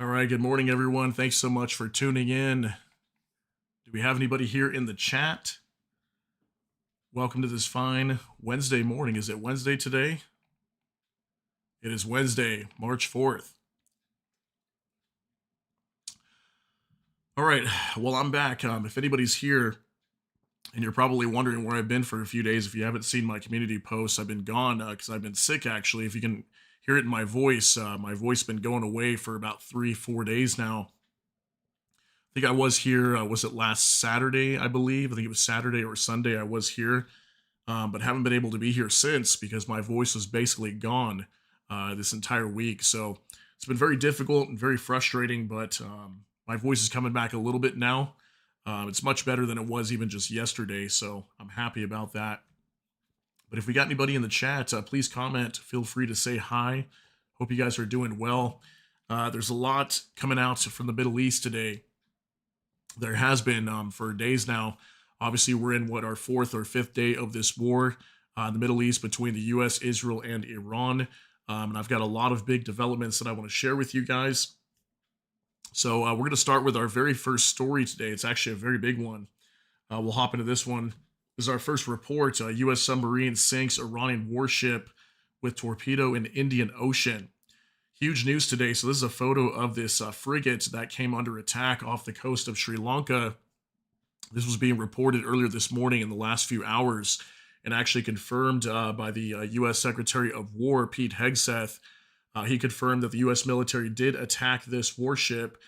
All right, good morning, everyone. Thanks so much for tuning in. Do we have anybody here in the chat? Welcome to this fine Wednesday morning. Is it Wednesday today? It is Wednesday, March 4th. All right, well, I'm back. If anybody's here and you're probably wondering where I've been for a few days, if you haven't seen my community posts, I've been gone because I've been sick, actually. If you can hear it in my voice been going away for about 3, 4 days now. I think I was here, was it last Saturday, I believe? I think it was Saturday or Sunday I was here, but haven't been able to be here since because my voice was basically gone this entire week. So it's been very difficult and very frustrating, but my voice is coming back a little bit now. It's much better than it was even just yesterday, so I'm happy about that. But if we got anybody in the chat, please comment. Feel free to say hi. Hope you guys are doing well. There's a lot coming out from the Middle East today. There has been for days now. Obviously, we're in what, our fourth or fifth day of this war in the Middle East between the U.S., Israel, and Iran. And I've got a lot of big developments that I want to share with you guys. So we're going to start with our very first story today. It's actually a very big one. We'll hop into this one. This is our first report. U.S. submarine sinks Iranian warship with torpedo in Indian Ocean. Huge news today. So this is a photo of this frigate that came under attack off the coast of Sri Lanka. This was being reported earlier this morning in the last few hours and actually confirmed by the U.S. Secretary of War, Pete Hegseth. He confirmed that the U.S. military did attack this warship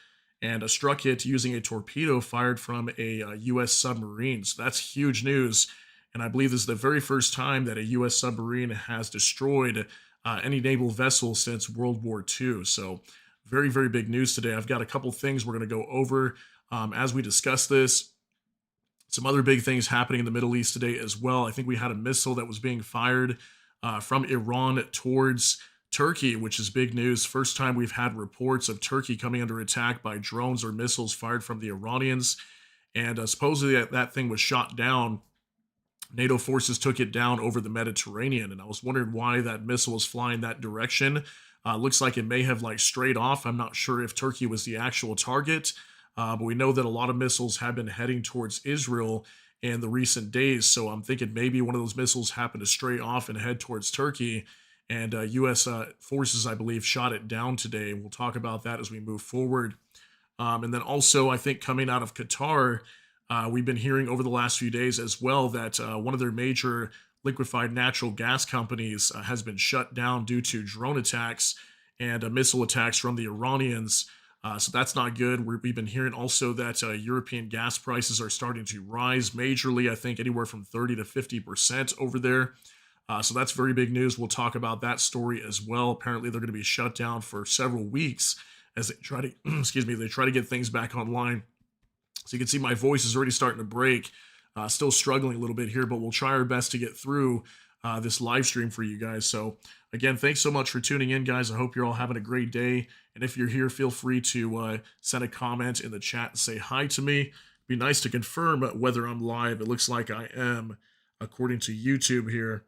and struck it using a torpedo fired from a U.S. submarine. So that's huge news. And I believe this is the very first time that a U.S. submarine has destroyed any naval vessel since World War II. So very, very big news today. I've got a couple things we're going to go over as we discuss this. Some other big things happening in the Middle East today as well. I think we had a missile that was being fired from Iran towards Turkey, which is big news. First time we've had reports of Turkey coming under attack by drones or missiles fired from the Iranians. And supposedly that thing was shot down. NATO forces took it down over the Mediterranean. And I was wondering why that missile was flying that direction. Looks like it may have strayed off. I'm not sure if Turkey was the actual target. But we know that a lot of missiles have been heading towards Israel in the recent days. So I'm thinking maybe one of those missiles happened to stray off and head towards Turkey. And U.S. Forces, I believe, shot it down today. We'll talk about that as we move forward. And then also, I think coming out of Qatar, we've been hearing over the last few days as well that one of their major liquefied natural gas companies has been shut down due to drone attacks and missile attacks from the Iranians. So that's not good. We've been hearing also that European gas prices are starting to rise majorly, I think anywhere from 30 to 50% over there. So that's very big news. We'll talk about that story as well. Apparently, they're going to be shut down for several weeks as they try to, they try to get things back online. So you can see my voice is already starting to break. Still struggling a little bit here, but we'll try our best to get through this live stream for you guys. So again, thanks so much for tuning in, guys. I hope you're all having a great day. And if you're here, feel free to send a comment in the chat and say hi to me. It'd be nice to confirm whether I'm live. It looks like I am, according to YouTube here.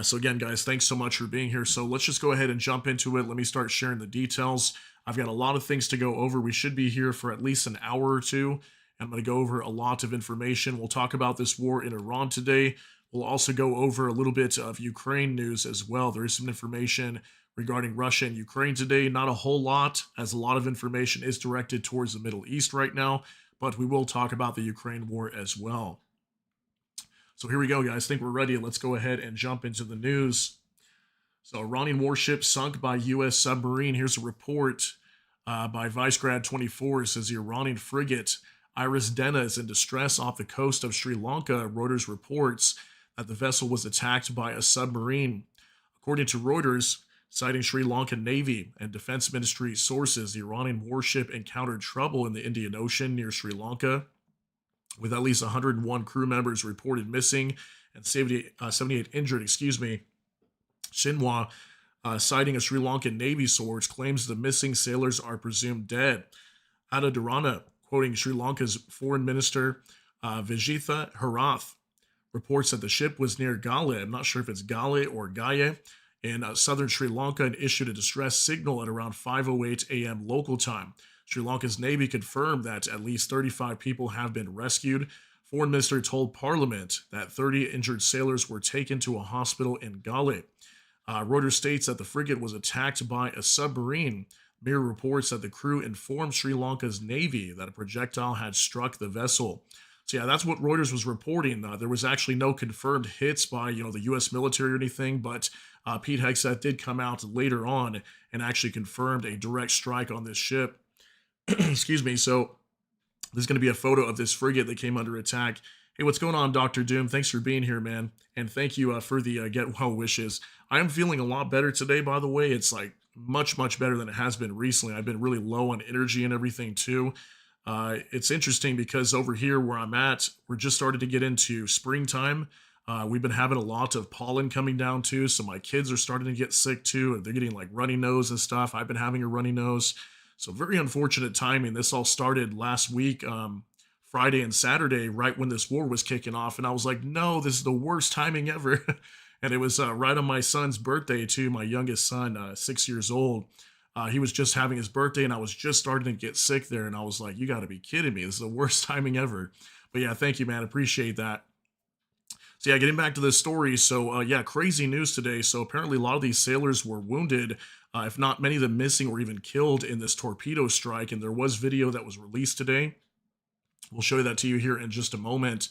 So again, guys, thanks so much for being here. So let's just go ahead and jump into it. Let me start sharing the details. I've got a lot of things to go over. We should be here for at least an hour or two. I'm going to go over a lot of information. We'll talk about this war in Iran today. We'll also go over a little bit of Ukraine news as well. There is some information regarding Russia and Ukraine today. Not a whole lot, as a lot of information is directed towards the Middle East right now, but we will talk about the Ukraine war as well. So here we go, guys. I think we're ready. Let's go ahead and jump into the news. So Iranian warship sunk by U.S. submarine. Here's a report by Vicegrad24. It says the Iranian frigate IRIS Dena is in distress off the coast of Sri Lanka. Reuters reports that the vessel was attacked by a submarine. According to Reuters, citing Sri Lankan Navy and Defense Ministry sources, the Iranian warship encountered trouble in the Indian Ocean near Sri Lanka, with at least 101 crew members reported missing and 78 injured. Xinhua, citing a Sri Lankan Navy source, claims the missing sailors are presumed dead. Adadurana, quoting Sri Lanka's Foreign Minister Vijitha Herath, reports that the ship was near Galle. I'm not sure if it's Galle or Galle in southern Sri Lanka and issued a distress signal at around 5:08 a.m. local time. Sri Lanka's Navy confirmed that at least 35 people have been rescued. Foreign Minister told Parliament that 30 injured sailors were taken to a hospital in Galle. Reuters states that the frigate was attacked by a submarine. Mirror reports that the crew informed Sri Lanka's Navy that a projectile had struck the vessel. So yeah, that's what Reuters was reporting. There was actually no confirmed hits by the U.S. military or anything, but Pete Hegseth did come out later on and actually confirmed a direct strike on this ship. Excuse me. So there's going to be a photo of this frigate that came under attack. Hey, what's going on, Dr. Doom? Thanks for being here, man. And thank you for the get well wishes. I am feeling a lot better today, by the way. It's like much, much better than it has been recently. I've been really low on energy and everything, too. It's interesting because over here where I'm at, we're just starting to get into springtime. We've been having a lot of pollen coming down, too. So my kids are starting to get sick, too. They're getting like runny nose and stuff. I've been having a runny nose. So very unfortunate timing. This all started last week, Friday and Saturday, right when this war was kicking off. And I was like, no, this is the worst timing ever. And it was right on my son's birthday, too. My youngest son, 6 years old. He was just having his birthday, and I was just starting to get sick there. And I was like, you got to be kidding me. This is the worst timing ever. But yeah, thank you, man. Appreciate that. So yeah, getting back to this story. So yeah, crazy news today. So apparently a lot of these sailors were wounded, if not many of them missing or even killed in this torpedo strike. And there was video that was released today. We'll show you that to you here in just a moment.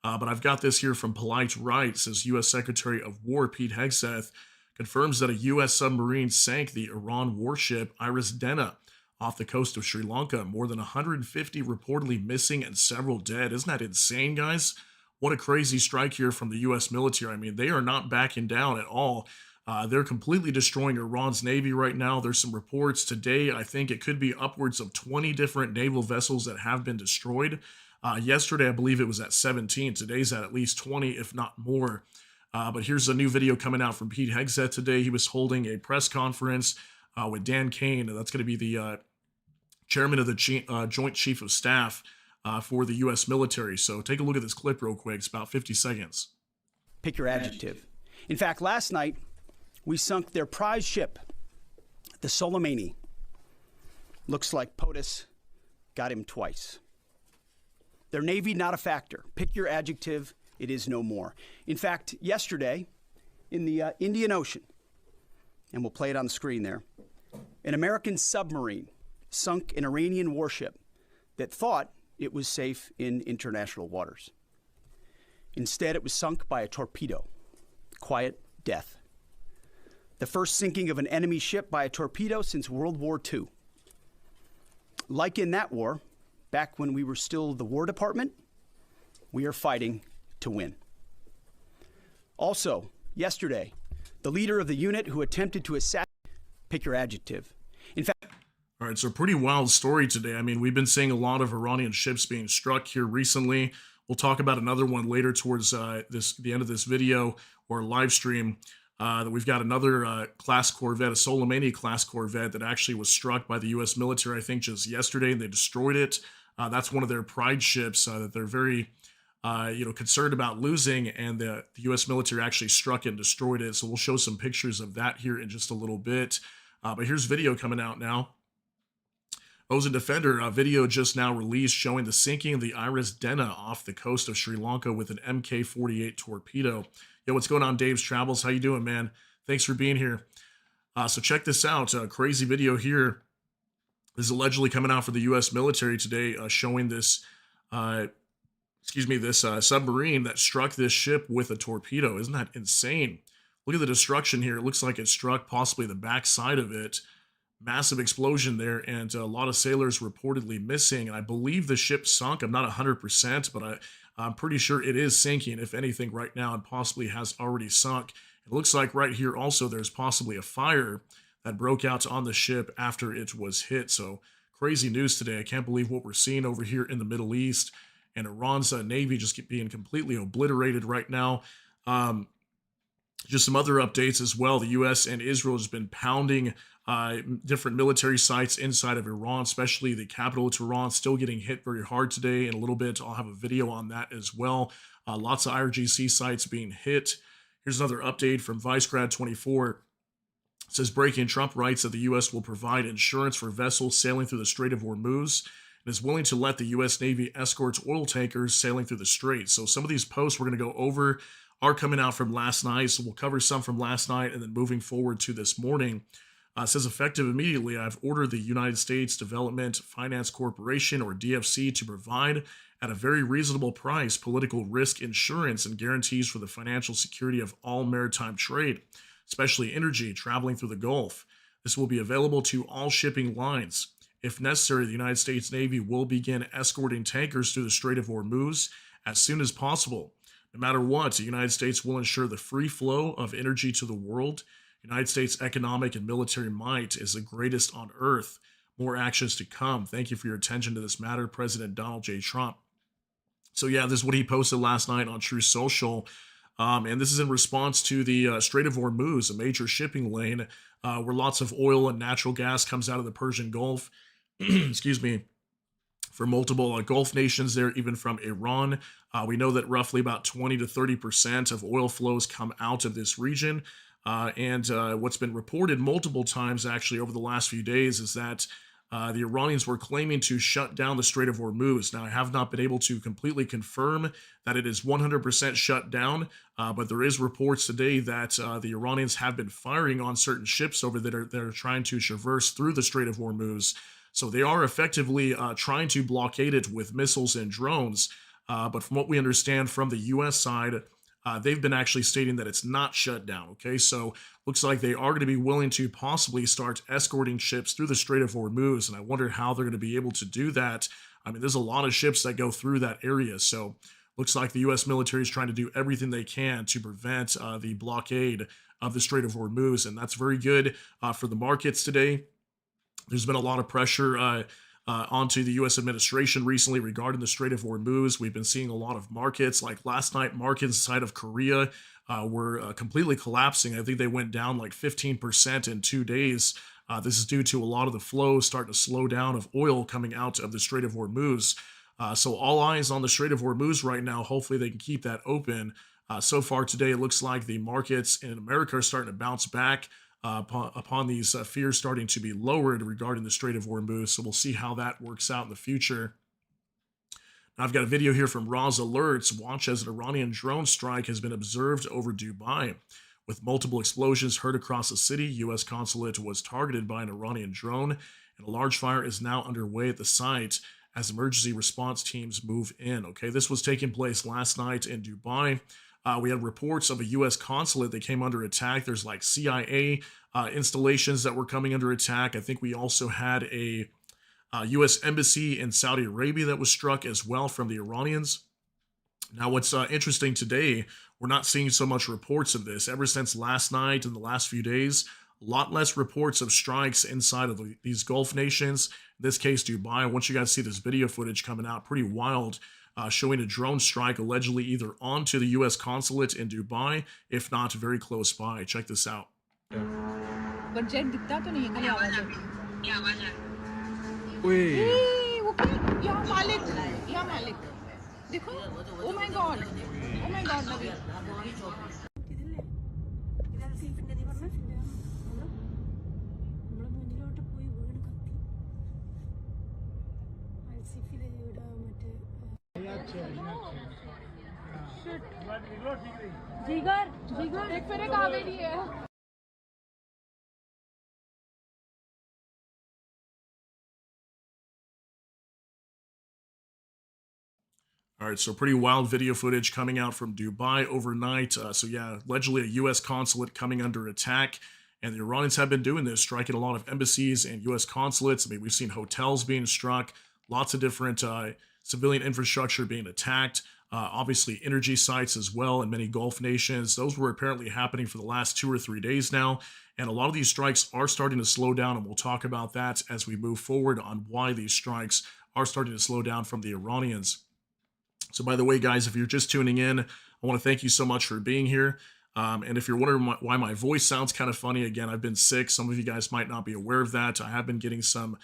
But I've got this here from Polite Rights, as U.S. Secretary of War Pete Hegseth confirms that a U.S. submarine sank the Iran warship IRIS Dena off the coast of Sri Lanka. More than 150 reportedly missing and several dead. Isn't that insane, guys? What a crazy strike here from the U.S. military. I mean, they are not backing down at all. They're completely destroying Iran's Navy right now. There's some reports today. I think it could be upwards of 20 different naval vessels that have been destroyed. Yesterday, I believe it was at 17. Today's at least 20, if not more. But here's a new video coming out from Pete Hegseth today. He was holding a press conference with Dan Kane. That's going to be the chairman of the Joint Chief of Staff for the U.S. military. So take a look at this clip real quick. It's about 50 seconds. Pick your adjective. In fact, last night, we sunk their prize ship, the Submarine. Looks like POTUS got him twice. Their Navy, not a factor. Pick your adjective. It is no more. In fact, yesterday, in the Indian Ocean, and we'll play it on the screen there, an American submarine sunk an Iranian warship that thought it was safe in international waters. Instead, it was sunk by a torpedo. Quiet death. The first sinking of an enemy ship by a torpedo since World War II. Like in that war, back when we were still the War Department, we are fighting to win. Also, yesterday, the leader of the unit who attempted to assassinate, pick your adjective. In fact, all right, so a pretty wild story today. I mean, we've been seeing a lot of Iranian ships being struck here recently. We'll talk about another one later towards the end of this video or live stream. That we've got another class corvette, a Soleimani class corvette that actually was struck by the U.S. military, I think, just yesterday, and they destroyed it. That's one of their pride ships that they're very, concerned about losing, and the U.S. military actually struck and destroyed it. So we'll show some pictures of that here in just a little bit. But here's video coming out now. Ocean Defender video just now released showing the sinking of the IRIS Dena off the coast of Sri Lanka with an Mk-48 torpedo. Yo, what's going on, Dave's Travels? How you doing, man? Thanks for being here. So check this out. Crazy video here. This is allegedly coming out for the U.S. military today, showing this, this submarine that struck this ship with a torpedo. Isn't that insane? Look at the destruction here. It looks like it struck possibly the backside of it. Massive explosion there, and a lot of sailors reportedly missing. And I believe the ship sunk. I'm not 100%, but I'm pretty sure it is sinking, if anything, right now, and possibly has already sunk. It looks like right here also there's possibly a fire that broke out on the ship after it was hit. So crazy news today. I can't believe what we're seeing over here in the Middle East, and Iran's Navy just being completely obliterated right now. Just some other updates as well. The U.S. and Israel has been pounding different military sites inside of Iran, especially the capital of Tehran, still getting hit very hard today. In a little bit, I'll have a video on that as well. Lots of IRGC sites being hit. Here's another update from ViceGrad24. It says breaking Trump writes that the U.S. will provide insurance for vessels sailing through the Strait of Hormuz and is willing to let the U.S. Navy escort oil tankers sailing through the strait. So some of these posts we're going to go over are coming out from last night. So we'll cover some from last night and then moving forward to this morning. It says effective immediately, I've ordered the United States Development Finance Corporation, or DFC, to provide at a very reasonable price political risk insurance and guarantees for the financial security of all maritime trade, especially energy traveling through the Gulf. This will be available to all shipping lines. If necessary, the United States Navy will begin escorting tankers through the Strait of Hormuz as soon as possible. No matter what, the United States will ensure the free flow of energy to the world. United States economic and military might is the greatest on earth. More actions to come. Thank you for your attention to this matter, President Donald J. Trump. So yeah, this is what he posted last night on True Social. And this is in response to the Strait of Hormuz, a major shipping lane where lots of oil and natural gas comes out of the Persian Gulf. Excuse me. For multiple Gulf nations there, even from Iran. We know that roughly about 20 to 30% of oil flows come out of this region. And what's been reported multiple times actually over the last few days is that the Iranians were claiming to shut down the Strait of Hormuz. Now, I have not been able to completely confirm that it is 100% shut down, but there is reports today that the Iranians have been firing on certain ships over that are trying to traverse through the Strait of Hormuz. So they are effectively trying to blockade it with missiles and drones. But from what we understand from the U.S. side, they've been actually stating that it's not shut down. Okay, so looks like they are going to be willing to possibly start escorting ships through the Strait of Hormuz, and I wonder how they're going to be able to do that. I mean, there's a lot of ships that go through that area, so looks like the U.S. military is trying to do everything they can to prevent the blockade of the Strait of Hormuz, and that's very good for the markets today. There's been a lot of pressure onto the U.S. administration recently regarding the Strait of Hormuz. We've been seeing a lot of markets, like last night, markets inside of Korea were completely collapsing. I think they went down like 15% in 2 days. This is due to a lot of the flow starting to slow down of oil coming out of the Strait of Hormuz. So all eyes on the Strait of Hormuz right now. Hopefully they can keep that open. So far today, it looks like the markets in America are starting to bounce back. Upon these fears starting to be lowered regarding the Strait of Hormuz. So we'll see how that works out in the future. Now, I've got a video here from Raz Alerts. Watch as an Iranian drone strike has been observed over Dubai. With multiple explosions heard across the city, U.S. consulate was targeted by an Iranian drone, and a large fire is now underway at the site as emergency response teams move in. Okay, this was taking place last night in Dubai. We had reports of a U.S. consulate that came under attack. There's like CIA installations that were coming under attack. I think we also had a U.S. embassy in Saudi Arabia that was struck as well from the Iranians. Now, what's interesting today, we're not seeing so much reports of this. Ever since last night and the last few days, a lot less reports of strikes inside of these Gulf nations. In this case, Dubai. I want you guys to see this video footage coming out. Pretty wild. Showing a drone strike allegedly either onto the U.S. consulate in Dubai, if not very close by. Check this out. All right, so pretty wild video footage coming out from Dubai overnight. So yeah, allegedly a U.S. consulate coming under attack. And the Iranians have been doing this, striking a lot of embassies and U.S. consulates. I mean, we've seen hotels being struck, lots of different civilian infrastructure being attacked. Obviously, energy sites as well in many Gulf nations. Those were apparently happening for the last 2 or 3 days now. And a lot of these strikes are starting to slow down. And we'll talk about that as we move forward on why these strikes are starting to slow down from the Iranians. So by the way, guys, if you're just tuning in, I want to thank you so much for being here. And if you're wondering why my voice sounds kind of funny, again, I've been sick. Some of you guys might not be aware of that. I have been getting some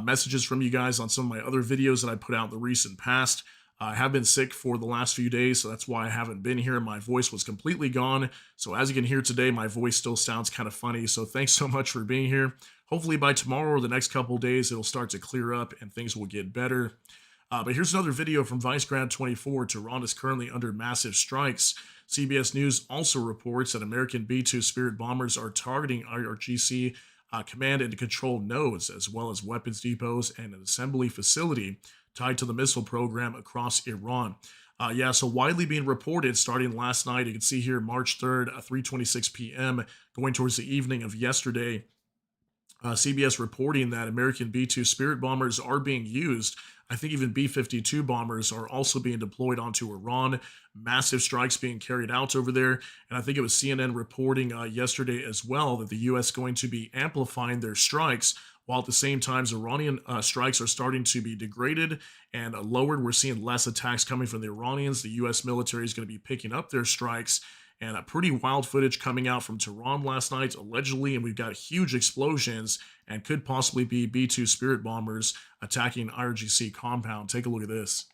messages from you guys on some of my other videos that I put out in the recent past. I have been sick for the last few days, so that's why I haven't been here. My voice was completely gone. So as you can hear today, my voice still sounds kind of funny. So thanks so much for being here. Hopefully by tomorrow or the next couple of days, it'll start to clear up and things will get better. But here's another video from Vice Grad 24. Tehran is currently under massive strikes. CBS News also reports that American B-2 Spirit bombers are targeting IRGC command and control nodes, as well as weapons depots and an assembly facility tied to the missile program across Iran. So widely being reported starting last night. You can see here March 3rd, 3:26 p.m., going towards the evening of yesterday. CBS reporting that American B-2 Spirit bombers are being used. I think even B-52 bombers are also being deployed onto Iran. Massive strikes being carried out over there. And I think it was CNN reporting yesterday as well that the U.S. going to be amplifying their strikes, while at the same time Iranian strikes are starting to be degraded and lowered. We're seeing less attacks coming from the Iranians. The U.S. military is going to be picking up their strikes. And a pretty wild footage coming out from Tehran last night, allegedly, and we've got huge explosions and could possibly be B-2 Spirit bombers attacking IRGC compound. Take a look at this.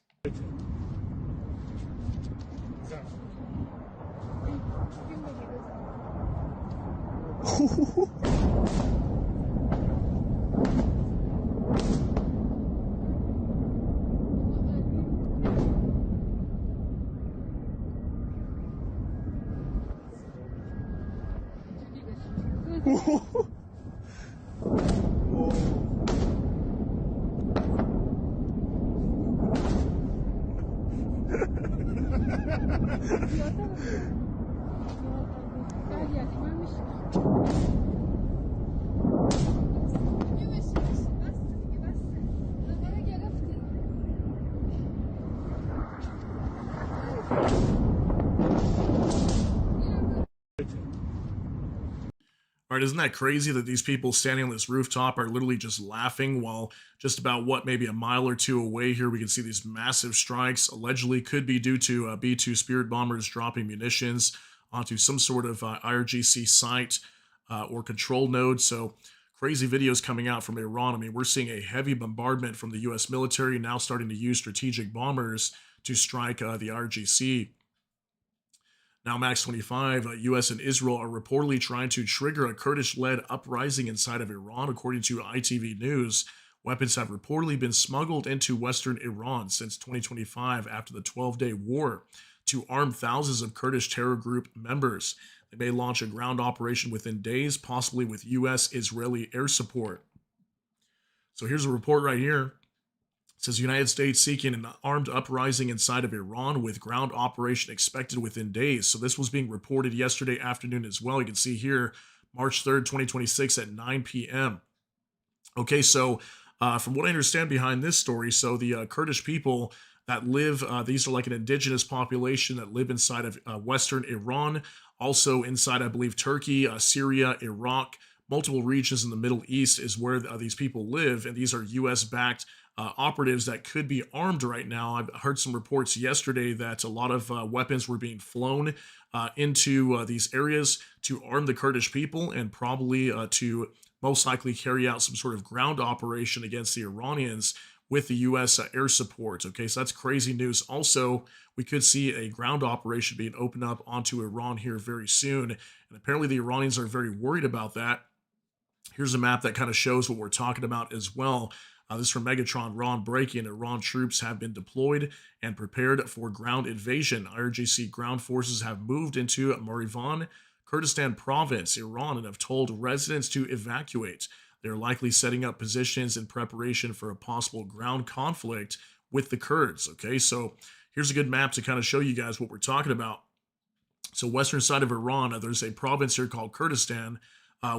All right, isn't that crazy that these people standing on this rooftop are literally just laughing while just about maybe a mile or two away here, we can see these massive strikes allegedly could be due to B-2 Spirit bombers dropping munitions onto some sort of IRGC site or control node. So crazy videos coming out from Iran. I mean, we're seeing a heavy bombardment from the U.S. military now starting to use strategic bombers to strike the IRGC. Now, Max 25, U.S. and Israel are reportedly trying to trigger a Kurdish-led uprising inside of Iran, according to ITV News. Weapons have reportedly been smuggled into western Iran since 2025 after the 12-day war to arm thousands of Kurdish terror group members. They may launch a ground operation within days, possibly with U.S.-Israeli air support. So here's a report right here. It says United States seeking an armed uprising inside of Iran with ground operation expected within days. So this was being reported yesterday afternoon as well. You can see here, March 3rd, 2026 at 9 p.m. Okay, so from what I understand behind this story, so the Kurdish people that live, these are like an indigenous population that live inside of western Iran, also inside, I believe, Turkey, Syria, Iraq, multiple regions in the Middle East is where these people live, and these are U.S.-backed operatives that could be armed right now. I've heard some reports yesterday that a lot of weapons were being flown into these areas to arm the Kurdish people and probably to most likely carry out some sort of ground operation against the Iranians with the U.S. Air support. Okay, so that's crazy news. Also, we could see a ground operation being opened up onto Iran here very soon. And apparently the Iranians are very worried about that. Here's a map that kind of shows what we're talking about as well. This is from Megatron. Ron breaking. Iran troops have been deployed and prepared for ground invasion. IRGC ground forces have moved into Marivan, Kurdistan province, Iran, and have told residents to evacuate. They're likely setting up positions in preparation for a possible ground conflict with the Kurds. Okay, so here's a good map to kind of show you guys what we're talking about. So western side of Iran, there's a province here called Kurdistan,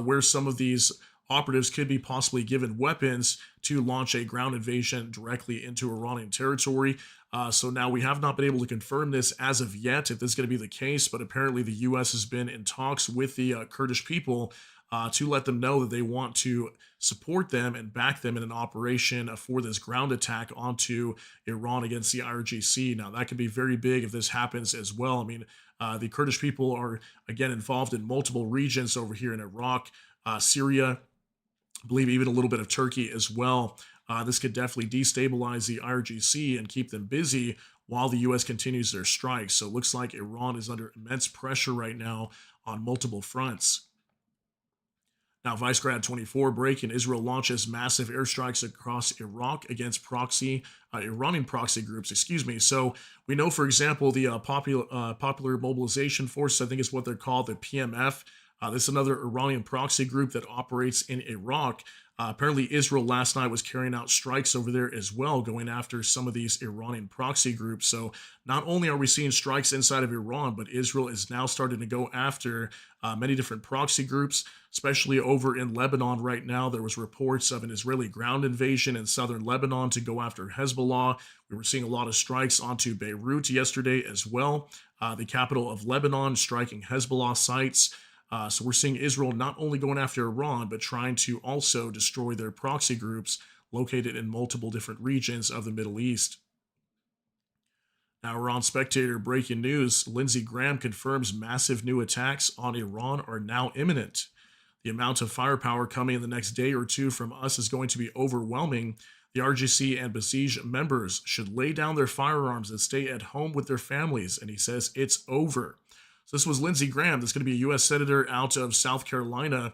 where some of these operatives could be possibly given weapons to launch a ground invasion directly into Iranian territory. So now we have not been able to confirm this as of yet, if this is going to be the case, but apparently the U.S. has been in talks with the Kurdish people to let them know that they want to support them and back them in an operation for this ground attack onto Iran against the IRGC. Now, that could be very big if this happens as well. I mean, the Kurdish people are, again, involved in multiple regions over here in Iraq, Syria, I believe even a little bit of Turkey as well. This could definitely destabilize the IRGC and keep them busy while the U.S. continues their strikes. So it looks like Iran is under immense pressure right now on multiple fronts. Now, Vice Grad 24 breaking: Israel launches massive airstrikes across Iraq against Iranian proxy groups. Excuse me. So we know, for example, the Popular Mobilization Force, I think is what they're called, the PMF. This is another Iranian proxy group that operates in Iraq. Apparently, Israel last night was carrying out strikes over there as well, going after some of these Iranian proxy groups. So not only are we seeing strikes inside of Iran, but Israel is now starting to go after many different proxy groups, especially over in Lebanon right now. There was reports of an Israeli ground invasion in southern Lebanon to go after Hezbollah. We were seeing a lot of strikes onto Beirut yesterday as well, the capital of Lebanon, striking Hezbollah sites. So we're seeing Israel not only going after Iran, but trying to also destroy their proxy groups located in multiple different regions of the Middle East. Now, Iran Spectator breaking news: Lindsey Graham confirms massive new attacks on Iran are now imminent. The amount of firepower coming in the next day or two from us is going to be overwhelming. The RGC and Basij members should lay down their firearms and stay at home with their families. And he says it's over. So this was Lindsey Graham. That's going to be a U.S. Senator out of South Carolina.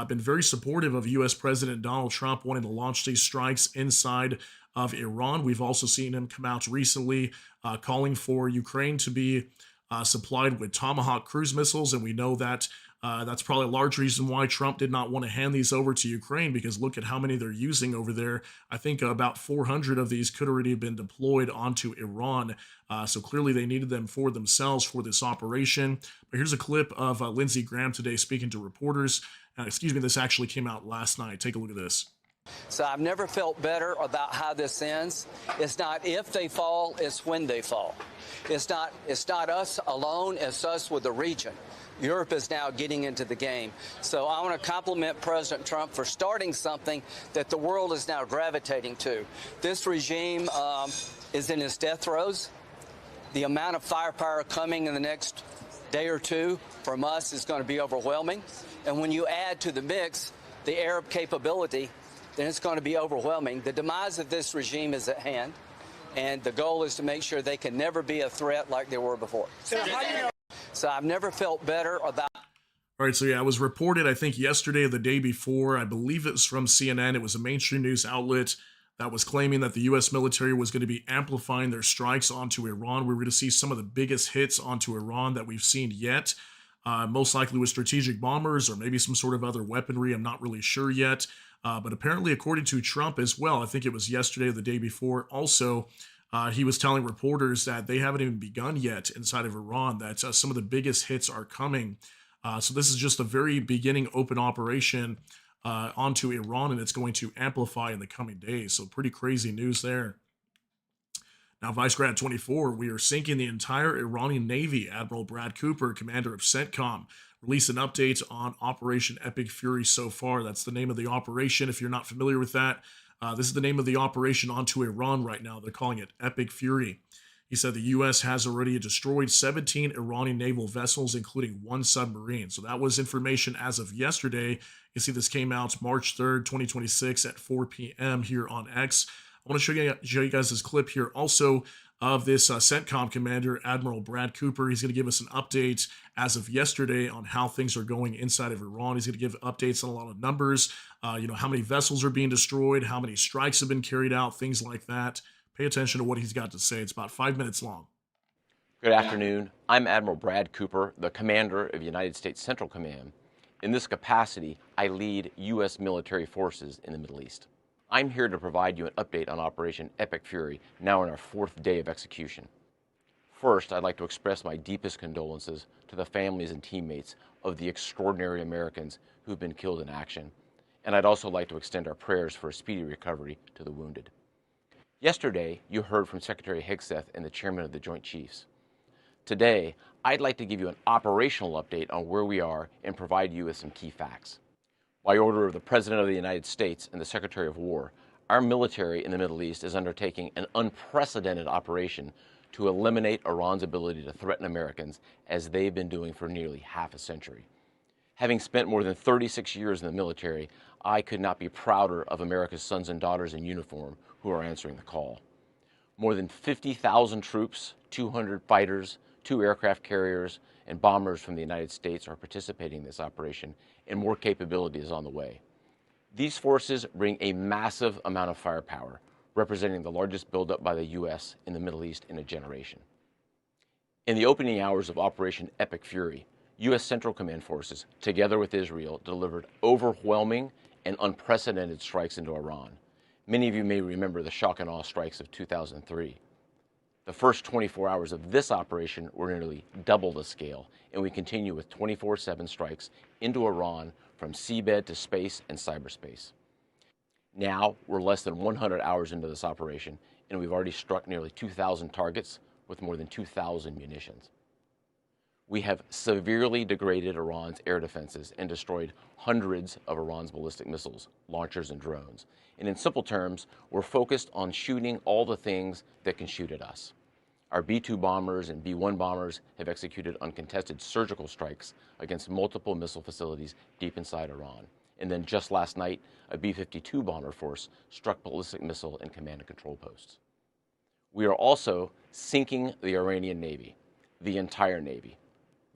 Been very supportive of U.S. President Donald Trump wanting to launch these strikes inside of Iran. We've also seen him come out recently calling for Ukraine to be supplied with Tomahawk cruise missiles. And we know that that's probably a large reason why Trump did not want to hand these over to Ukraine, because look at how many they're using over there. I think about 400 of these could already have been deployed onto Iran. So clearly they needed them for themselves for this operation. But here's a clip of Lindsey Graham today speaking to reporters. This actually came out last night. Take a look at this. So I've never felt better about how this ends. It's not if they fall, it's when they fall. It's not us alone, it's us with the region. Europe is now getting into the game. So I want to compliment President Trump for starting something that the world is now gravitating to. This regime is in its death throes. The amount of firepower coming in the next day or two from us is going to be overwhelming. And when you add to the mix the Arab capability, then it's going to be overwhelming. The demise of this regime is at hand, and the goal is to make sure they can never be a threat like they were before. So I've never felt better about... All right, so yeah, it was reported, I think, yesterday or the day before. I believe it was from CNN. It was a mainstream news outlet that was claiming that the U.S. military was going to be amplifying their strikes onto Iran. We were going to see some of the biggest hits onto Iran that we've seen yet. Most likely with strategic bombers or maybe some sort of other weaponry. I'm not really sure yet. But apparently, according to Trump as well, I think it was yesterday or the day before, also, he was telling reporters that they haven't even begun yet inside of Iran, that some of the biggest hits are coming. So this is just a very beginning open operation onto Iran, and it's going to amplify in the coming days. So pretty crazy news there. Now, Vice Grad 24, we are sinking the entire Iranian Navy. Admiral Brad Cooper, commander of CENTCOM, released an update on Operation Epic Fury so far. That's the name of the operation. If you're not familiar with that, this is the name of the operation onto Iran right now. They're calling it Epic Fury. He said the U.S. has already destroyed 17 Iranian naval vessels, including one submarine. So that was information as of yesterday. You see this came out March 3rd, 2026 at 4 p.m. here on X. I want to show you guys this clip here also of this CENTCOM commander, Admiral Brad Cooper. He's going to give us an update as of yesterday on how things are going inside of Iran. He's going to give updates on a lot of numbers, how many vessels are being destroyed, how many strikes have been carried out, things like that. Pay attention to what he's got to say. It's about 5 minutes long. Good afternoon. I'm Admiral Brad Cooper, the commander of United States Central Command. In this capacity, I lead U.S. military forces in the Middle East. I'm here to provide you an update on Operation Epic Fury, now in our 4th day of execution. First, I'd like to express my deepest condolences to the families and teammates of the extraordinary Americans who've been killed in action. And I'd also like to extend our prayers for a speedy recovery to the wounded. Yesterday, you heard from Secretary Hegseth and the Chairman of the Joint Chiefs. Today, I'd like to give you an operational update on where we are and provide you with some key facts. By order of the President of the United States and the Secretary of War, our military in the Middle East is undertaking an unprecedented operation to eliminate Iran's ability to threaten Americans, as they've been doing for nearly half a century. Having spent more than 36 years in the military, I could not be prouder of America's sons and daughters in uniform who are answering the call. More than 50,000 troops, 200 fighters, 2 aircraft carriers, and bombers from the United States are participating in this operation, and more capability is on the way. These forces bring a massive amount of firepower, representing the largest buildup by the U.S. in the Middle East in a generation. In the opening hours of Operation Epic Fury, U.S. Central Command forces, together with Israel, delivered overwhelming and unprecedented strikes into Iran. Many of you may remember the shock and awe strikes of 2003. The first 24 hours of this operation were nearly double the scale, and we continue with 24/7 strikes into Iran from seabed to space and cyberspace. Now, we're less than 100 hours into this operation, and we've already struck nearly 2,000 targets with more than 2,000 munitions. We have severely degraded Iran's air defenses and destroyed hundreds of Iran's ballistic missiles, launchers, and drones. And in simple terms, we're focused on shooting all the things that can shoot at us. Our B-2 bombers and B-1 bombers have executed uncontested surgical strikes against multiple missile facilities deep inside Iran. And then just last night, a B-52 bomber force struck ballistic missile and command and control posts. We are also sinking the Iranian Navy, the entire Navy.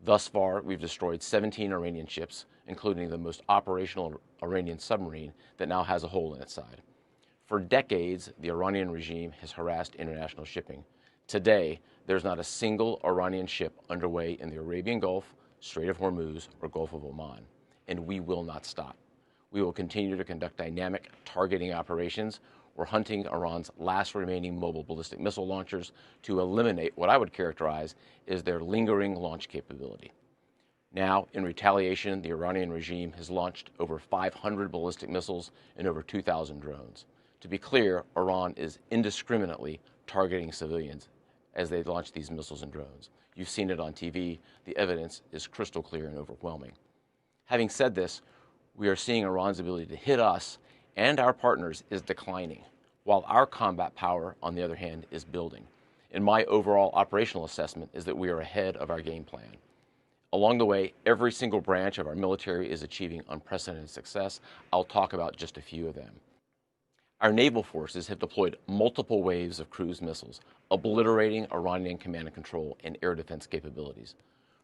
Thus far, we've destroyed 17 Iranian ships, including the most operational Iranian submarine that now has a hole in its side. For decades, the Iranian regime has harassed international shipping. Today, there's not a single Iranian ship underway in the Arabian Gulf, Strait of Hormuz, or Gulf of Oman, and we will not stop. We will continue to conduct dynamic targeting operations. We're hunting Iran's last remaining mobile ballistic missile launchers to eliminate what I would characterize as their lingering launch capability. Now, in retaliation, the Iranian regime has launched over 500 ballistic missiles and over 2,000 drones. To be clear, Iran is indiscriminately targeting civilians as they launch these missiles and drones. You've seen it on TV. The evidence is crystal clear and overwhelming. Having said this, we are seeing Iran's ability to hit us and our partners is declining, while our combat power, on the other hand, is building. And my overall operational assessment is that we are ahead of our game plan. Along the way, every single branch of our military is achieving unprecedented success. I'll talk about just a few of them. Our naval forces have deployed multiple waves of cruise missiles, obliterating Iranian command and control and air defense capabilities.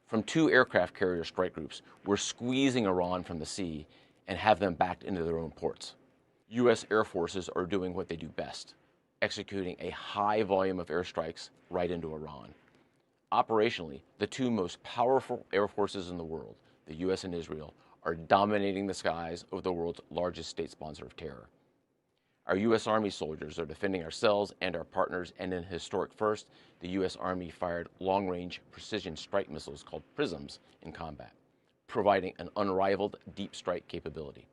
From 2 aircraft carrier strike groups, we're squeezing Iran from the sea and have them backed into their own ports. U.S. air forces are doing what they do best, executing a high volume of airstrikes right into Iran. Operationally, the 2 most powerful air forces in the world, the U.S. and Israel, are dominating the skies of the world's largest state sponsor of terror. Our U.S. Army soldiers are defending ourselves and our partners, and in a historic first, the U.S. Army fired long-range precision strike missiles called PRISMs in combat, providing an unrivaled deep strike capability.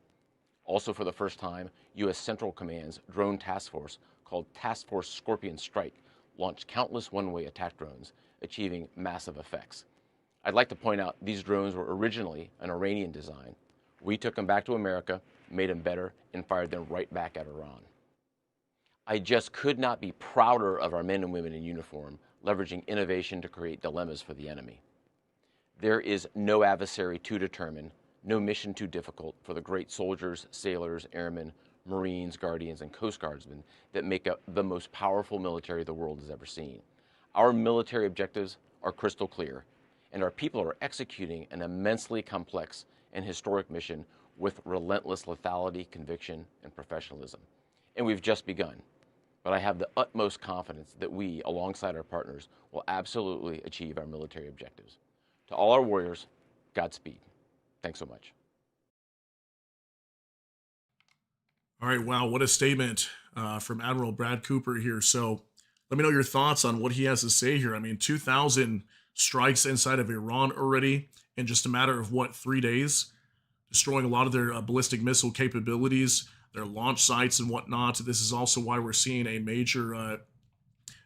Also for the first time, U.S. Central Command's drone task force, called Task Force Scorpion Strike, launched countless one-way attack drones, achieving massive effects. I'd like to point out these drones were originally an Iranian design. We took them back to America, made them better, and fired them right back at Iran. I just could not be prouder of our men and women in uniform, leveraging innovation to create dilemmas for the enemy. There is no adversary too determined, no mission too difficult for the great soldiers, sailors, airmen, Marines, Guardians, and Coast Guardsmen that make up the most powerful military the world has ever seen. Our military objectives are crystal clear, and our people are executing an immensely complex and historic mission with relentless lethality, conviction, and professionalism. And we've just begun. But I have the utmost confidence that we, alongside our partners, will absolutely achieve our military objectives. To all our warriors, Godspeed. Thanks so much. All right, wow, what a statement from Admiral Brad Cooper here. So let me know your thoughts on what he has to say here. I mean, 2,000 strikes inside of Iran already in just a matter of, 3 days, destroying a lot of their ballistic missile capabilities, their launch sites and whatnot. This is also why we're seeing a major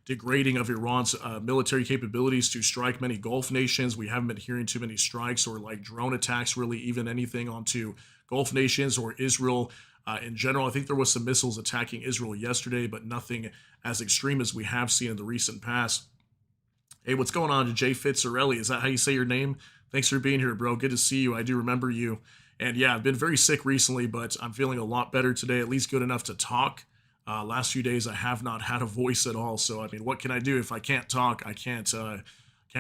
degrading of Iran's military capabilities to strike many Gulf nations. We haven't been hearing too many strikes or like drone attacks, really even anything onto Gulf nations or Israel in general. I think there was some missiles attacking Israel yesterday, but nothing as extreme as we have seen in the recent past. Hey, what's going on, Jay Fitzarelli? Is that how you say your name? Thanks for being here, bro. Good to see you. I do remember you. And yeah, I've been very sick recently, but I'm feeling a lot better today, at least good enough to talk. Last few days, I have not had a voice at all. So, I mean, what can I do if I can't talk? I can't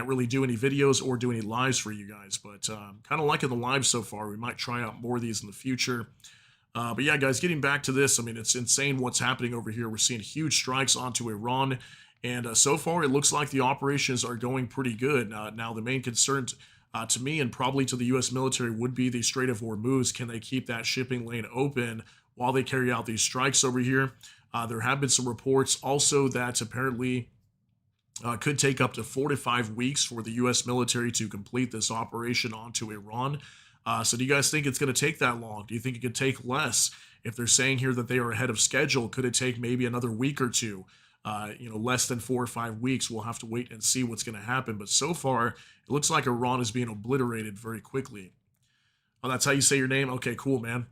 really do any videos or do any lives for you guys. But kind of liking the lives so far. We might try out more of these in the future. But yeah, guys, getting back to this, I mean, it's insane what's happening over here. We're seeing huge strikes onto Iran. And so far, it looks like the operations are going pretty good. Now, the main concern to me and probably to the U.S. military would be the Strait of Hormuz. Can they keep that shipping lane open while they carry out these strikes over here? There have been some reports also that apparently could take up to 4 to 5 weeks for the U.S. military to complete this operation onto Iran. So do you guys think it's going to take that long? Do you think it could take less? If they're saying here that they are ahead of schedule, could it take maybe another week or two? Less than 4 or 5 weeks. We'll have to wait and see what's going to happen. But so far, it looks like Iran is being obliterated very quickly. Oh, that's how you say your name? Okay, cool, man.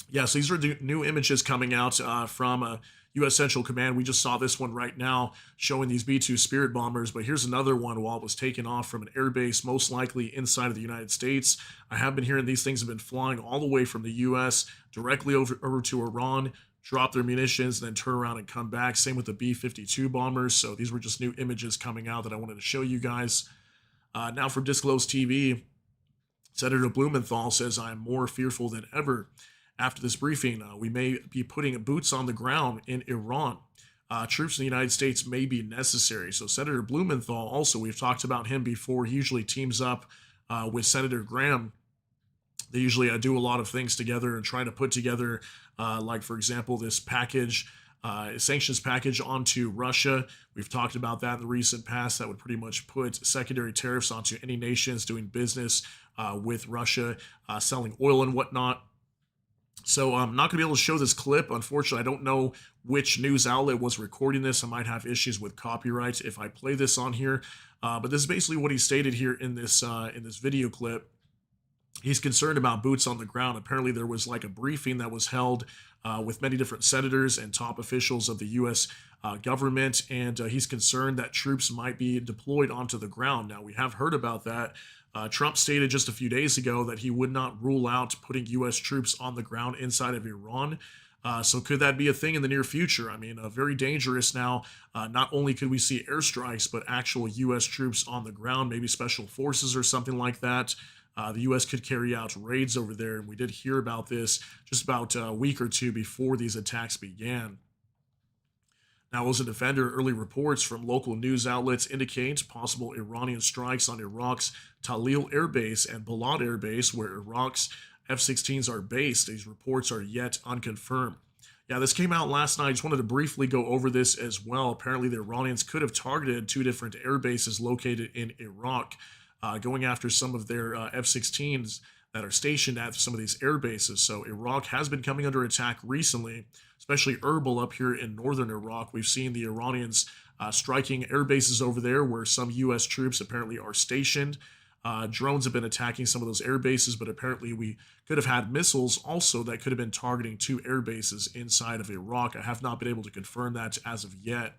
Yeah, so these are new images coming out from U.S. Central Command. We just saw this one right now showing these B-2 Spirit bombers, but here's another one while it was taken off from an airbase, most likely inside of the United States. I have been hearing these things have been flying all the way from the U.S. directly over to Iran, drop their munitions, then turn around and come back. Same with the B-52 bombers. So these were just new images coming out that I wanted to show you guys. Now from Disclosed TV, Senator Blumenthal says, "I'm more fearful than ever. After this briefing, we may be putting boots on the ground in Iran. Troops in the United States may be necessary." So Senator Blumenthal, also, we've talked about him before. He usually teams up with Senator Graham. They usually do a lot of things together and try to put together, like, for example, this package, sanctions package onto Russia. We've talked about that in the recent past. That would pretty much put secondary tariffs onto any nations doing business with Russia, selling oil and whatnot. So I'm not going to be able to show this clip. Unfortunately, I don't know which news outlet was recording this. I might have issues with copyright if I play this on here. But this is basically what he stated here in this video clip. He's concerned about boots on the ground. Apparently, there was like a briefing that was held with many different senators and top officials of the U.S. Government, and he's concerned that troops might be deployed onto the ground. Now, we have heard about that. Trump stated just a few days ago that he would not rule out putting U.S. troops on the ground inside of Iran. So could that be a thing in the near future? I mean, very dangerous now. Not only could we see airstrikes, but actual U.S. troops on the ground, maybe special forces or something like that. The U.S. could carry out raids over there, and we did hear about this just about a week or two before these attacks began. Now, as a defender, early reports from local news outlets indicate possible Iranian strikes on Iraq's Talil Air Base and Balad Air Base, where Iraq's F-16s are based. These reports are yet unconfirmed. Yeah, this came out last night. I just wanted to briefly go over this as well. Apparently, the Iranians could have targeted 2 different air bases located in Iraq, going after some of their F-16s that are stationed at some of these air bases. So Iraq has been coming under attack recently, especially Erbil up here in northern Iraq. We've seen the Iranians striking air bases over there where some U.S. troops apparently are stationed. Drones have been attacking some of those air bases, but apparently we could have had missiles also that could have been targeting 2 air bases inside of Iraq. I have not been able to confirm that as of yet.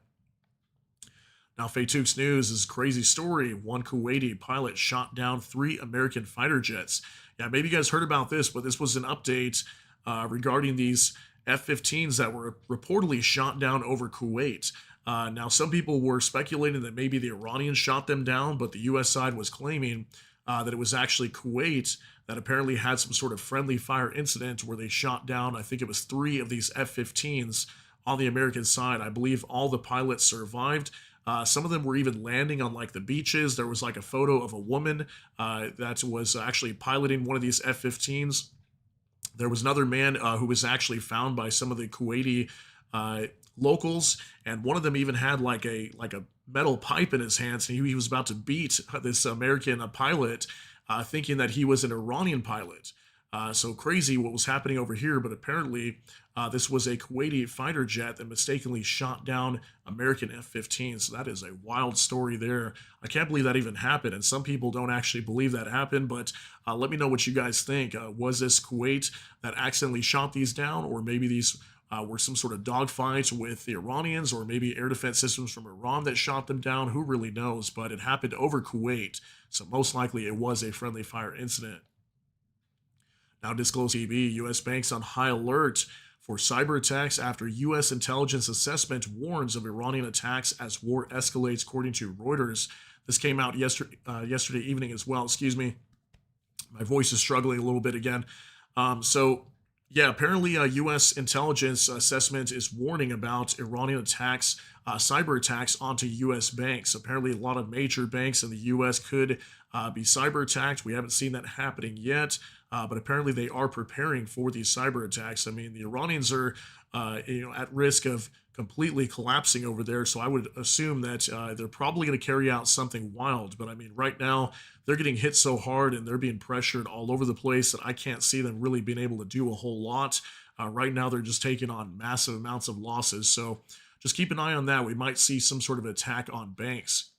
Now, Faytuk's News is a crazy story. 1 Kuwaiti pilot shot down 3 American fighter jets. Yeah, maybe you guys heard about this, but this was an update regarding these F-15s that were reportedly shot down over Kuwait. Now, some people were speculating that maybe the Iranians shot them down, but the U.S. side was claiming that it was actually Kuwait that apparently had some sort of friendly fire incident where they shot down, I think it was 3 of these F-15s on the American side. I believe all the pilots survived. Some of them were even landing on like the beaches. There was like a photo of a woman that was actually piloting one of these F-15s. There was another man who was actually found by some of the Kuwaiti locals, and one of them even had like a metal pipe in his hands, and he was about to beat this American pilot, thinking that he was an Iranian pilot. So crazy what was happening over here, but apparently this was a Kuwaiti fighter jet that mistakenly shot down American F-15. So that is a wild story there. I can't believe that even happened, and some people don't actually believe that happened, but let me know what you guys think. Was this Kuwait that accidentally shot these down, or maybe these were some sort of dogfights with the Iranians, or maybe air defense systems from Iran that shot them down? Who really knows? But it happened over Kuwait, so most likely it was a friendly fire incident. Now, Disclosed TV, U.S. banks on high alert for cyber attacks after U.S. intelligence assessment warns of Iranian attacks as war escalates, according to Reuters. This came out yesterday evening as well. Excuse me. My voice is struggling a little bit again. Yeah, apparently U.S. intelligence assessment is warning about Iranian attacks, cyber attacks onto U.S. banks. Apparently, a lot of major banks in the U.S. could be cyber attacked. We haven't seen that happening yet, but apparently they are preparing for these cyber attacks. I mean, the Iranians are, at risk of completely collapsing over there. So I would assume that they're probably going to carry out something wild. But I mean, right now they're getting hit so hard and they're being pressured all over the place that I can't see them really being able to do a whole lot. Right now they're just taking on massive amounts of losses. So just keep an eye on that. We might see some sort of attack on banks.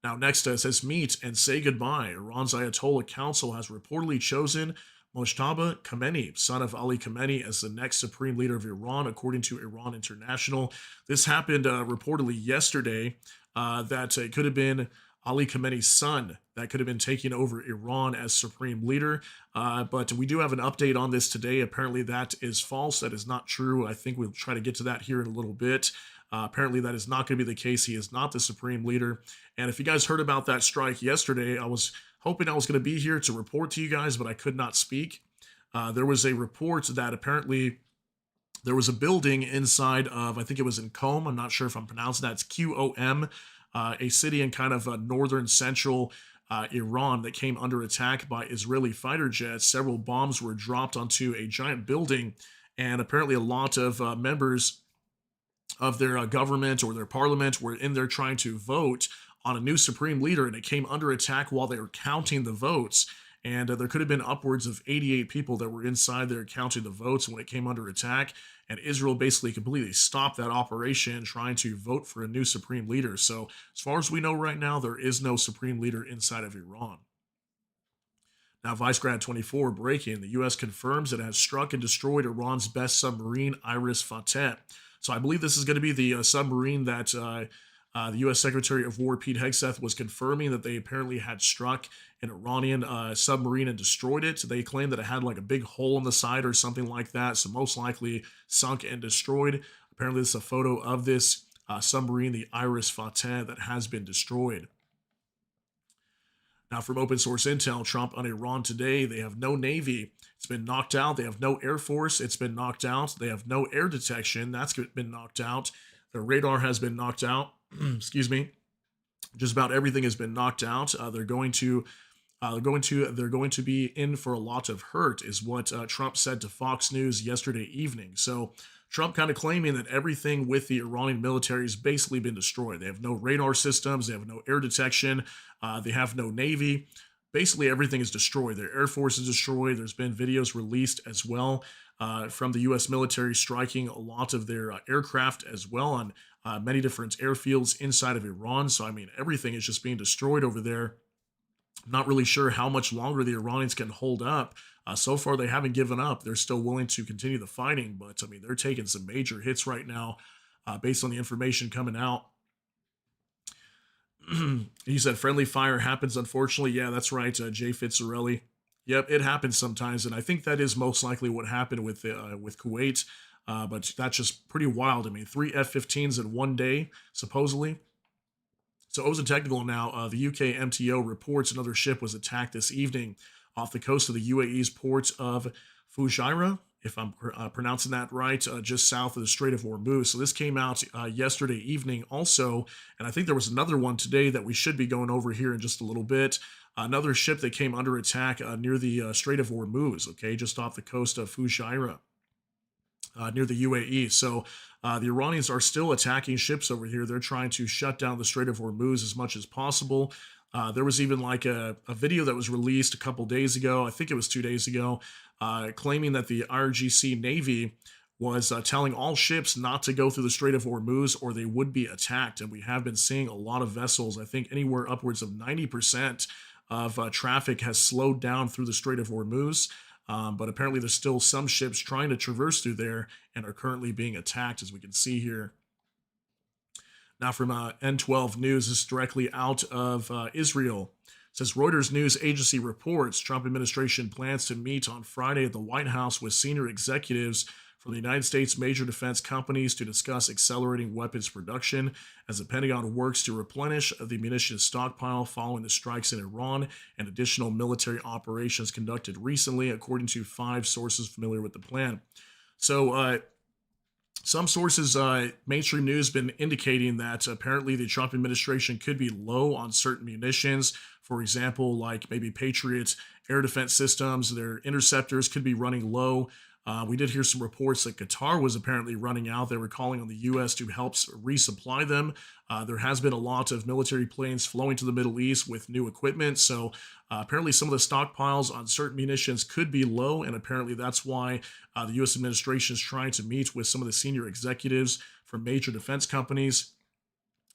Now, next, it says meet and say goodbye. Iran's Ayatollah Council has reportedly chosen Mojtaba Khamenei, son of Ali Khamenei, as the next supreme leader of Iran, according to Iran International. This happened reportedly yesterday, that it could have been Ali Khamenei's son that could have been taking over Iran as supreme leader. But we do have an update on this today. Apparently that is false. That is not true. I think we'll try to get to that here in a little bit. Apparently that is not going to be the case. He is not the supreme leader. And if you guys heard about that strike yesterday, I was hoping I was going to be here to report to you guys, but I could not speak. There was a report that apparently there was a building inside of, I think it was in Qom. I'm not sure if I'm pronouncing that. It's Qom, a city in kind of northern central Iran that came under attack by Israeli fighter jets. Several bombs were dropped onto a giant building, and apparently a lot of members of their government or their parliament were in there trying to vote on a new supreme leader, and it came under attack while they were counting the votes. And there could have been upwards of 88 people that were inside there counting the votes when it came under attack. And Israel basically completely stopped that operation trying to vote for a new supreme leader. So as far as we know right now, there is no supreme leader inside of Iran. Now, Vice Grad 24 breaking. The U.S. confirms it has struck and destroyed Iran's best submarine, IRIS Dena. So I believe this is going to be the submarine that the U.S. Secretary of War Pete Hegseth was confirming that they apparently had struck an Iranian submarine and destroyed it. They claimed that it had like a big hole in the side or something like that, so most likely sunk and destroyed. Apparently, this is a photo of this submarine, the IRIS Dena, that has been destroyed. Now, from open source intel, Trump on Iran today, they have no Navy. It's been knocked out. They have no Air Force. It's been knocked out. They have no air detection. That's been knocked out. Their radar has been knocked out. Excuse me. Just about everything has been knocked out. They're going to be in for a lot of hurt, is what Trump said to Fox News yesterday evening. So Trump kind of claiming that everything with the Iranian military has basically been destroyed. They have no radar systems. They have no air detection. They have no Navy. Basically, everything is destroyed. Their Air Force is destroyed. There's been videos released as well from the U.S. military striking a lot of their aircraft as well on many different airfields inside of Iran. So, I mean, everything is just being destroyed over there. I'm not really sure how much longer the Iranians can hold up. So far, they haven't given up. They're still willing to continue the fighting, but, I mean, they're taking some major hits right now based on the information coming out. He said friendly fire happens, unfortunately. Yeah, that's right, Jay Fitzarelli. Yep, it happens sometimes, and I think that is most likely what happened with Kuwait. But that's just pretty wild. I mean, 3 F-15s in one day, supposedly. So Ozen Technical now, the UK MTO reports another ship was attacked this evening off the coast of the UAE's port of Fujairah, if I'm pronouncing that right, just south of the Strait of Hormuz. So this came out yesterday evening also, and I think there was another one today that we should be going over here in just a little bit. Another ship that came under attack near the Strait of Hormuz, okay, just off the coast of Fujairah. Near the UAE. So the Iranians are still attacking ships over here. They're trying to shut down the Strait of Hormuz as much as possible. There was even like a video that was released a couple days ago, I think it was 2 days ago, claiming that the IRGC Navy was telling all ships not to go through the Strait of Hormuz or they would be attacked. And we have been seeing a lot of vessels, I think anywhere upwards of 90% of traffic has slowed down through the Strait of Hormuz. But apparently there's still some ships trying to traverse through there and are currently being attacked, as we can see here. Now from N12 News, this is directly out of Israel. says Reuters news agency reports Trump administration plans to meet on Friday at the White House with senior executives from the United States major defense companies to discuss accelerating weapons production as the Pentagon works to replenish the munitions stockpile following the strikes in Iran and additional military operations conducted recently, according to 5 sources familiar with the plan. So, some sources, mainstream news, been indicating that apparently the Trump administration could be low on certain munitions. For example, like maybe Patriot air defense systems, their interceptors could be running low. We did hear some reports that Qatar was apparently running out. They were calling on the U.S. to help resupply them. There has been a lot of military planes flowing to the Middle East with new equipment. So apparently some of the stockpiles on certain munitions could be low. And apparently that's why the U.S. administration is trying to meet with some of the senior executives from major defense companies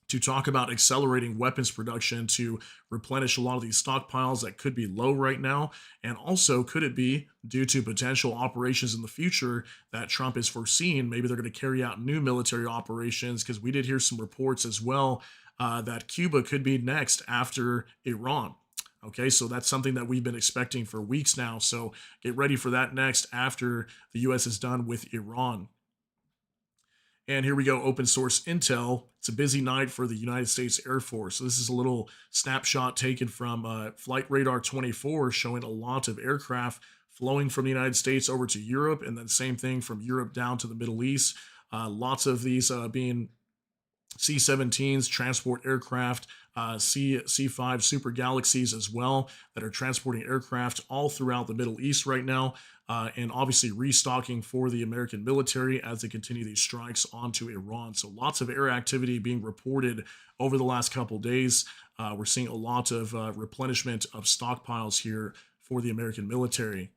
to talk about accelerating weapons production to replenish a lot of these stockpiles that could be low right now. And also, could it be due to potential operations in the future that Trump is foreseeing? Maybe they're going to carry out new military operations, because we did hear some reports as well that Cuba could be next after Iran. Okay, so that's something that we've been expecting for weeks now. So get ready for that next after the U.S. is done with Iran. And here we go, open source intel. It's a busy night for the United States Air Force. So this is a little snapshot taken from Flight Radar 24, showing a lot of aircraft flowing from the United States over to Europe, and then same thing from Europe down to the Middle East. Lots of these being C-17s, transport aircraft, C-5 Super Galaxies as well, that are transporting aircraft all throughout the Middle East right now, and obviously restocking for the American military as they continue these strikes onto Iran. So lots of air activity being reported over the last couple days. We're seeing a lot of replenishment of stockpiles here for the American military.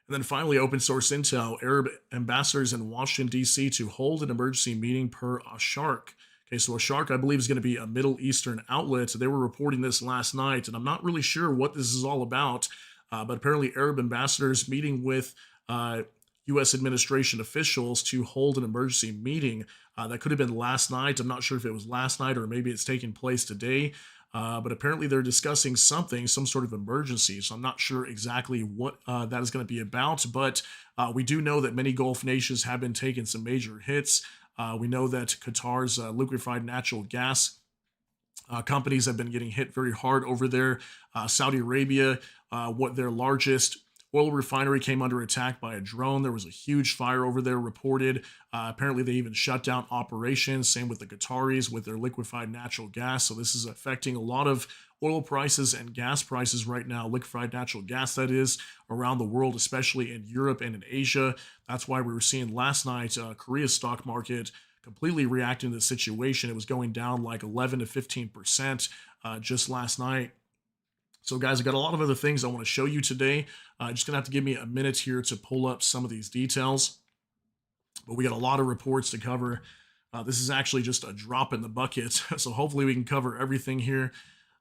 And then finally, open source intel, Arab ambassadors in Washington, D.C. to hold an emergency meeting per Ashark. Okay, so Ashark, I believe, is going to be a Middle Eastern outlet. They were reporting this last night, and I'm not really sure what this is all about, but apparently Arab ambassadors meeting with U.S. administration officials to hold an emergency meeting. That could have been last night. I'm not sure if it was last night or maybe it's taking place today. But apparently they're discussing something, some sort of emergency. So I'm not sure exactly what that is going to be about. But we do know that many Gulf nations have been taking some major hits. We know that Qatar's liquefied natural gas companies have been getting hit very hard over there. Saudi Arabia, what their largest oil refinery came under attack by a drone. There was a huge fire over there reported. Apparently, they even shut down operations. Same with the Qataris with their liquefied natural gas. So this is affecting a lot of oil prices and gas prices right now, liquefied natural gas, that is, around the world, especially in Europe and in Asia. That's why we were seeing last night Korea's stock market completely reacting to the situation. It was going down like 11 to 15% just last night. So guys, I got a lot of other things I want to show you today. Just going to have to give me a minute here to pull up some of these details. But we got a lot of reports to cover. This is actually just a drop in the bucket. So hopefully we can cover everything here.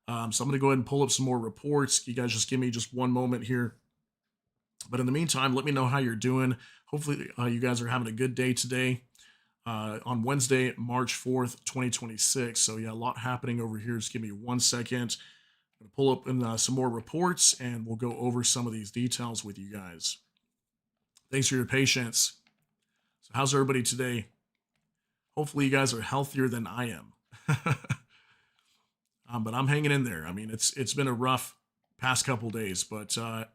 So I'm going to go ahead and pull up some more reports. You guys just give me just one moment here. But in the meantime, let me know how you're doing. Hopefully you guys are having a good day today. On Wednesday, March 4th, 2026. So yeah, a lot happening over here. Just give me 1 second. I'm going to pull up in some more reports, and we'll go over some of these details with you guys. Thanks for your patience. So how's everybody today? Hopefully you guys are healthier than I am. But I'm hanging in there. I mean, it's been a rough past couple days, but I'm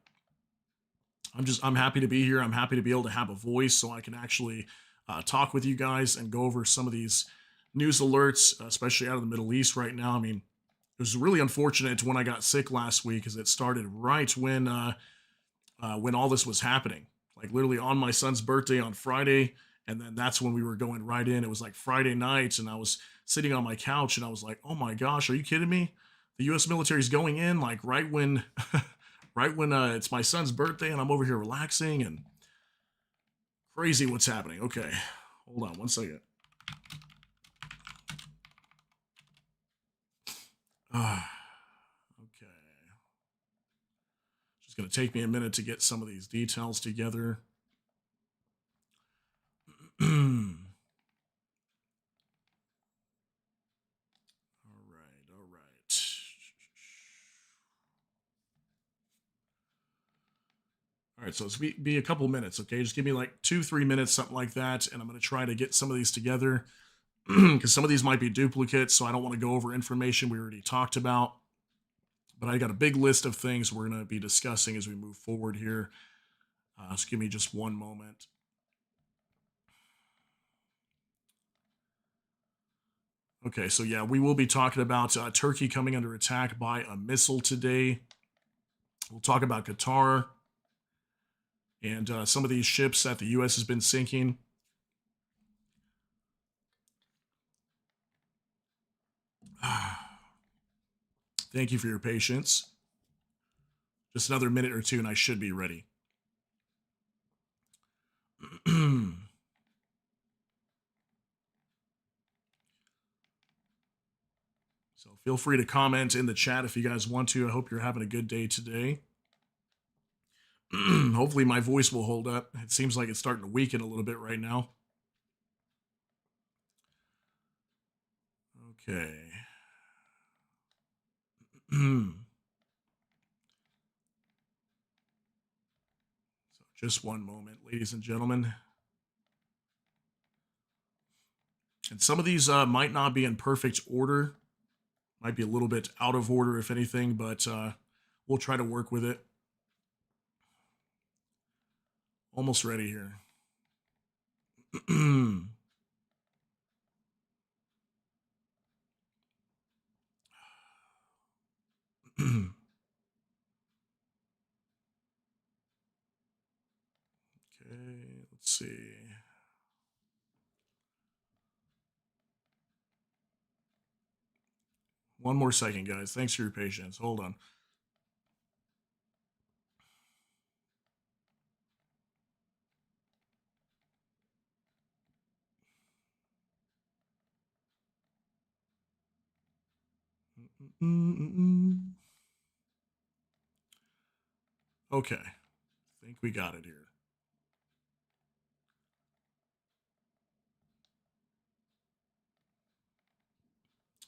happy to be here. I'm happy to be able to have a voice so I can actually talk with you guys and go over some of these news alerts, especially out of the Middle East right now. I mean, it was really unfortunate when I got sick last week, as it started right when all this was happening. Like literally on my son's birthday on Friday, and then that's when we were going right in. It was like Friday night, and I was sitting on my couch, and I was like, "Oh my gosh, are you kidding me? The U.S. military is going in like right when, it's my son's birthday, and I'm over here relaxing and crazy. What's happening?" Okay, hold on 1 second. Okay. Just going to take me a minute to get some of these details together. All right. All right, so it's be a couple minutes, okay? Just give me like 2, 3 minutes, something like that, and I'm going to try to get some of these together because some of these might be duplicates, so I don't want to go over information we already talked about. But I got a big list of things we're going to be discussing as we move forward here. So give me just one moment. Okay, so yeah, we will be talking about Turkey coming under attack by a missile today. We'll talk about Qatar and some of these ships that the U.S. has been sinking. Thank you for your patience. Just another minute or two and I should be ready. So feel free to comment in the chat if you guys want to. I hope you're having a good day today. Hopefully my voice will hold up. It seems like it's starting to weaken a little bit right now. Okay. So just one moment, ladies and gentlemen. And some of these might not be in perfect order. Might be a little bit out of order, if anything, but we'll try to work with it. Almost ready here. Okay, let's see. One more second, guys. Thanks for your patience. Hold on. Okay. I think we got it here.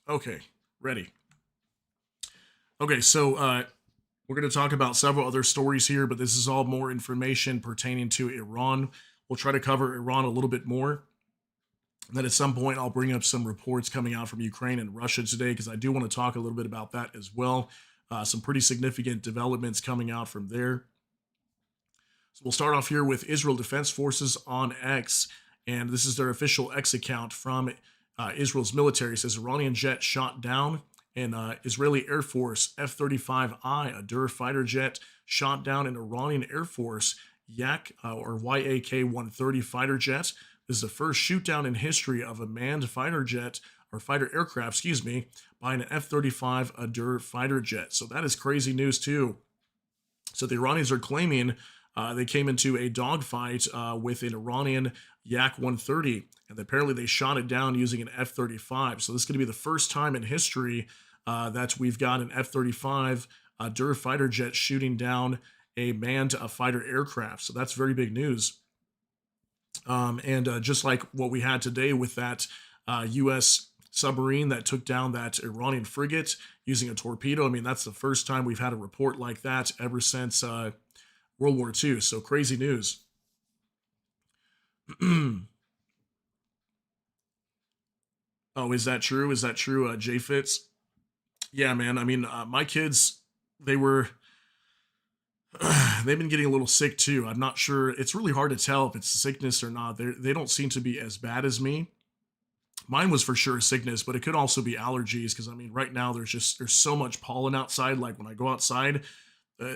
Okay, ready. Okay, so we're going to talk about several other stories here, but this is all more information pertaining to Iran. We'll try to cover Iran a little bit more. And then at some point, I'll bring up some reports coming out from Ukraine and Russia today, because I do want to talk a little bit about that as well. Some pretty significant developments coming out from there. So we'll start off here with Israel Defense Forces on X, and this is their official X account from Israel's military. It says Iranian jet shot down, and Israeli Air Force F-35I, a Dur fighter jet, shot down an Iranian Air Force Yak or YAK-130 fighter jet. This is the first shoot down in history of a manned fighter jet or fighter aircraft, by an F-35 Dur fighter jet. So that is crazy news too. So the Iranians are claiming they came into a dogfight with an Iranian Yak-130, and apparently they shot it down using an F-35. So this is going to be the first time in history that we've got an F-35 Dur fighter jet shooting down a manned fighter aircraft. So that's very big news. And just like what we had today with that U.S. submarine that took down that Iranian frigate using a torpedo, I mean, that's the first time we've had a report like that ever since World War II. So crazy news. Oh, is that true? Is that true, Jay Fitz? Yeah, man. I mean, my kids, they've been getting a little sick too. I'm not sure. It's really hard to tell if it's sickness or not. They don't seem to be as bad as me. Mine was for sure sickness, but it could also be allergies, because I mean, right now there's so much pollen outside. Like when I go outside,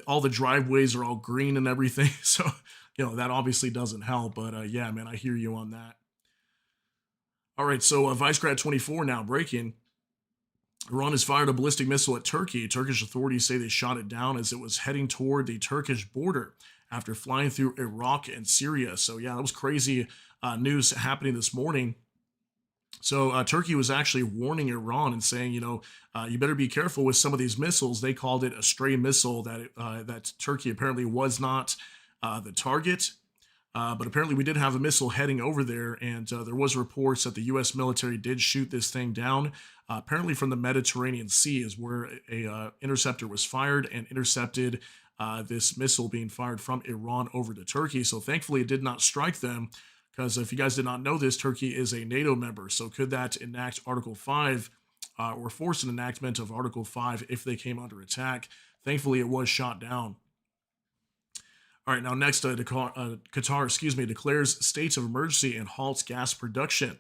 all the driveways are all green and everything. So, that obviously doesn't help. But yeah, man, I hear you on that. All right, so Vice Grad 24 now breaking. Iran has fired a ballistic missile at Turkey. Turkish authorities say they shot it down as it was heading toward the Turkish border after flying through Iraq and Syria. So yeah, that was crazy news happening this morning. So Turkey was actually warning Iran and saying, you better be careful with some of these missiles. They called it a stray missile, that Turkey apparently was not the target. But apparently we did have a missile heading over there, and there was reports that the U.S. military did shoot this thing down. Apparently from the Mediterranean Sea is where a interceptor was fired and intercepted this missile being fired from Iran over to Turkey. So thankfully, it did not strike them. Because if you guys did not know this, Turkey is a NATO member. So could that enact Article 5 or force an enactment of Article 5 if they came under attack? Thankfully, it was shot down. All right, now next, Qatar, declares state of emergency and halts gas production.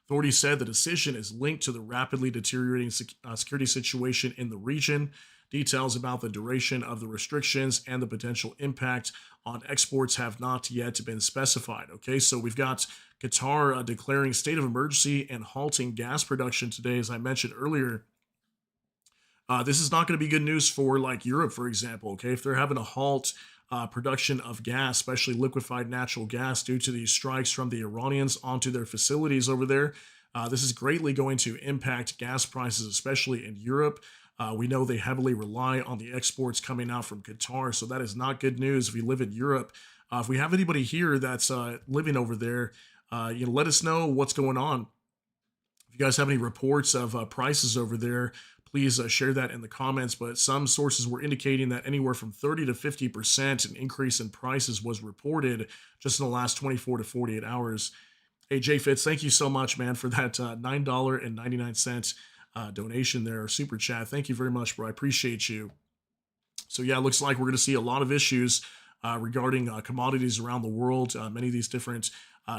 Authorities said the decision is linked to the rapidly deteriorating security situation in the region. Details about the duration of the restrictions and the potential impact on exports have not yet been specified. Okay, so we've got Qatar declaring state of emergency and halting gas production today, as I mentioned earlier. This is not going to be good news for like Europe, for example. Okay, if they're having to halt production of gas, especially liquefied natural gas, due to these strikes from the Iranians onto their facilities over there, this is greatly going to impact gas prices, especially in Europe. We know they heavily rely on the exports coming out from Qatar, so that is not good news if you live in Europe. If we have anybody here that's living over there, let us know what's going on. If you guys have any reports of prices over there, please share that in the comments. But some sources were indicating that anywhere from 30 to 50% an increase in prices was reported just in the last 24 to 48 hours. Hey, Jay Fitz, thank you so much, man, for that $9.99 donation there, super chat. Thank you very much, bro. I appreciate you. So yeah, it looks like we're going to see a lot of issues regarding commodities around the world. Many of these different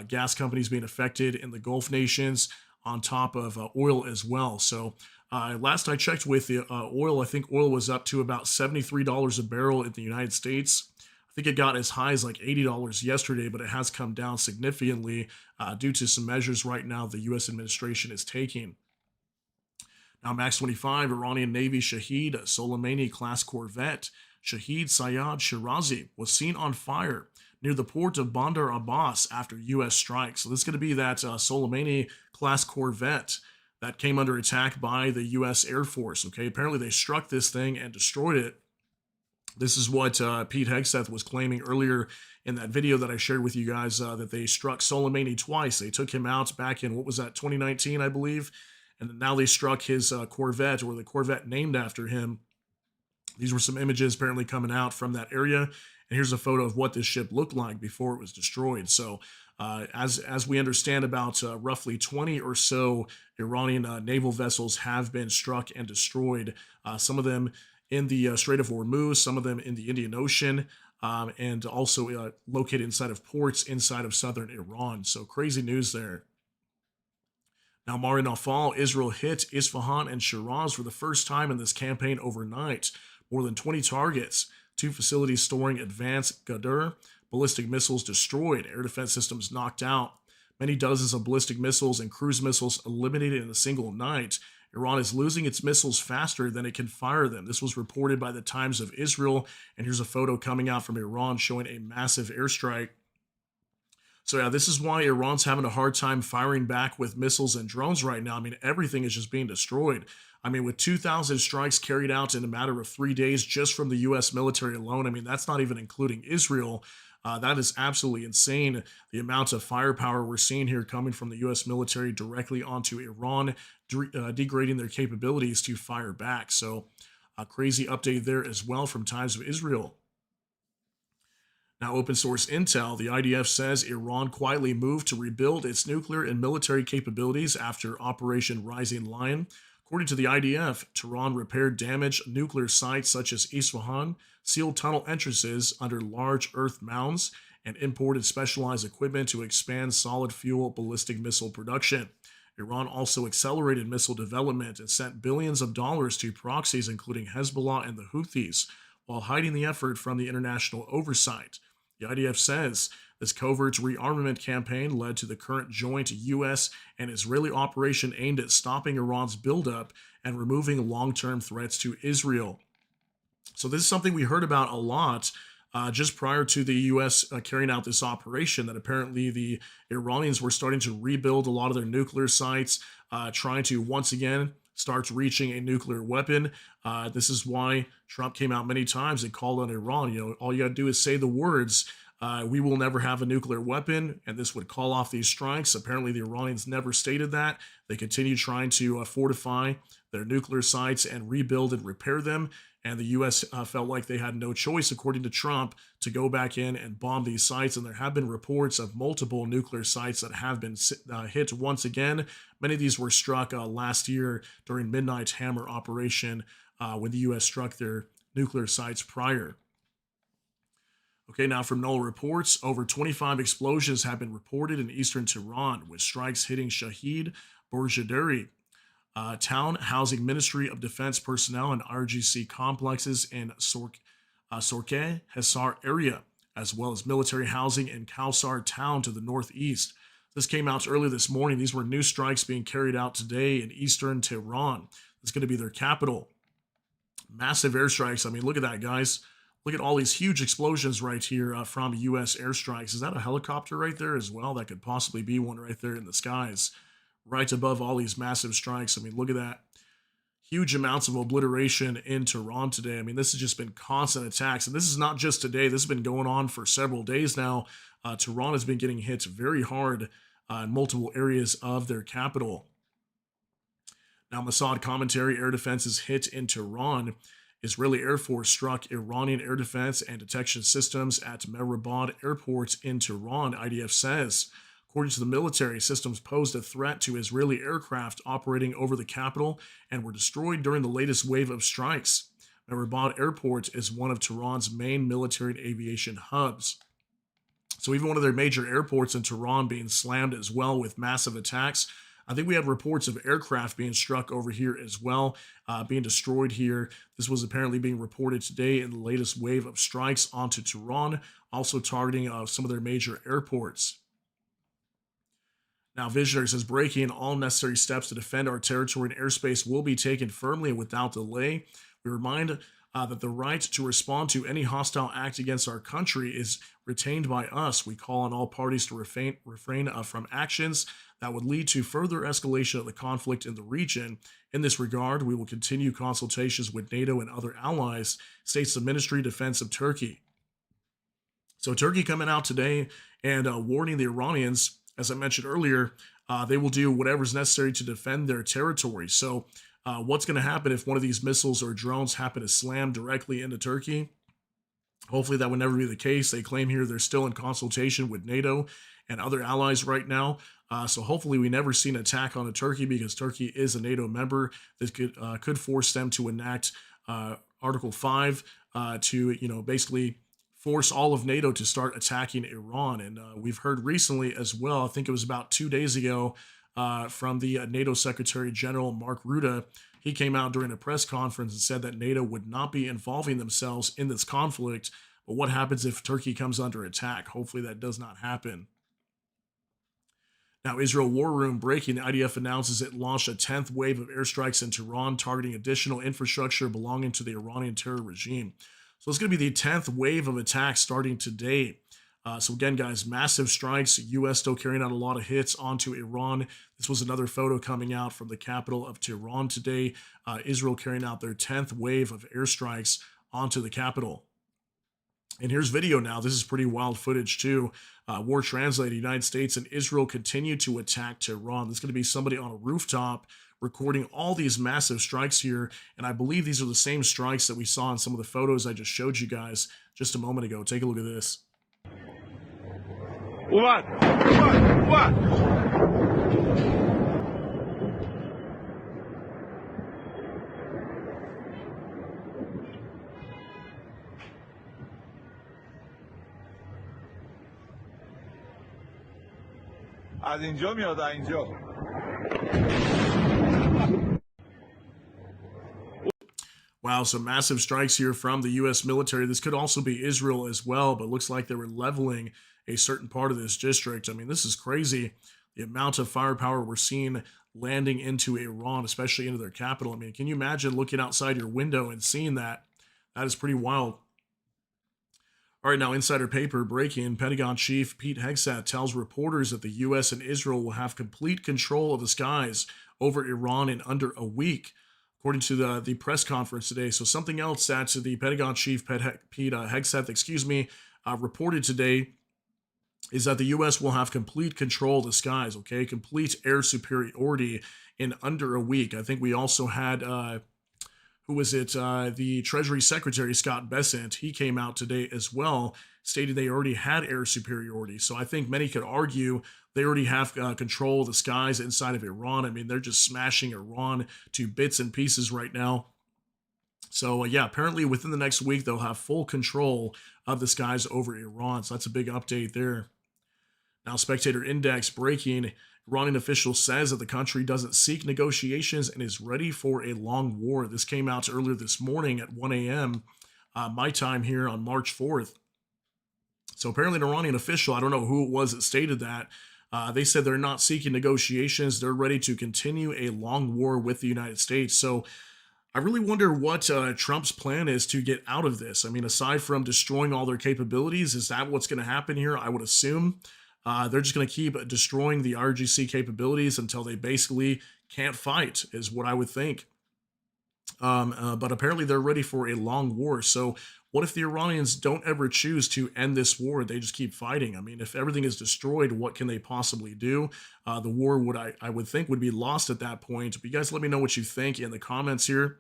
gas companies being affected in the Gulf nations, on top of oil as well. So last I checked with the oil, I think oil was up to about $73 a barrel in the United States. I think it got as high as like $80 yesterday, but it has come down significantly due to some measures right now the U.S. administration is taking. Now, MAX 25, Iranian Navy Shahid Soleimani class corvette Shahid Sayed Shirazi was seen on fire near the port of Bandar Abbas after U.S. strikes. So this is going to be that Soleimani class corvette that came under attack by the U.S. Air Force. Okay, apparently they struck this thing and destroyed it. This is what Pete Hegseth was claiming earlier in that video that I shared with you guys, that they struck Soleimani twice. They took him out back in, 2019, I believe? And now they struck his corvette, or the corvette named after him. These were some images apparently coming out from that area. And here's a photo of what this ship looked like before it was destroyed. So as we understand, about roughly 20 or so Iranian naval vessels have been struck and destroyed. Some of them in the Strait of Hormuz, some of them in the Indian Ocean, and also located inside of ports inside of southern Iran. So crazy news there. Now, Mari Nafal, Israel hit Isfahan and Shiraz for the first time in this campaign overnight. More than 20 targets, 2 facilities storing advanced Ghadr ballistic missiles destroyed, air defense systems knocked out, many dozens of ballistic missiles and cruise missiles eliminated in a single night. Iran is losing its missiles faster than it can fire them. This was reported by the Times of Israel, and here's a photo coming out from Iran showing a massive airstrike. So yeah, this is why Iran's having a hard time firing back with missiles and drones right now. I mean, everything is just being destroyed. I mean, with 2,000 strikes carried out in a matter of 3 days just from the U.S. military alone, I mean, that's not even including Israel. That is absolutely insane, the amount of firepower we're seeing here coming from the U.S. military directly onto Iran, degrading their capabilities to fire back. So a crazy update there as well from Times of Israel. Now, open source intel, the IDF says Iran quietly moved to rebuild its nuclear and military capabilities after Operation Rising Lion. According to the IDF, Tehran repaired damaged nuclear sites such as Isfahan, sealed tunnel entrances under large earth mounds, and imported specialized equipment to expand solid fuel ballistic missile production. Iran also accelerated missile development and sent billions of dollars to proxies, including Hezbollah and the Houthis, while hiding the effort from the international oversight. The IDF says this covert rearmament campaign led to the current joint U.S. and Israeli operation aimed at stopping Iran's buildup and removing long-term threats to Israel. So this is something we heard about a lot just prior to the U.S. Carrying out this operation, that apparently the Iranians were starting to rebuild a lot of their nuclear sites, trying to once again start reaching a nuclear weapon. This is why Trump came out many times and called on Iran. All you got to do is say the words, We will never have a nuclear weapon, and this would call off these strikes. Apparently, the Iranians never stated that. They continue trying to fortify their nuclear sites and rebuild and repair them. And the U.S. Felt like they had no choice, according to Trump, to go back in and bomb these sites. And there have been reports of multiple nuclear sites that have been hit once again. Many of these were struck last year during Midnight Hammer operation when the U.S. struck their nuclear sites prior. Okay, now from NOAA reports, over 25 explosions have been reported in eastern Tehran, with strikes hitting Shahid Borjaderi town, housing Ministry of Defense personnel and RGC complexes in Sorke Hesar area, as well as military housing in Kausar town to the northeast. This came out earlier this morning. These were new strikes being carried out today in eastern Tehran. It's going to be their capital. Massive airstrikes. I mean, look at that, guys. Look at all these huge explosions right here from U.S. airstrikes. Is that a helicopter right there as well? That could possibly be one right there in the skies, right above all these massive strikes. I mean, look at that. Huge amounts of obliteration in Tehran today. I mean, this has just been constant attacks. And this is not just today. This has been going on for several days now. Tehran has been getting hit very hard in multiple areas of their capital. Now, Mossad commentary, air defense is hit in Tehran. Israeli Air Force struck Iranian air defense and detection systems at Mehrabad Airport in Tehran, IDF says. According to the military, systems posed a threat to Israeli aircraft operating over the capital and were destroyed during the latest wave of strikes. Mehrabad Airport is one of Tehran's main military and aviation hubs. So even one of their major airports in Tehran being slammed as well with massive attacks. I think we had reports of aircraft being struck over here as well, being destroyed here. This was apparently being reported today in the latest wave of strikes onto Tehran, also targeting some of their major airports. Now, Visionary says, breaking all necessary steps to defend our territory and airspace will be taken firmly and without delay. We remind that the right to respond to any hostile act against our country is retained by us. We call on all parties to refrain from actions that would lead to further escalation of the conflict in the region. In this regard, we will continue consultations with NATO and other allies, states the Ministry of Defense of Turkey. So Turkey coming out today and warning the Iranians, as I mentioned earlier, they will do whatever's necessary to defend their territory. So what's going to happen if one of these missiles or drones happen to slam directly into Turkey? Hopefully that would never be the case. They claim here they're still in consultation with NATO and other allies right now. So hopefully we never see an attack on Turkey, because Turkey is a NATO member. This could force them to enact Article 5 to, basically force all of NATO to start attacking Iran. And we've heard recently as well, I think it was about 2 days ago, from the NATO Secretary General Mark Rutte. He came out during a press conference and said that NATO would not be involving themselves in this conflict. But what happens if Turkey comes under attack? Hopefully that does not happen. Now, Israel War Room breaking. The IDF announces it launched a 10th wave of airstrikes in Tehran, targeting additional infrastructure belonging to the Iranian terror regime. So it's going to be the 10th wave of attacks starting today. So again, guys, massive strikes. U.S. still carrying out a lot of hits onto Iran. This was another photo coming out from the capital of Tehran today. Israel carrying out their 10th wave of airstrikes onto the capital. And here's video now. This is pretty wild footage too. War translated, United States and Israel continue to attack Tehran. There's going to be somebody on a rooftop recording all these massive strikes here. And I believe these are the same strikes that we saw in some of the photos I just showed you guys just a moment ago. Take a look at this. What? از اینجا میاد اینجا. Wow, some massive strikes here from the U.S. military. This could also be Israel as well, but looks like they were leveling a certain part of this district. I mean, this is crazy. The amount of firepower we're seeing landing into Iran, especially into their capital. I mean, can you imagine looking outside your window and seeing that? That is pretty wild. All right, now insider paper breaking. Pentagon Chief Pete Hegseth tells reporters that the U.S. and Israel will have complete control of the skies over Iran in under a week, according to the press conference today. So something else that the Pentagon Chief Pete Hegseth, reported today is that the U.S. will have complete control of the skies, okay? Complete air superiority in under a week. I think we also had, who was it? The Treasury Secretary, Scott Bessent, he came out today as well, stated they already had air superiority. So I think many could argue they already have control of the skies inside of Iran. I mean, they're just smashing Iran to bits and pieces right now. So, yeah, apparently within the next week, they'll have full control of the skies over Iran. So that's a big update there. Now, Spectator Index breaking. Iranian official says that the country doesn't seek negotiations and is ready for a long war. This came out earlier this morning at 1 a.m. My time here on March 4th. So apparently an Iranian official, I don't know who it was that stated that, they said they're not seeking negotiations. They're ready to continue a long war with the United States. So I really wonder what Trump's plan is to get out of this. I mean, aside from destroying all their capabilities, is that what's going to happen here? I would assume they're just going to keep destroying the RGC capabilities until they basically can't fight, is what I would think. But apparently they're ready for a long war. So what if the Iranians don't ever choose to end this war? They just keep fighting. I mean, if everything is destroyed, what can they possibly do? The war would, I would think, would be lost at that point. But you guys let me know what you think in the comments here,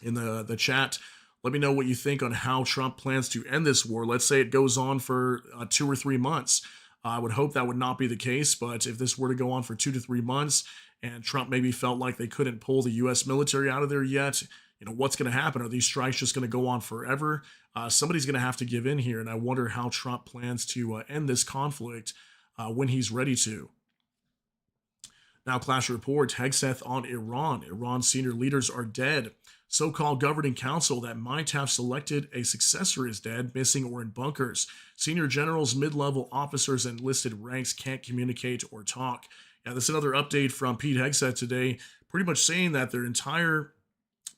in the chat. Let me know what you think on how Trump plans to end this war. Let's say it goes on for 2 or 3 months. I would hope that would not be the case, but if this were to go on for 2 to 3 months and Trump maybe felt like they couldn't pull the U.S. military out of there yet, you know, what's going to happen? Are these strikes just going to go on forever? Somebody's going to have to give in here, and I wonder how Trump plans to end this conflict when he's ready to. Now, Clash Report, Hegseth on Iran. Iran's senior leaders are dead. So-called governing council that might have selected a successor is dead, missing, or in bunkers. Senior generals, mid-level officers, and enlisted ranks can't communicate or talk. Yeah, that's another update from Pete Hegseth today, pretty much saying that their entire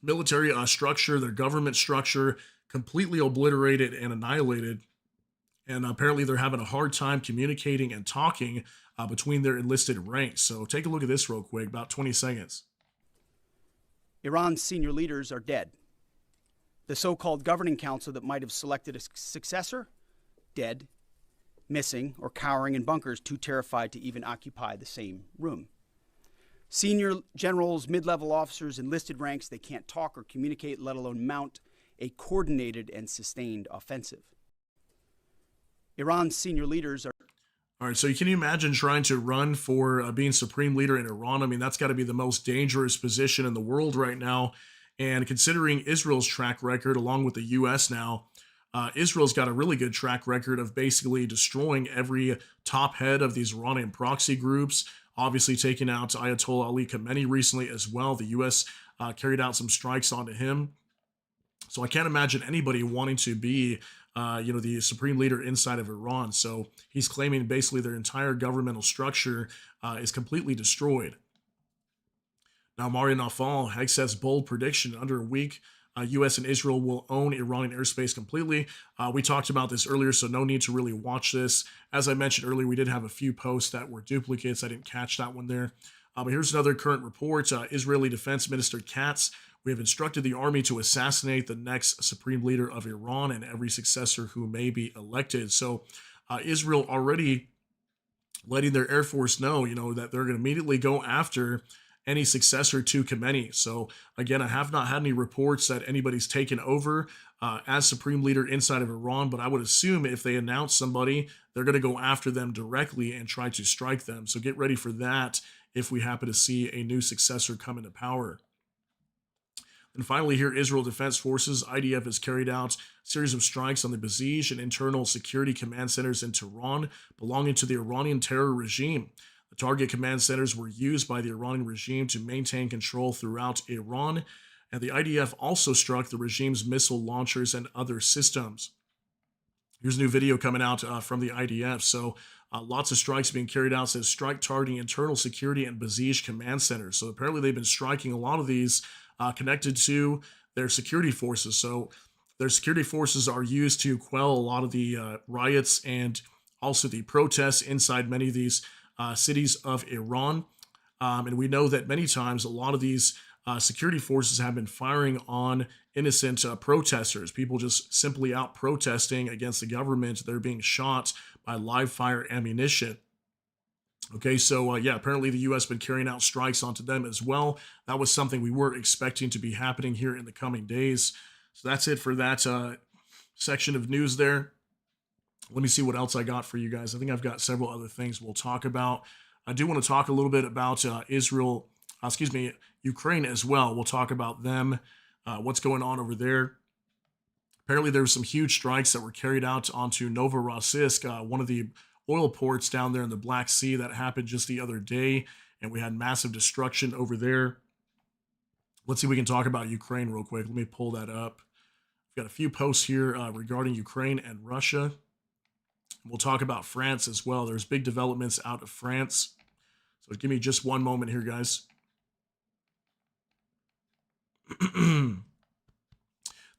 military structure, their government structure, completely obliterated and annihilated. And apparently they're having a hard time communicating and talking between their enlisted ranks. So take a look at this real quick, about 20 seconds. Iran's senior leaders are dead. The so-called governing council that might have selected a successor, dead, missing, or cowering in bunkers, too terrified to even occupy the same room. Senior generals, mid-level officers, enlisted ranks, they can't talk or communicate, let alone mount a coordinated and sustained offensive. Iran's senior leaders are... All right, so can you imagine trying to run for being supreme leader in Iran? I mean, that's got to be the most dangerous position in the world right now. And considering Israel's track record, along with the U.S. now, Israel's got a really good track record of basically destroying every top head of these Iranian proxy groups, obviously taking out Ayatollah Ali Khamenei recently as well. The U.S. Carried out some strikes onto him. So I can't imagine anybody wanting to be the supreme leader inside of Iran. So he's claiming basically their entire governmental structure is completely destroyed. Now, Mario Nafal, Hegseth's bold prediction: under a week, U.S. and Israel will own Iranian airspace completely. We talked about this earlier, so no need to really watch this. As I mentioned earlier, we did have a few posts that were duplicates. I didn't catch that one there. But here's another current report. Israeli Defense Minister Katz: we have instructed the army to assassinate the next supreme leader of Iran and every successor who may be elected. So Israel already letting their Air Force know, that they're going to immediately go after any successor to Khamenei. So again, I have not had any reports that anybody's taken over as supreme leader inside of Iran, but I would assume if they announce somebody, they're going to go after them directly and try to strike them. So get ready for that if we happen to see a new successor come into power. And finally here, Israel Defense Forces, IDF, has carried out a series of strikes on the Basij and internal security command centers in Tehran belonging to the Iranian terror regime. The target command centers were used by the Iranian regime to maintain control throughout Iran, and the IDF also struck the regime's missile launchers and other systems. Here's a new video coming out from the IDF. So lots of strikes being carried out. It says strike targeting internal security and Basij command centers. So apparently they've been striking a lot of these connected to their security forces. So their security forces are used to quell a lot of the riots and also the protests inside many of these cities of Iran. And we know that many times a lot of these security forces have been firing on innocent protesters, people just simply out protesting against the government. They're being shot by live fire ammunition. Okay, so yeah, apparently the U.S. been carrying out strikes onto them as well. That was something we were expecting to be happening here in the coming days. So that's it for that section of news there. Let me see what else I got for you guys. I think I've got several other things we'll talk about. I do want to talk a little bit about Ukraine as well. We'll talk about them, what's going on over there. Apparently, there were some huge strikes that were carried out onto Novorossiysk, one of the oil ports down there in the Black Sea. That happened just the other day, and we had massive destruction over there. Let's see if we can talk about Ukraine real quick. Let me pull that up. We've got a few posts here regarding Ukraine and Russia. We'll talk about France as well. There's big developments out of France. So give me just one moment here, guys.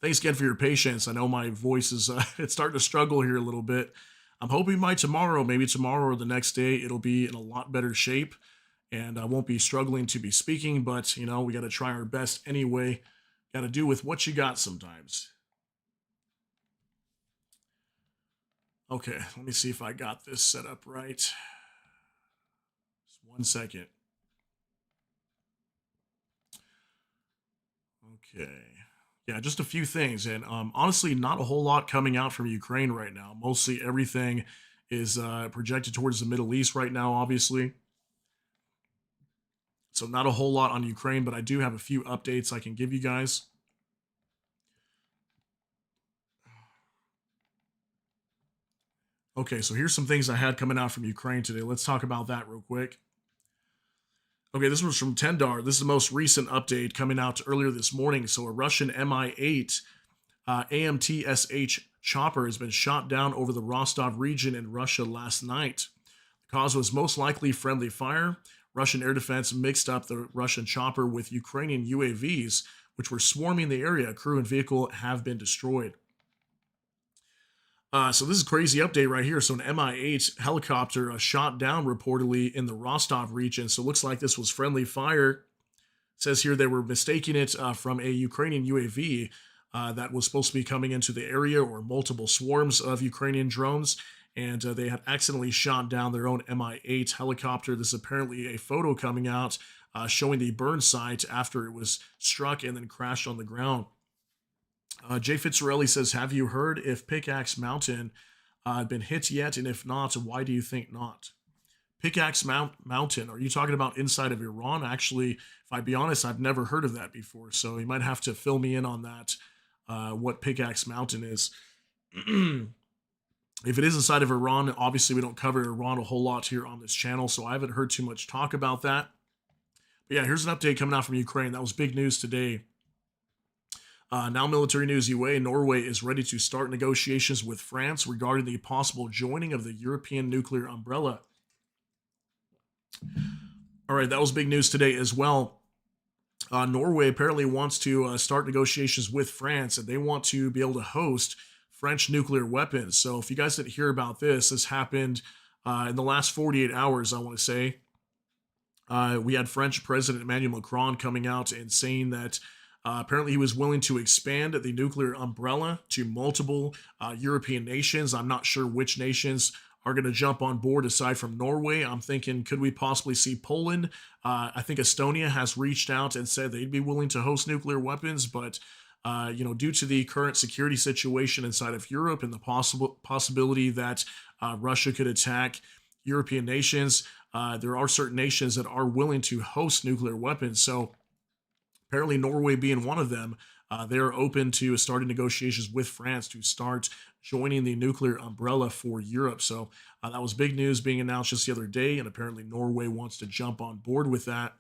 Thanks again for your patience. I know my voice is it's starting to struggle here a little bit. I'm hoping by tomorrow, maybe tomorrow or the next day, it'll be in a lot better shape and I won't be struggling to be speaking, but you know, we got to try our best anyway. Got to do with what you got sometimes. Okay, let me see if I got this set up right. Just 1 second. Okay. Yeah, just a few things. And honestly, not a whole lot coming out from Ukraine right now. Mostly everything is projected towards the Middle East right now, obviously. So not a whole lot on Ukraine, but I do have a few updates I can give you guys. Okay, so here's some things I had coming out from Ukraine today. Let's talk about that real quick. Okay, this was from Tendar. This is the most recent update coming out earlier this morning. So a Russian Mi-8 AMTSH chopper has been shot down over the Rostov region in Russia last night. The cause was most likely friendly fire. Russian air defense mixed up the Russian chopper with Ukrainian UAVs, which were swarming the area. Crew and vehicle have been destroyed. So this is a crazy update right here. So an Mi-8 helicopter shot down reportedly in the Rostov region. So it looks like this was friendly fire. It says here they were mistaking it from a Ukrainian UAV that was supposed to be coming into the area, or multiple swarms of Ukrainian drones. And they had accidentally shot down their own Mi-8 helicopter. This is apparently a photo coming out showing the burn site after it was struck and then crashed on the ground. Jay Fitzgerald says, have you heard if Pickaxe Mountain been hit yet? And if not, why do you think not? Pickaxe Mountain, are you talking about inside of Iran? Actually, if I be honest, I've never heard of that before. So you might have to fill me in on that, what Pickaxe Mountain is. If it is inside of Iran, obviously we don't cover Iran a whole lot here on this channel, so I haven't heard too much talk about that. But yeah, here's an update coming out from Ukraine. That was big news today. Now military news UA, Norway is ready to start negotiations with France regarding the possible joining of the European nuclear umbrella. All right, that was big news today as well. Norway apparently wants to start negotiations with France, and they want to be able to host French nuclear weapons. So if you guys didn't hear about this, this happened in the last 48 hours, I want to say. We had French President Emmanuel Macron coming out and saying that apparently he was willing to expand the nuclear umbrella to multiple European nations. I'm not sure which nations are going to jump on board aside from Norway. I'm thinking, could we possibly see Poland? I think Estonia has reached out and said they'd be willing to host nuclear weapons, but due to the current security situation inside of Europe and the possibility that Russia could attack European nations, there are certain nations that are willing to host nuclear weapons. So apparently Norway being one of them, they're open to starting negotiations with France to start joining the nuclear umbrella for Europe. So that was big news being announced just the other day, and apparently Norway wants to jump on board with that.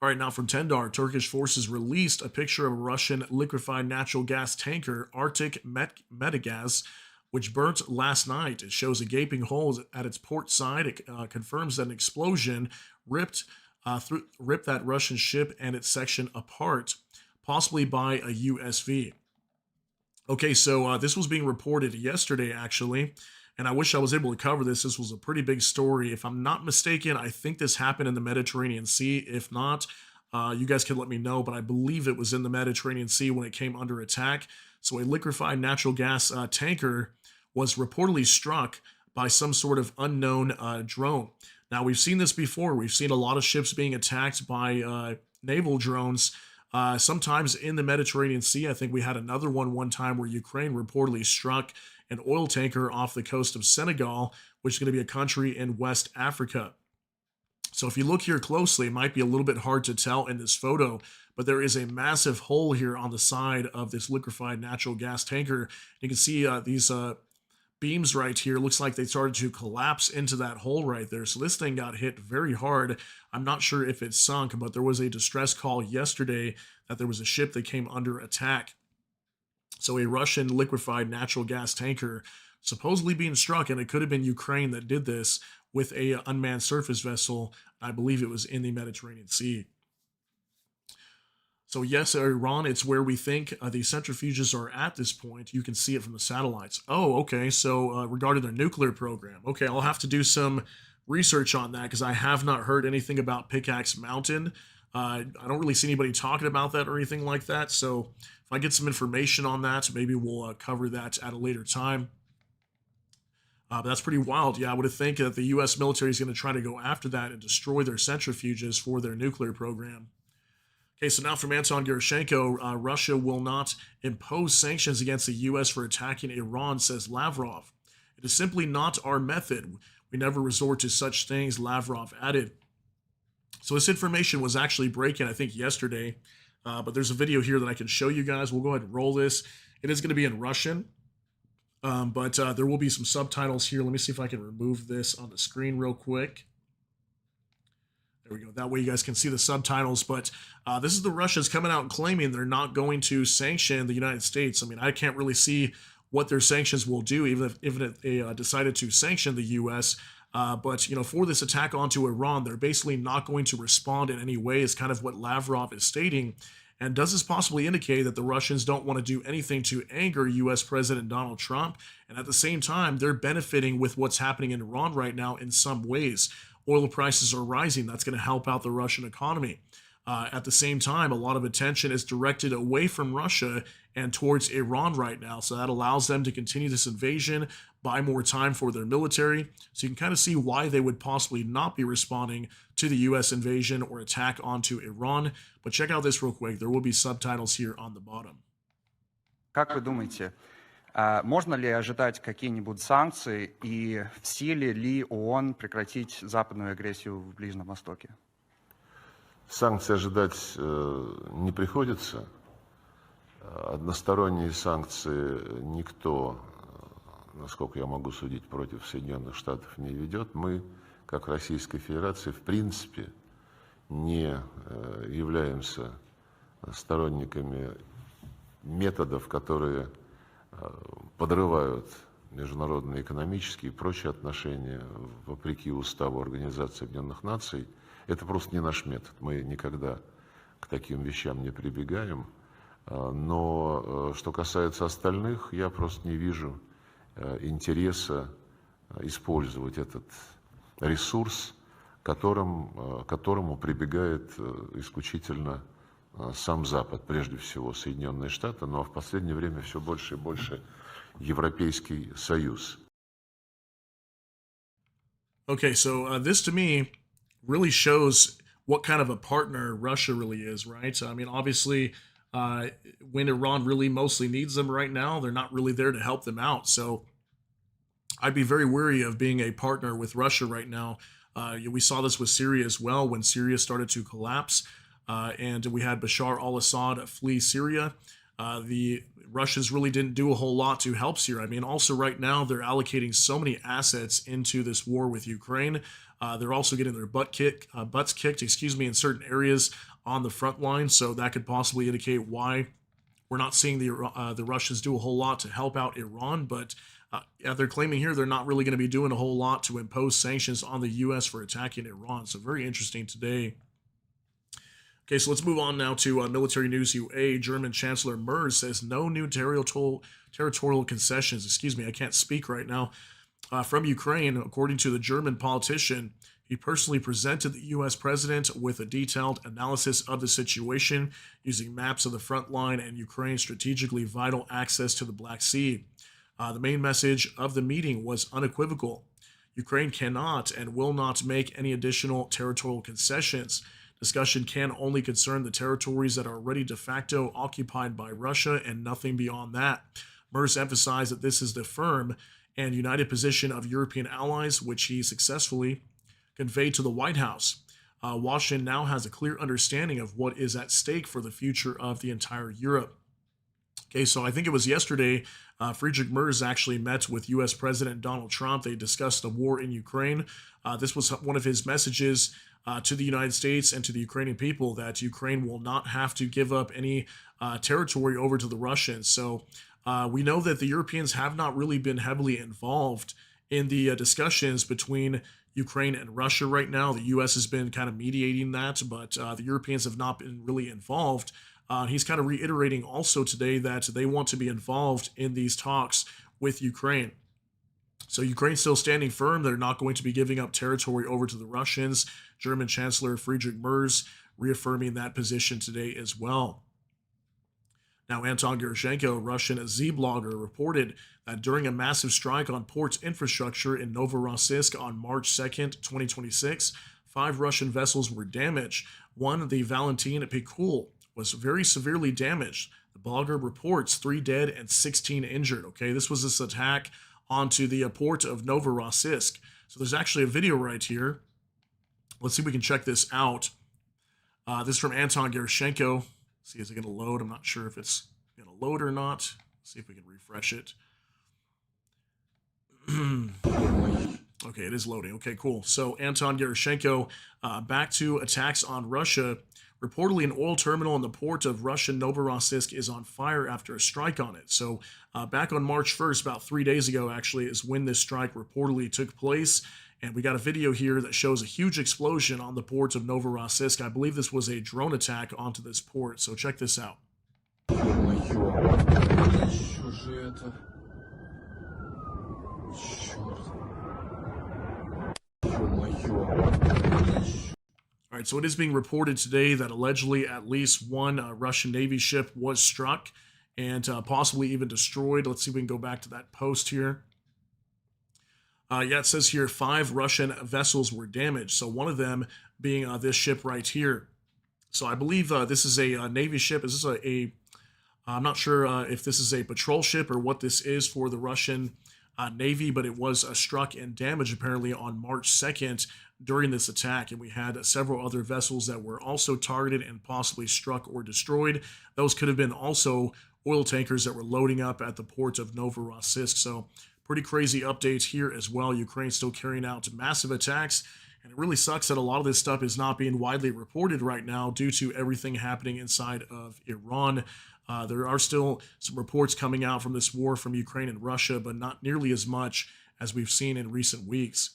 All right, now from Tendar, Turkish forces released a picture of a Russian liquefied natural gas tanker, Arctic Metagaz, which burnt last night. It shows a gaping hole at its port side. It confirms that an explosion ripped that Russian ship and its section apart, possibly by a USV. Okay, so this was being reported yesterday, actually, and I wish I was able to cover this. This was a pretty big story. If I'm not mistaken, I think this happened in the Mediterranean Sea. If not, You guys can let me know, but I believe it was in the Mediterranean Sea when it came under attack. So a liquefied natural gas tanker was reportedly struck by some sort of unknown drone. Now, we've seen this before. We've seen a lot of ships being attacked by naval drones, sometimes in the Mediterranean Sea. I think we had another one time where Ukraine reportedly struck an oil tanker off the coast of Senegal, which is going to be a country in West Africa. So if you look here closely, it might be a little bit hard to tell in this photo, but there is a massive hole here on the side of this liquefied natural gas tanker. You can see these beams right here. Looks like they started to collapse into that hole right there. So this thing got hit very hard. I'm not sure if it sunk, but there was a distress call yesterday that there was a ship that came under attack. So a Russian liquefied natural gas tanker supposedly being struck, and it could have been Ukraine that did this with a unmanned surface vessel. I believe it was in the Mediterranean Sea. So yes, Iran, it's where we think the centrifuges are at this point. You can see it from the satellites. Oh, okay. So regarding their nuclear program. Okay, I'll have to do some research on that because I have not heard anything about Pickaxe Mountain. I don't really see anybody talking about that or anything like that. So if I get some information on that, maybe we'll cover that at a later time. But that's pretty wild. Yeah, I would think that the U.S. military is going to try to go after that and destroy their centrifuges for their nuclear program. Okay, so now from Anton Gerashenko, Russia will not impose sanctions against the U.S. for attacking Iran, says Lavrov. It is simply not our method. We never resort to such things, Lavrov added. So this information was actually breaking, I think, yesterday. But there's a video here that I can show you guys. We'll go ahead and roll this. It is going to be in Russian. But there will be some subtitles here. Let me see if I can remove this on the screen real quick. There we go. That way you guys can see the subtitles. But this is the Russians coming out and claiming they're not going to sanction the United States. I mean, I can't really see what their sanctions will do, even if they decided to sanction the U.S. But, you know, for this attack onto Iran, they're basically not going to respond in any way, is kind of what Lavrov is stating. And does this possibly indicate that the Russians don't want to do anything to anger U.S. President Donald Trump? And at the same time, they're benefiting with what's happening in Iran right now in some ways. Oil prices are rising. That's going to help out the Russian economy. At the same time, a lot of attention is directed away from Russia and towards Iran right now. So that allows them to continue this invasion, buy more time for their military. So you can kind of see why they would possibly not be responding to the U.S. invasion or attack onto Iran. But check out this real quick. There will be subtitles here on the bottom. Как вы думаете, можно ли ожидать какие-нибудь санкции и в силе ли ООН прекратить западную агрессию в Ближнем Востоке? Санкций ожидать не приходится. Односторонние санкции никто, насколько я могу судить, против Соединенных Штатов не ведет. Мы, как Российская Федерация, в принципе не являемся сторонниками методов, которые подрывают международные экономические и прочие отношения вопреки уставу Организации Объединенных Наций. Это просто не наш метод. Мы никогда к таким вещам не прибегаем. Но что касается остальных, я просто не вижу интереса использовать этот ресурс, к которому прибегает исключительно сам Запад, прежде всего Соединенные Штаты, но в последнее время все больше и больше Европейский Союз. Okay, so this to me really shows what kind of a partner Russia really is, right? So, I mean, obviously, when Iran really mostly needs them right now, they're not really there to help them out. So I'd be very wary of being a partner with Russia right now. We saw this with Syria as well when Syria started to collapse. And we had Bashar al-Assad flee Syria. The Russians really didn't do a whole lot to help Syria. I mean, also right now, they're allocating so many assets into this war with Ukraine. They're also getting their butts kicked, in certain areas on the front line. So that could possibly indicate why we're not seeing the Russians do a whole lot to help out Iran. But they're claiming here they're not really going to be doing a whole lot to impose sanctions on the U.S. for attacking Iran. So very interesting today. Okay, so let's move on now to military news UA. German Chancellor Merz says no new territorial concessions. I can't speak right now. From Ukraine, according to the German politician, He personally presented the U.S. president with a detailed analysis of the situation using maps of the front line and Ukraine's strategically vital access to the Black Sea. The main message of the meeting was unequivocal. Ukraine cannot and will not make any additional territorial concessions. Discussion can only concern the territories that are already de facto occupied by Russia and nothing beyond that. Merz emphasized that this is the firm and united position of European allies, which he successfully conveyed to the White House. Washington now has a clear understanding of what is at stake for the future of the entire Europe. Okay, so I think it was yesterday, Friedrich Merz actually met with U.S. President Donald Trump. They discussed the war in Ukraine. This was one of his messages to the United States and to the Ukrainian people, that Ukraine will not have to give up any territory over to the Russians. So we know that the Europeans have not really been heavily involved in the discussions between Ukraine and Russia right now. The U.S. has been kind of mediating that, but the Europeans have not been really involved. He's kind of reiterating also today that they want to be involved in these talks with Ukraine. So Ukraine's still standing firm. They're not going to be giving up territory over to the Russians. German Chancellor Friedrich Merz reaffirming that position today as well. Now, Anton Gerashenko, Russian Z-blogger, reported that during a massive strike on port infrastructure in Novorossiysk on March 2nd, 2026, 5 Russian vessels were damaged. One, the Valentin Pikul, was very severely damaged. The blogger reports 3 dead and 16 injured. Okay, this was this attack onto the port of Novorossiysk. So there's actually a video right here. Let's see if we can check this out. This is from Anton Gerashenko. See, is it going to load? I'm not sure if it's going to load or not. Let's see if we can refresh it. Okay, it is loading. Okay, cool. So Anton Gerashenko, back to attacks on Russia. Reportedly, an oil terminal in the port of Russian Novorossiysk is on fire after a strike on it. So back on March 1st, about 3 days ago, actually, is when this strike reportedly took place. And we got a video here that shows a huge explosion on the port of Novorossiysk. I believe this was a drone attack onto this port. So check this out. All right, so it is being reported today that allegedly at least one Russian Navy ship was struck and possibly even destroyed. Let's see if we can go back to that post here. Yeah, it says here 5 Russian vessels were damaged. So one of them being this ship right here. So I believe this is a Navy ship. Is this I'm not sure if this is a patrol ship or what this is for the Russian Navy, but it was struck and damaged apparently on March 2nd during this attack. And we had several other vessels that were also targeted and possibly struck or destroyed. Those could have been also oil tankers that were loading up at the port of Novorossiysk. So pretty crazy updates here as well. Ukraine still carrying out massive attacks. And it really sucks that a lot of this stuff is not being widely reported right now due to everything happening inside of Iran. There are still some reports coming out from this war from Ukraine and Russia, but not nearly as much as we've seen in recent weeks.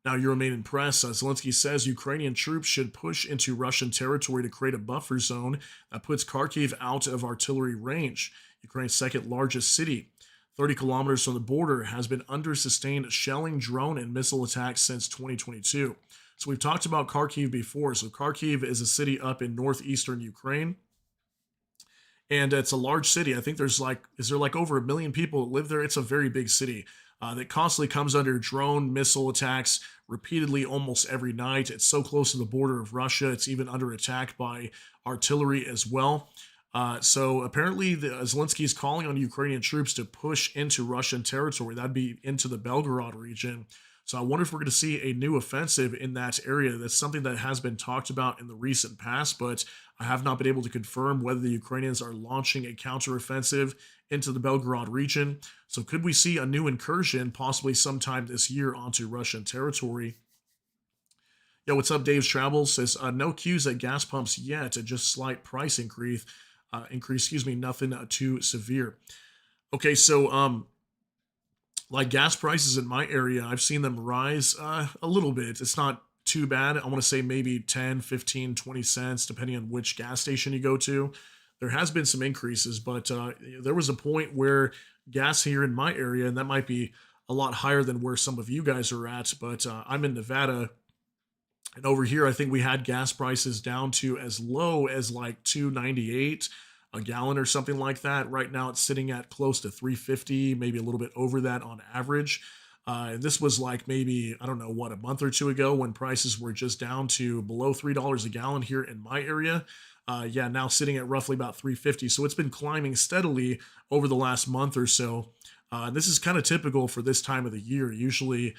Now, Euromaidan Press, Zelensky says Ukrainian troops should push into Russian territory to create a buffer zone that puts Kharkiv out of artillery range. Ukraine's second largest city, 30 kilometers from the border, has been under sustained shelling, drone, and missile attacks since 2022. So we've talked about Kharkiv before. So Kharkiv is a city up in northeastern Ukraine. And it's a large city. I think is there over 1 million people that live there? It's a very big city that constantly comes under drone missile attacks repeatedly almost every night. It's so close to the border of Russia. It's even under attack by artillery as well. So apparently Zelensky is calling on Ukrainian troops to push into Russian territory. That'd be into the Belgorod region. So I wonder if we're going to see a new offensive in that area. That's something that has been talked about in the recent past, but I have not been able to confirm whether the Ukrainians are launching a counteroffensive into the Belgorod region. So could we see a new incursion possibly sometime this year onto Russian territory? Yo, what's up, Dave's Travels? Says, no cues at gas pumps yet, just slight price increase, nothing too severe. Okay, so like gas prices in my area, I've seen them rise a little bit. It's not too bad. I want to say maybe 10, 15, 20 cents, depending on which gas station you go to. There has been some increases, but there was a point where gas here in my area, and that might be a lot higher than where some of you guys are at. But I'm in Nevada, and over here, I think we had gas prices down to as low as like 2.98 a gallon or something like that. Right now, it's sitting at close to 3.50, maybe a little bit over that on average. And this was like maybe, I don't know what, a month or two ago when prices were just down to below $3 a gallon here in my area. Yeah, now sitting at roughly about 3.50. So it's been climbing steadily over the last month or so. This is kind of typical for this time of the year. Usually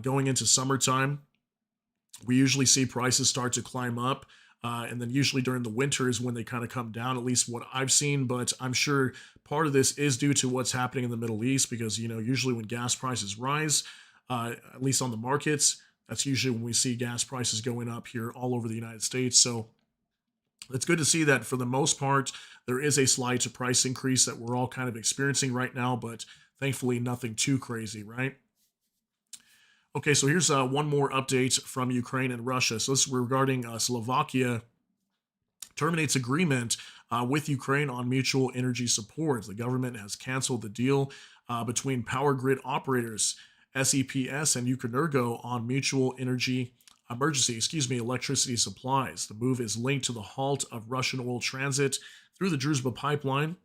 going into summertime, we usually see prices start to climb up. And then usually during the winter is when they kind of come down, at least what I've seen. But I'm sure part of this is due to what's happening in the Middle East, because, usually when gas prices rise, at least on the markets, that's usually when we see gas prices going up here all over the United States. So it's good to see that for the most part, there is a slight price increase that we're all kind of experiencing right now, but thankfully nothing too crazy, right? Okay, so here's one more update from Ukraine and Russia. So this is regarding Slovakia terminates agreement with Ukraine on mutual energy support. The government has canceled the deal between power grid operators SEPS and Ukrenergo on mutual electricity supplies. The move is linked to the halt of Russian oil transit through the Druzhba pipeline,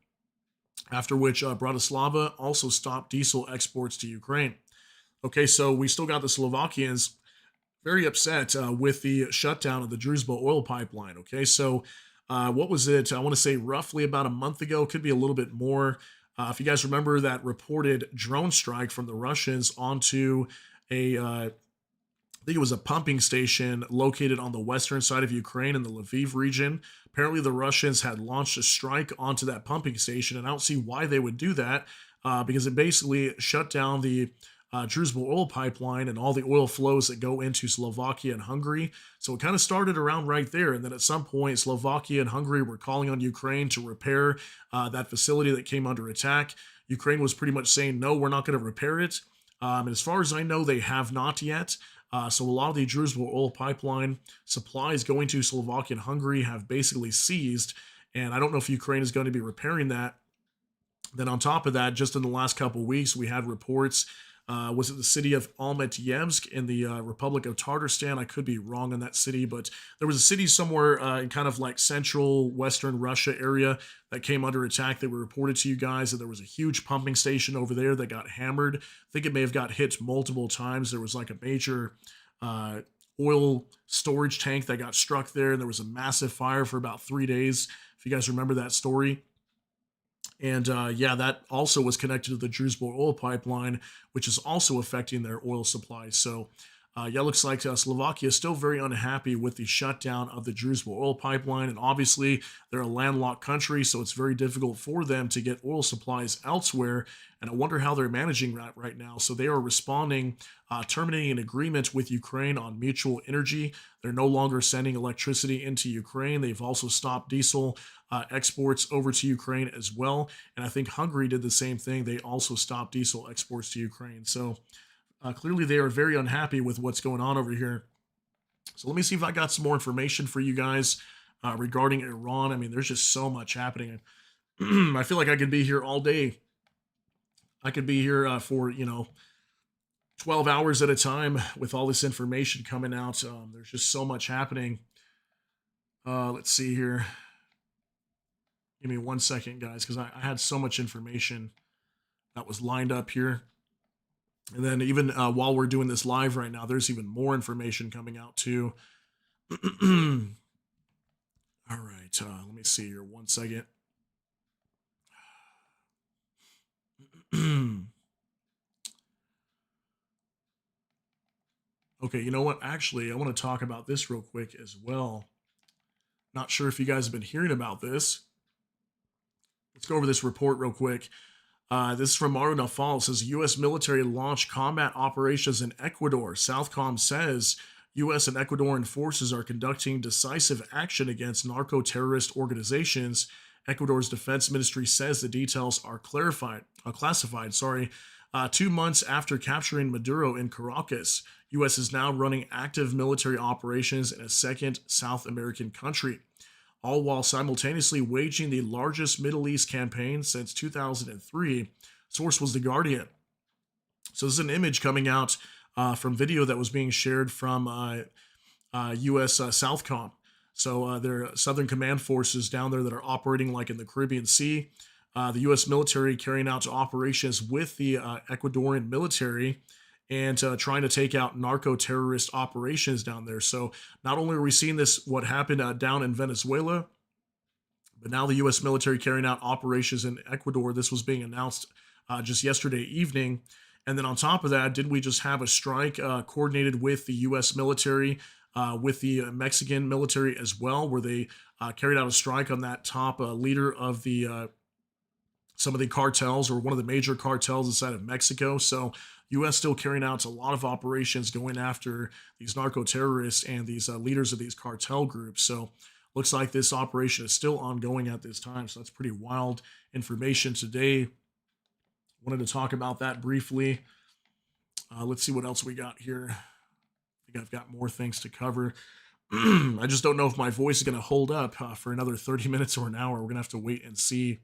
after which Bratislava also stopped diesel exports to Ukraine. Okay, so we still got the Slovakians very upset with the shutdown of the Druzhba oil pipeline. Okay, so what was it? I want to say roughly about a month ago, could be a little bit more. If you guys remember that reported drone strike from the Russians onto I think it was a pumping station located on the western side of Ukraine in the Lviv region. Apparently, the Russians had launched a strike onto that pumping station, and I don't see why they would do that because it basically shut down the Druzhba oil pipeline and all the oil flows that go into Slovakia and Hungary. So it kind of started around right there. And then at some point, Slovakia and Hungary were calling on Ukraine to repair that facility that came under attack. Ukraine was pretty much saying, no, we're not going to repair it. And as far as I know, they have not yet. So a lot of the Druzhba oil pipeline supplies going to Slovakia and Hungary have basically ceased. And I don't know if Ukraine is going to be repairing that. Then on top of that, just in the last couple of weeks, we had reports. Was it the city of Almaty-Yevsk in the Republic of Tatarstan? I could be wrong on that city, but there was a city somewhere in kind of like central western Russia area that came under attack. They were reported to you guys that there was a huge pumping station over there that got hammered. I think it may have got hit multiple times. There was like a major oil storage tank that got struck there, and there was a massive fire for about 3 days, if you guys remember that story. And yeah, that also was connected to the Druzhba oil pipeline, which is also affecting their oil supply. So yeah, looks like Slovakia is still very unhappy with the shutdown of the Druzhba oil pipeline. And obviously, they're a landlocked country, so it's very difficult for them to get oil supplies elsewhere. And I wonder how they're managing that right now. So they are responding, terminating an agreement with Ukraine on mutual energy. They're no longer sending electricity into Ukraine. They've also stopped diesel exports over to Ukraine as well. And I think Hungary did the same thing. They also stopped diesel exports to Ukraine. So clearly they are very unhappy with what's going on over here. So let me see if I got some more information for you guys regarding Iran. I mean, there's just so much happening. I feel like I could be here all day. I could be here for, 12 hours at a time with all this information coming out. There's just so much happening. Let's see here. Give me 1 second, guys, because I had so much information that was lined up here. And then even while we're doing this live right now, there's even more information coming out too. All right, let me see here. 1 second. Okay, you know what? Actually, I want to talk about this real quick as well. Not sure if you guys have been hearing about this. Let's go over this report real quick. This is from Maru Nafal. It says U.S. military launched combat operations in Ecuador. Southcom says U.S. and Ecuadorian forces are conducting decisive action against narco-terrorist organizations. Ecuador's defense ministry says the details are classified. 2 months after capturing Maduro in Caracas, U.S. is now running active military operations in a second South American country, all while simultaneously waging the largest Middle East campaign since 2003. Source was The Guardian. So this is an image coming out from video that was being shared from U.S. Southcom. So there are Southern Command forces down there that are operating like in the Caribbean Sea. The U.S. military carrying out operations with the Ecuadorian military and trying to take out narco-terrorist operations down there. So not only are we seeing this, what happened down in Venezuela, but now the U.S. military carrying out operations in Ecuador. This was being announced just yesterday evening. And then on top of that, didn't we just have a strike coordinated with the U.S. military, with the Mexican military as well, where they carried out a strike on that top leader of the some of the cartels, or one of the major cartels inside of Mexico. So U.S. still carrying out a lot of operations going after these narco-terrorists and these leaders of these cartel groups. So looks like this operation is still ongoing at this time. So that's pretty wild information today. Wanted to talk about that briefly. Let's see what else we got here. I think I've got more things to cover. I just don't know if my voice is going to hold up for another 30 minutes or an hour. We're going to have to wait and see.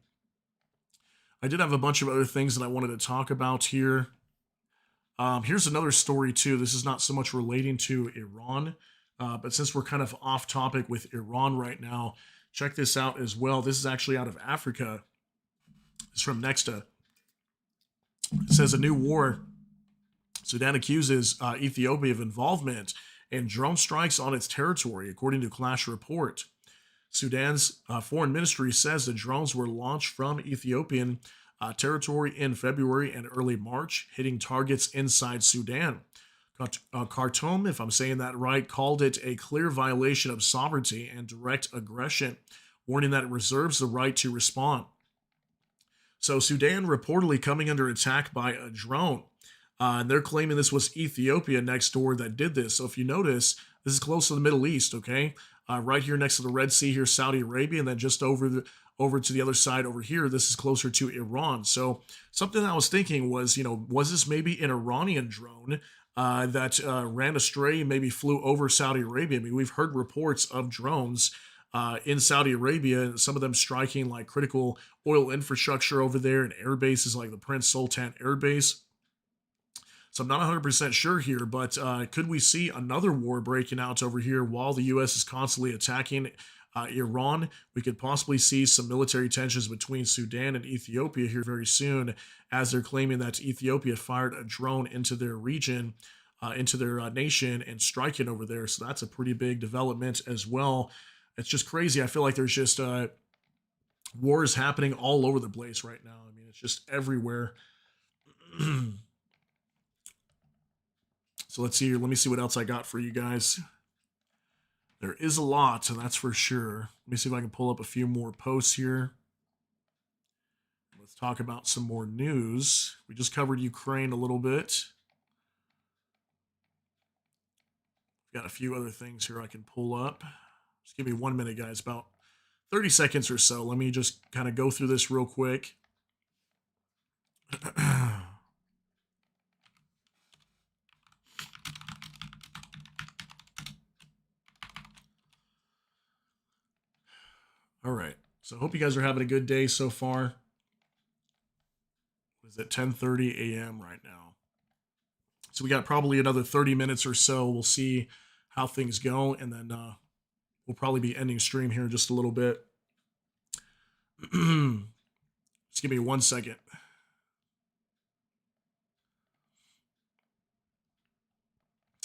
I did have a bunch of other things that I wanted to talk about here. Here's another story too. This is not so much relating to Iran, but since we're kind of off topic with Iran right now, check this out as well. This is actually out of Africa. It's from Nexta. It says a new war. Sudan accuses Ethiopia of involvement in drone strikes on its territory, according to Clash Report. Sudan's foreign ministry says the drones were launched from Ethiopian territory in February and early March, hitting targets inside Sudan. Khartoum, if I'm saying that right, called it a clear violation of sovereignty and direct aggression, warning that it reserves the right to respond. So Sudan reportedly coming under attack by a drone. And they're claiming this was Ethiopia next door that did this. So if you notice, this is close to the Middle East, okay? Right here next to the Red Sea, here Saudi Arabia, and then just over to the other side over here, this is closer to Iran. So something I was thinking was, was this maybe an Iranian drone that ran astray and maybe flew over Saudi Arabia? I mean, we've heard reports of drones in Saudi Arabia, some of them striking like critical oil infrastructure over there and air bases like the Prince Sultan Air Base. So I'm not 100% sure here, but could we see another war breaking out over here while the U.S. is constantly attacking Iran? We could possibly see some military tensions between Sudan and Ethiopia here very soon, as they're claiming that Ethiopia fired a drone into their region, into their nation, and striking over there. So that's a pretty big development as well. It's just crazy. I feel like there's just wars happening all over the place right now. I mean, it's just everywhere. So let's see here. Let me see what else I got for you guys. There is a lot, and that's for sure. Let me see if I can pull up a few more posts here. Let's talk about some more news. We just covered Ukraine a little bit. Got a few other things here I can pull up. Just give me 1 minute, guys. About 30 seconds or so. Let me just kind of go through this real quick. All right. So I hope you guys are having a good day so far. It's at 10:30 a.m. right now. So we got probably another 30 minutes or so. We'll see how things go, and then we'll probably be ending stream here in just a little bit. Just give me 1 second.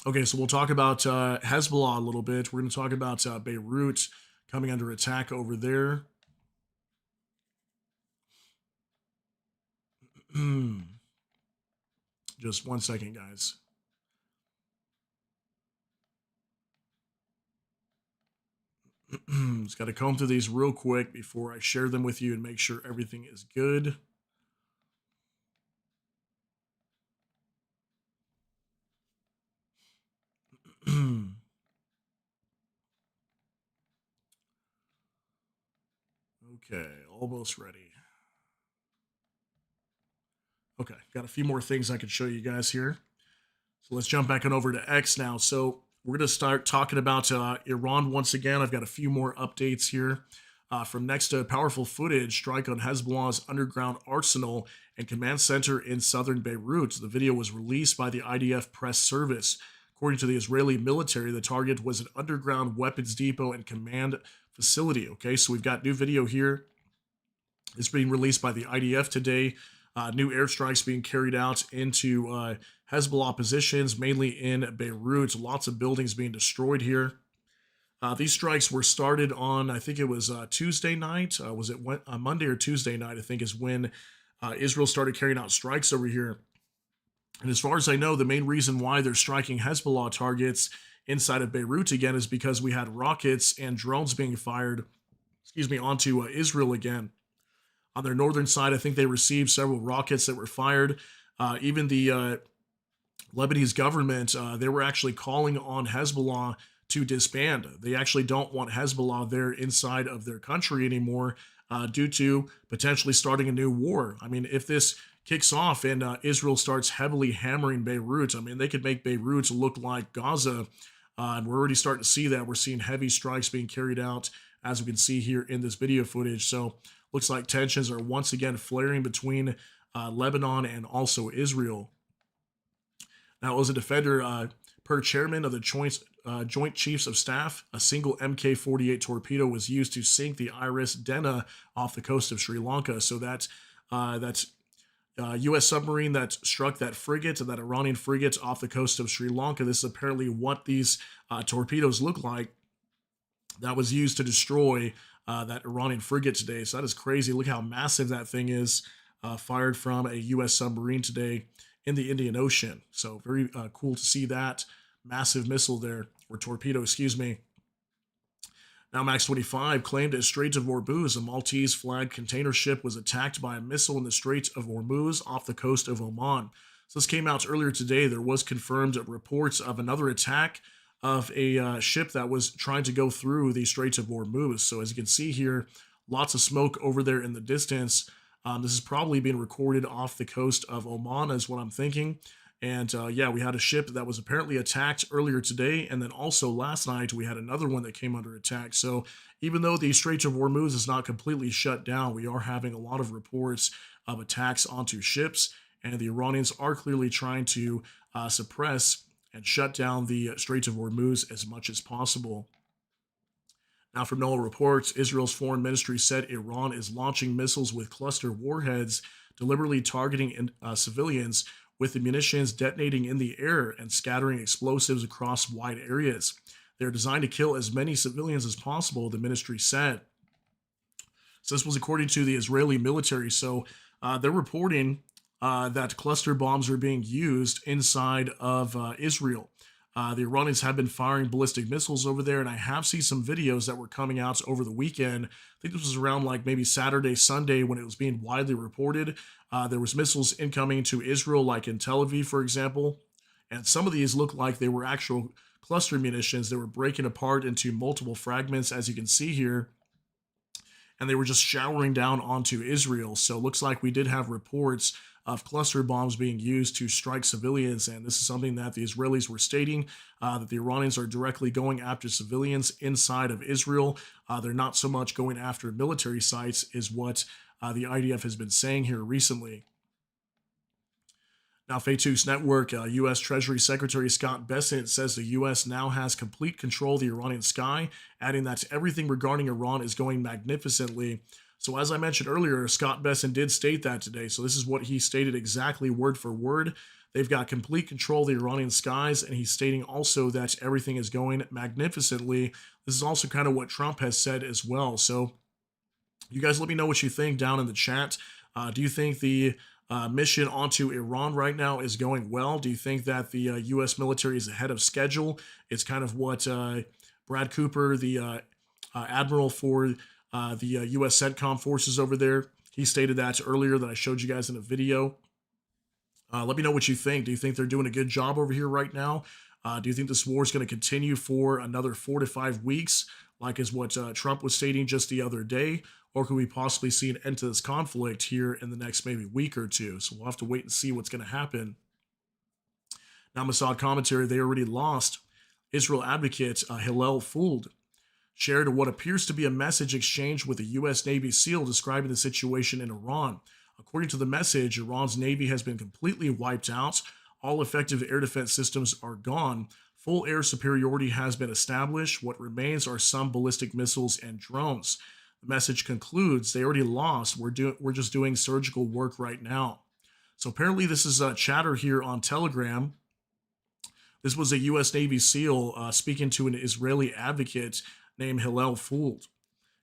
Okay, so we'll talk about Hezbollah a little bit. We're going to talk about Beirut coming under attack over there. Just 1 second, guys. Just got to comb through these real quick before I share them with you and make sure everything is good. Okay, almost ready. Okay, got a few more things I could show you guys here. So let's jump back on over to X now. So we're going to start talking about Iran once again. I've got a few more updates here. from next to powerful footage, strike on Hezbollah's underground arsenal and command center in southern Beirut. The video was released by the IDF press service. According to the Israeli military, the target was an underground weapons depot and command facility. Okay, so we've got new video here. It's being released by the IDF today. New airstrikes being carried out into Hezbollah positions, mainly in Beirut. Lots of buildings being destroyed here. These strikes were started on, I think it was Tuesday night. Was it Monday or Tuesday night, I think, is when Israel started carrying out strikes over here. And as far as I know, the main reason why they're striking Hezbollah targets inside of Beirut again is because we had rockets and drones being fired, onto Israel again. On their northern side, I think they received several rockets that were fired. Even the Lebanese government, they were actually calling on Hezbollah to disband. They actually don't want Hezbollah there inside of their country anymore due to potentially starting a new war. I mean, if this kicks off and Israel starts heavily hammering Beirut, I mean, they could make Beirut look like Gaza. And we're already starting to see that. We're seeing heavy strikes being carried out, as we can see here in this video footage. So looks like tensions are once again flaring between Lebanon and also Israel. Now, as a defender, per chairman of the Joint Chiefs of Staff, a single Mk-48 torpedo was used to sink the IRIS Dena off the coast of Sri Lanka. So that's U.S. submarine that struck that frigate, that Iranian frigate off the coast of Sri Lanka. This is apparently what these torpedoes look like. That was used to destroy that Iranian frigate today. So that is crazy. Look how massive that thing is, fired from a U.S. submarine today in the Indian Ocean. So very cool to see that massive missile there, or torpedo, excuse me. Now, Max 25 claimed at Strait of Hormuz, a Maltese flagged container ship was attacked by a missile in the Strait of Hormuz off the coast of Oman. So this came out earlier today. There was confirmed reports of another attack of a ship that was trying to go through the Strait of Hormuz. So as you can see here, lots of smoke over there in the distance. This is probably being recorded off the coast of Oman, is what I'm thinking. And yeah, we had a ship that was apparently attacked earlier today. And then also last night, we had another one that came under attack. So even though the Strait of Hormuz is not completely shut down, we are having a lot of reports of attacks onto ships. And the Iranians are clearly trying to suppress and shut down the Strait of Hormuz as much as possible. Now, from NOAA reports, Israel's foreign ministry said Iran is launching missiles with cluster warheads, deliberately targeting civilians, with the munitions detonating in the air and scattering explosives across wide areas. They're designed to kill as many civilians as possible, the ministry said. So this was according to the Israeli military. So they're reporting that cluster bombs are being used inside of Israel. The Iranians have been firing ballistic missiles over there, and I have seen some videos that were coming out over the weekend. I think this was around like maybe Saturday, Sunday, when it was being widely reported. There was missiles incoming to Israel, like in Tel Aviv, for example. And some of these looked like they were actual cluster munitions. They were breaking apart into multiple fragments, as you can see here. And they were just showering down onto Israel. So it looks like we did have reports of cluster bombs being used to strike civilians. And this is something that the Israelis were stating, that the Iranians are directly going after civilians inside of Israel. They're not so much going after military sites, is what the IDF has been saying here recently. Now, Faytus Network, U.S. Treasury Secretary Scott Bessent says the U.S. now has complete control of the Iranian sky, adding that everything regarding Iran is going magnificently. So as I mentioned earlier, Scott Bessent did state that today. So this is what he stated exactly word for word. They've got complete control of the Iranian skies, and he's stating also that everything is going magnificently. This is also kind of what Trump has said as well. So you guys let me know what you think down in the chat. Do you think the mission onto Iran right now is going well? Do you think that the U.S. military is ahead of schedule? It's kind of what Brad Cooper, the admiral for the U.S. CENTCOM forces over there, he stated that earlier that I showed you guys in a video. Let me know what you think. Do you think they're doing a good job over here right now? Do you think this war is going to continue for another 4 to 5 weeks, like is what Trump was stating just the other day? Or could we possibly see an end to this conflict here in the next maybe week or two? So we'll have to wait and see what's going to happen. Now, Mossad commentary, they already lost. Israel advocate Hillel Fuld shared what appears to be a message exchange with a U.S. Navy SEAL describing the situation in Iran. According to the message, Iran's Navy has been completely wiped out. All effective air defense systems are gone. Full air superiority has been established. What remains are some ballistic missiles and drones. The message concludes, they already lost. We're just doing surgical work right now. So apparently this is a chatter here on Telegram. This was a U.S. Navy SEAL speaking to an Israeli advocate named Hillel Fould.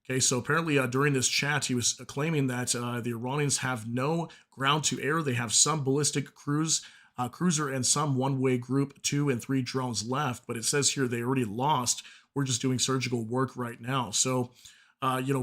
Okay, so apparently during this chat, he was claiming that the Iranians have no ground to air. They have some ballistic cruiser and some one-way group 2 and 3 drones left, but it says here they already lost. We're just doing surgical work right now. So,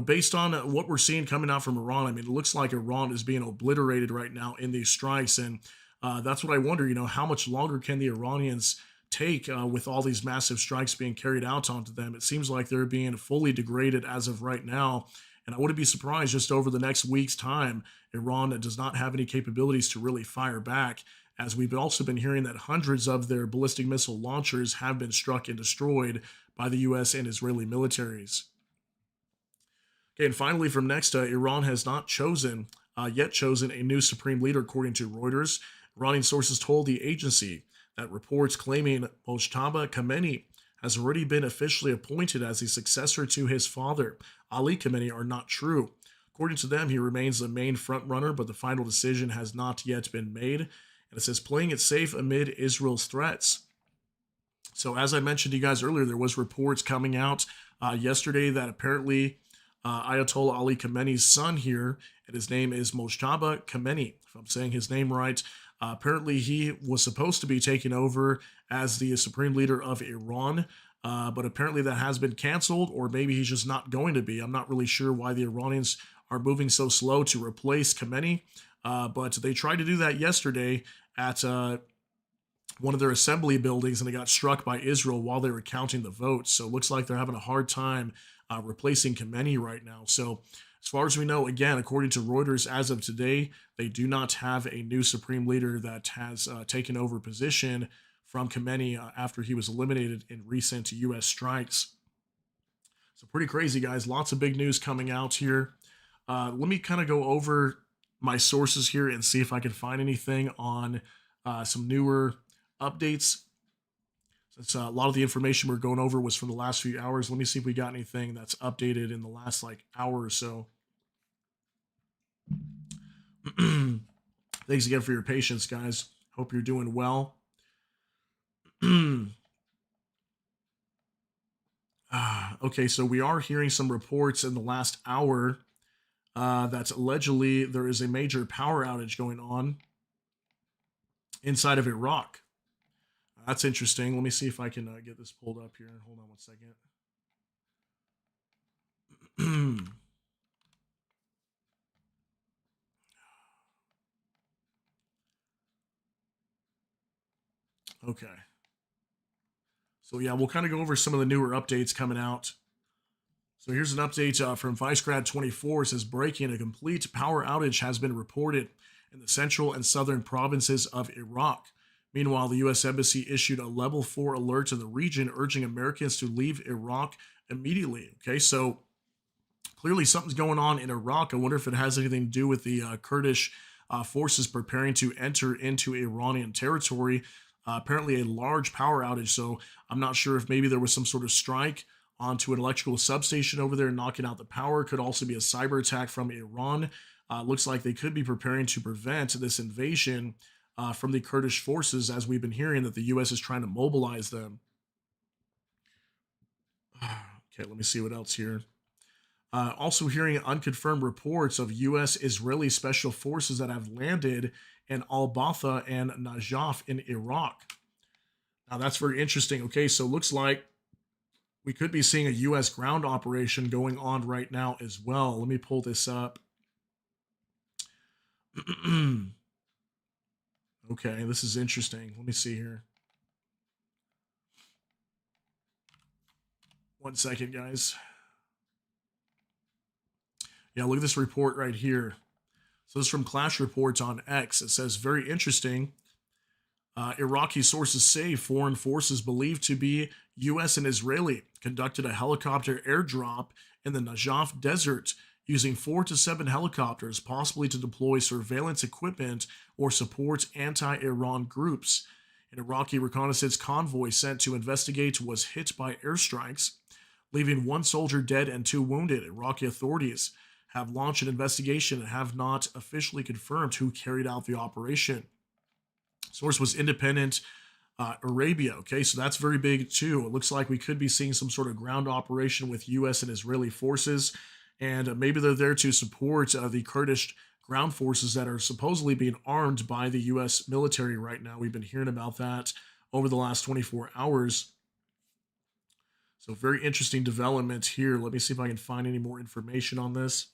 based on what we're seeing coming out from Iran, I mean, it looks like Iran is being obliterated right now in these strikes, and that's what I wonder, how much longer can the Iranians take with all these massive strikes being carried out onto them? It seems like they're being fully degraded as of right now, and I wouldn't be surprised just over the next week's time, Iran does not have any capabilities to really fire back, as we've also been hearing that hundreds of their ballistic missile launchers have been struck and destroyed by the U.S. and Israeli militaries. Okay, and finally from next, Iran has not yet chosen a new supreme leader, according to Reuters. Iranian sources told the agency that reports claiming Mojtaba Khamenei has already been officially appointed as the successor to his father, Ali Khamenei, are not true. According to them, he remains the main frontrunner, but the final decision has not yet been made. And it says, playing it safe amid Israel's threats. So as I mentioned to you guys earlier, there was reports coming out yesterday that apparently Ayatollah Ali Khamenei's son here, and his name is Mojtaba Khamenei, if I'm saying his name right, apparently he was supposed to be taking over as the supreme leader of Iran, but apparently that has been canceled, or maybe he's just not going to be. I'm not really sure why the Iranians are moving so slow to replace Khamenei, but they tried to do that yesterday at one of their assembly buildings, and they got struck by Israel while they were counting the votes. So it looks like they're having a hard time replacing Khamenei right now. So as far as we know, again, according to Reuters, as of today, they do not have a new supreme leader that has taken over position from Khamenei after he was eliminated in recent U.S. strikes. So pretty crazy, guys. Lots of big news coming out here. Let me kind of go over my sources here and see if I can find anything on some newer updates. Since a lot of the information we're going over was from the last few hours, let me see if we got anything that's updated in the last hour or so. Thanks again for your patience, guys. Hope you're doing well. Okay, so we are hearing some reports in the last hour that allegedly there is a major power outage going on inside of Iraq. That's interesting. Let me see if I can get this pulled up here. Hold on one second. Okay. So yeah, we'll kind of go over some of the newer updates coming out. So here's an update from ViceGrad24. It says, breaking: a complete power outage has been reported in the central and southern provinces of Iraq. Meanwhile, the U.S. Embassy issued a level 4 alert to the region, urging Americans to leave Iraq immediately. Okay, so clearly something's going on in Iraq. I wonder if it has anything to do with the Kurdish forces preparing to enter into Iranian territory. Apparently a large power outage, so I'm not sure if maybe there was some sort of strike onto an electrical substation over there, knocking out the power. Could also be a cyber attack from Iran. Looks like they could be preparing to prevent this invasion from the Kurdish forces, as we've been hearing that the U.S. is trying to mobilize them. Okay, let me see what else here. Also hearing unconfirmed reports of U.S.-Israeli special forces that have landed in Al-Batha and Najaf in Iraq. Now that's very interesting. Okay, so looks like we could be seeing a U.S. ground operation going on right now as well. Let me pull this up. Okay, this is interesting. Let me see here. One second, guys. Yeah, look at this report right here. So this is from Clash Reports on X. It says, very interesting. Iraqi sources say foreign forces believed to be U.S. and Israeli conducted a helicopter airdrop in the Najaf desert using 4 to 7 helicopters, possibly to deploy surveillance equipment or support anti-Iran groups. An Iraqi reconnaissance convoy sent to investigate was hit by airstrikes, leaving 1 soldier dead and 2 wounded. Iraqi authorities have launched an investigation and have not officially confirmed who carried out the operation. Source was independent Arabia. Okay, so that's very big too. It looks like we could be seeing some sort of ground operation with U.S. and Israeli forces, and maybe they're there to support the Kurdish ground forces that are supposedly being armed by the U.S. military right now. We've been hearing about that over the last 24 hours. So very interesting development here. Let me see if I can find any more information on this.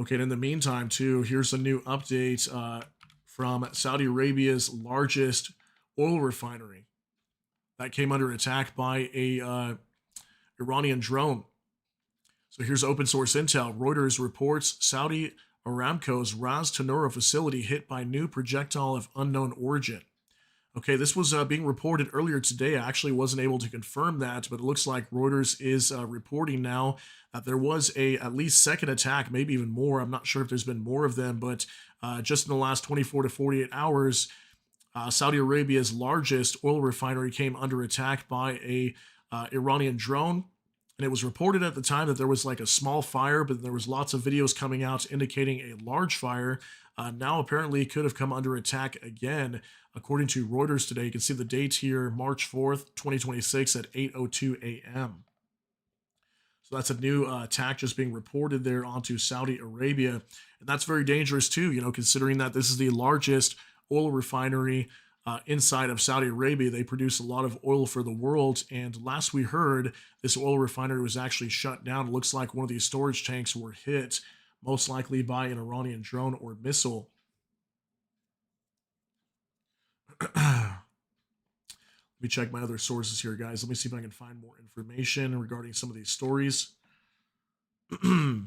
Okay, and in the meantime, too, here's a new update from Saudi Arabia's largest oil refinery that came under attack by a Iranian drone. So here's open source intel. Reuters reports Saudi Aramco's Ras Tanura facility hit by new projectile of unknown origin. Okay, this was being reported earlier today. I actually wasn't able to confirm that, but it looks like Reuters is reporting now that there was a at least second attack, maybe even more. I'm not sure if there's been more of them, but just in the last 24 to 48 hours, Saudi Arabia's largest oil refinery came under attack by a Iranian drone. And it was reported at the time that there was like a small fire, but there was lots of videos coming out indicating a large fire. Now apparently it could have come under attack again. According to Reuters today, you can see the date here, March 4th, 2026 at 8:02 a.m. So that's a new attack just being reported there onto Saudi Arabia. And that's very dangerous too, you know, considering that this is the largest oil refinery inside of Saudi Arabia. They produce a lot of oil for the world. And last we heard, this oil refinery was actually shut down. It looks like one of these storage tanks were hit, most likely by an Iranian drone or missile. Let me check my other sources here, guys. Let me see if I can find more information regarding some of these stories. If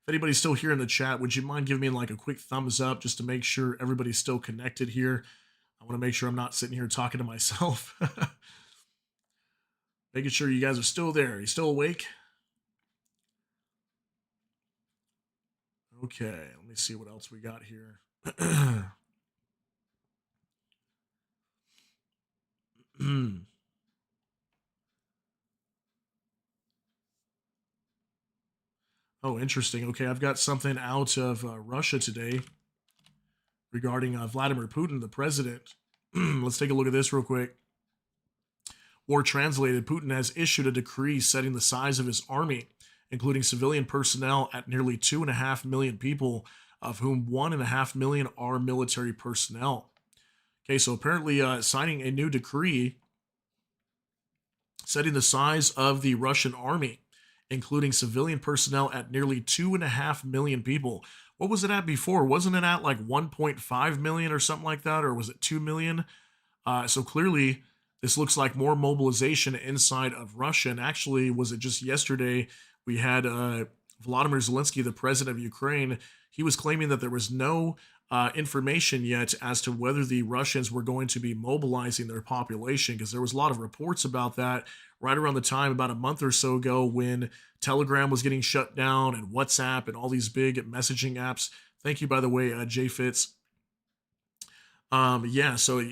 anybody's still here in the chat, would you mind giving me like a quick thumbs up just to make sure everybody's still connected here? I want to make sure I'm not sitting here talking to myself. Making sure you guys are still there. Are you still awake? Okay, let me see what else we got here. Oh, interesting. Okay, I've got something out of Russia today regarding Vladimir Putin, the president. Let's take a look at this real quick. War translated, Putin has issued a decree setting the size of his army, including civilian personnel, at nearly 2.5 million people, of whom 1.5 million are military personnel. Okay, so apparently signing a new decree setting the size of the Russian army, including civilian personnel, at nearly 2.5 million people. What was it at before? Wasn't it at like 1.5 million or something like that? Or was it 2 million? So clearly, this looks like more mobilization inside of Russia. And actually, was it just yesterday, we had Volodymyr Zelensky, the president of Ukraine. He was claiming that there was no information yet as to whether the Russians were going to be mobilizing their population, because there was a lot of reports about that right around the time, about a month or so ago, when Telegram was getting shut down and WhatsApp and all these big messaging apps. Thank you, by the way, Jay Fitz. Yeah, so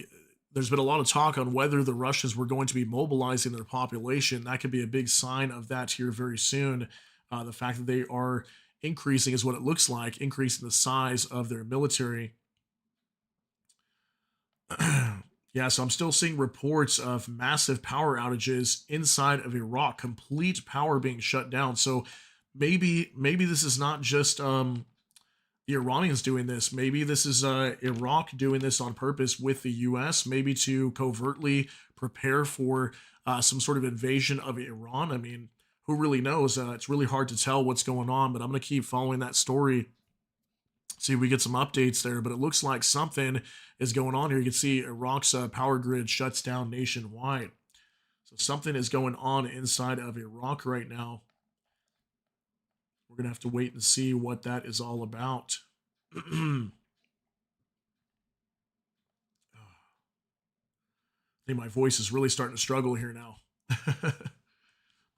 there's been a lot of talk on whether the Russians were going to be mobilizing their population. That could be a big sign of that here very soon. The fact that they are increasing is what it looks like, increasing the size of their military. Yeah, so I'm still seeing reports of massive power outages inside of Iraq, complete power being shut down. So maybe this is not just the Iranians doing this. Maybe this is Iraq doing this on purpose with the U.S., maybe to covertly prepare for some sort of invasion of Iran. I mean, who really knows? It's really hard to tell what's going on, but I'm going to keep following that story, see if we get some updates there. But it looks like something is going on here. You can see Iraq's power grid shuts down nationwide. So something is going on inside of Iraq right now. We're we're going to have to wait and see what that is all about. I think my voice is really starting to struggle here now.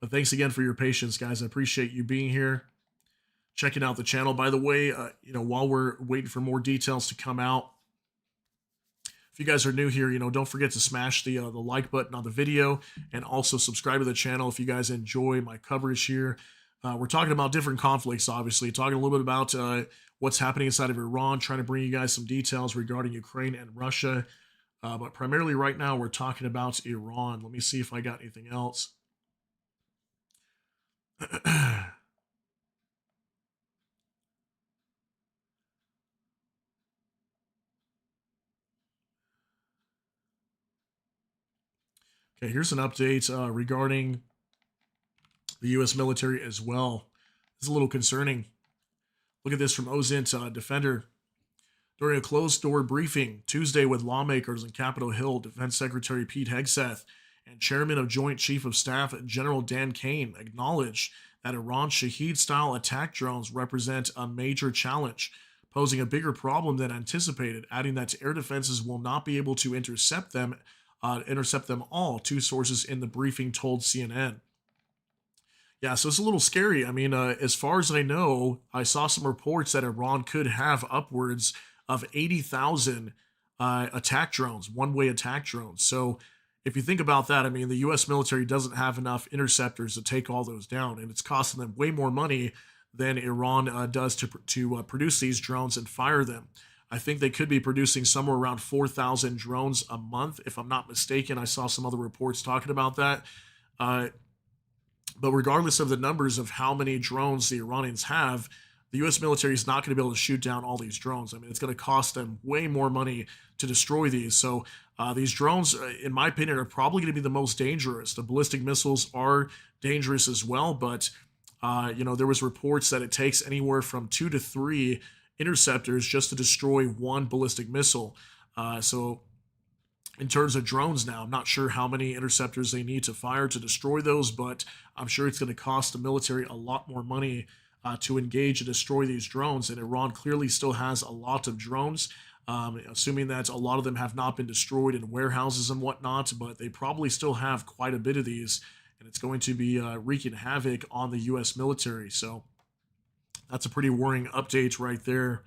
But thanks again for your patience, guys. I appreciate you being here, checking out the channel. By the way, while we're waiting for more details to come out, if you guys are new here, don't forget to smash the like button on the video and also subscribe to the channel if you guys enjoy my coverage here. We're talking about different conflicts, obviously, talking a little bit about what's happening inside of Iran, trying to bring you guys some details regarding Ukraine and Russia. But primarily right now, we're talking about Iran. Let me see if I got anything else. Okay, here's an update regarding the U.S. military as well. It's a little concerning. Look at this from OSINT Defender. During a closed-door briefing Tuesday with lawmakers on Capitol Hill, Defense Secretary Pete Hegseth and Chairman of Joint Chief of Staff General Dan Kane acknowledged that Iran's Shahed-style attack drones represent a major challenge, posing a bigger problem than anticipated, adding that air defenses will not be able to intercept them all, two sources in the briefing told CNN. Yeah, so it's a little scary. I mean, as far as I know, I saw some reports that Iran could have upwards of 80,000 attack drones, one-way attack drones. So if you think about that, I mean, the U.S. military doesn't have enough interceptors to take all those down, and it's costing them way more money than Iran does to produce these drones and fire them. I think they could be producing somewhere around 4,000 drones a month, if I'm not mistaken. I saw some other reports talking about that. But regardless of the numbers of how many drones the Iranians have, the U.S. military is not going to be able to shoot down all these drones. I mean, it's going to cost them way more money to destroy these. So these drones, in my opinion, are probably going to be the most dangerous. The ballistic missiles are dangerous as well, but there was reports that it takes anywhere from 2 to 3 interceptors just to destroy one ballistic missile. So in terms of drones now, I'm not sure how many interceptors they need to fire to destroy those, but I'm sure it's going to cost the military a lot more money to engage and destroy these drones. And Iran clearly still has a lot of drones, assuming that a lot of them have not been destroyed in warehouses and whatnot, but they probably still have quite a bit of these, and it's going to be wreaking havoc on the U.S. military. So that's a pretty worrying update right there.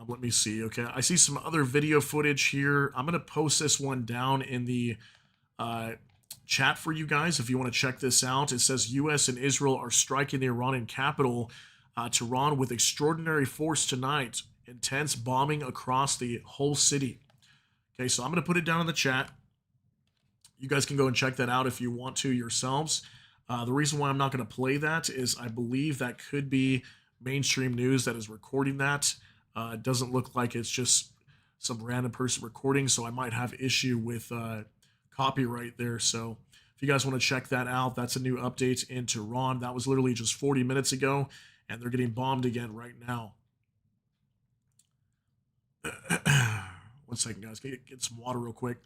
Let me see. Okay, I see some other video footage here. I'm going to post this one down in the chat for you guys if you want to check this out. It says U.S. and Israel are striking the Iranian capital, Tehran, with extraordinary force tonight. Intense bombing across the whole city. Okay, so I'm going to put it down in the chat. You guys can go and check that out if you want to yourselves. The reason why I'm not going to play that is I believe that could be mainstream news that is recording that. It doesn't look like it's just some random person recording, so I might have issue with copyright there. So if you guys want to check that out, that's a new update in Tehran. That was literally just 40 minutes ago, and they're getting bombed again right now. 1 second, guys. Get some water real quick.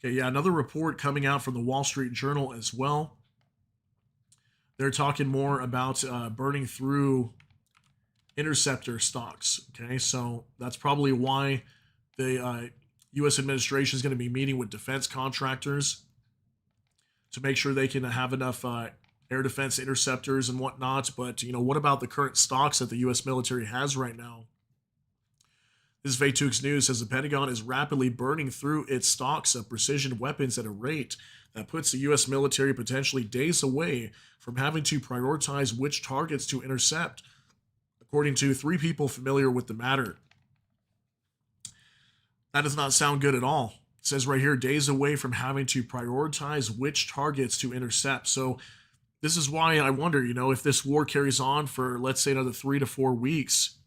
Okay, yeah, another report coming out from the Wall Street Journal as well. They're talking more about burning through interceptor stocks. Okay, so that's probably why the U.S. administration is going to be meeting with defense contractors to make sure they can have enough air defense interceptors and whatnot. But, what about the current stocks that the U.S. military has right now? This is Vaytooks News. Says the Pentagon is rapidly burning through its stocks of precision weapons at a rate that puts the U.S. military potentially days away from having to prioritize which targets to intercept, according to 3 people familiar with the matter. That does not sound good at all. It says right here, days away from having to prioritize which targets to intercept. So this is why I wonder, if this war carries on for, let's say, another 3 to 4 weeks,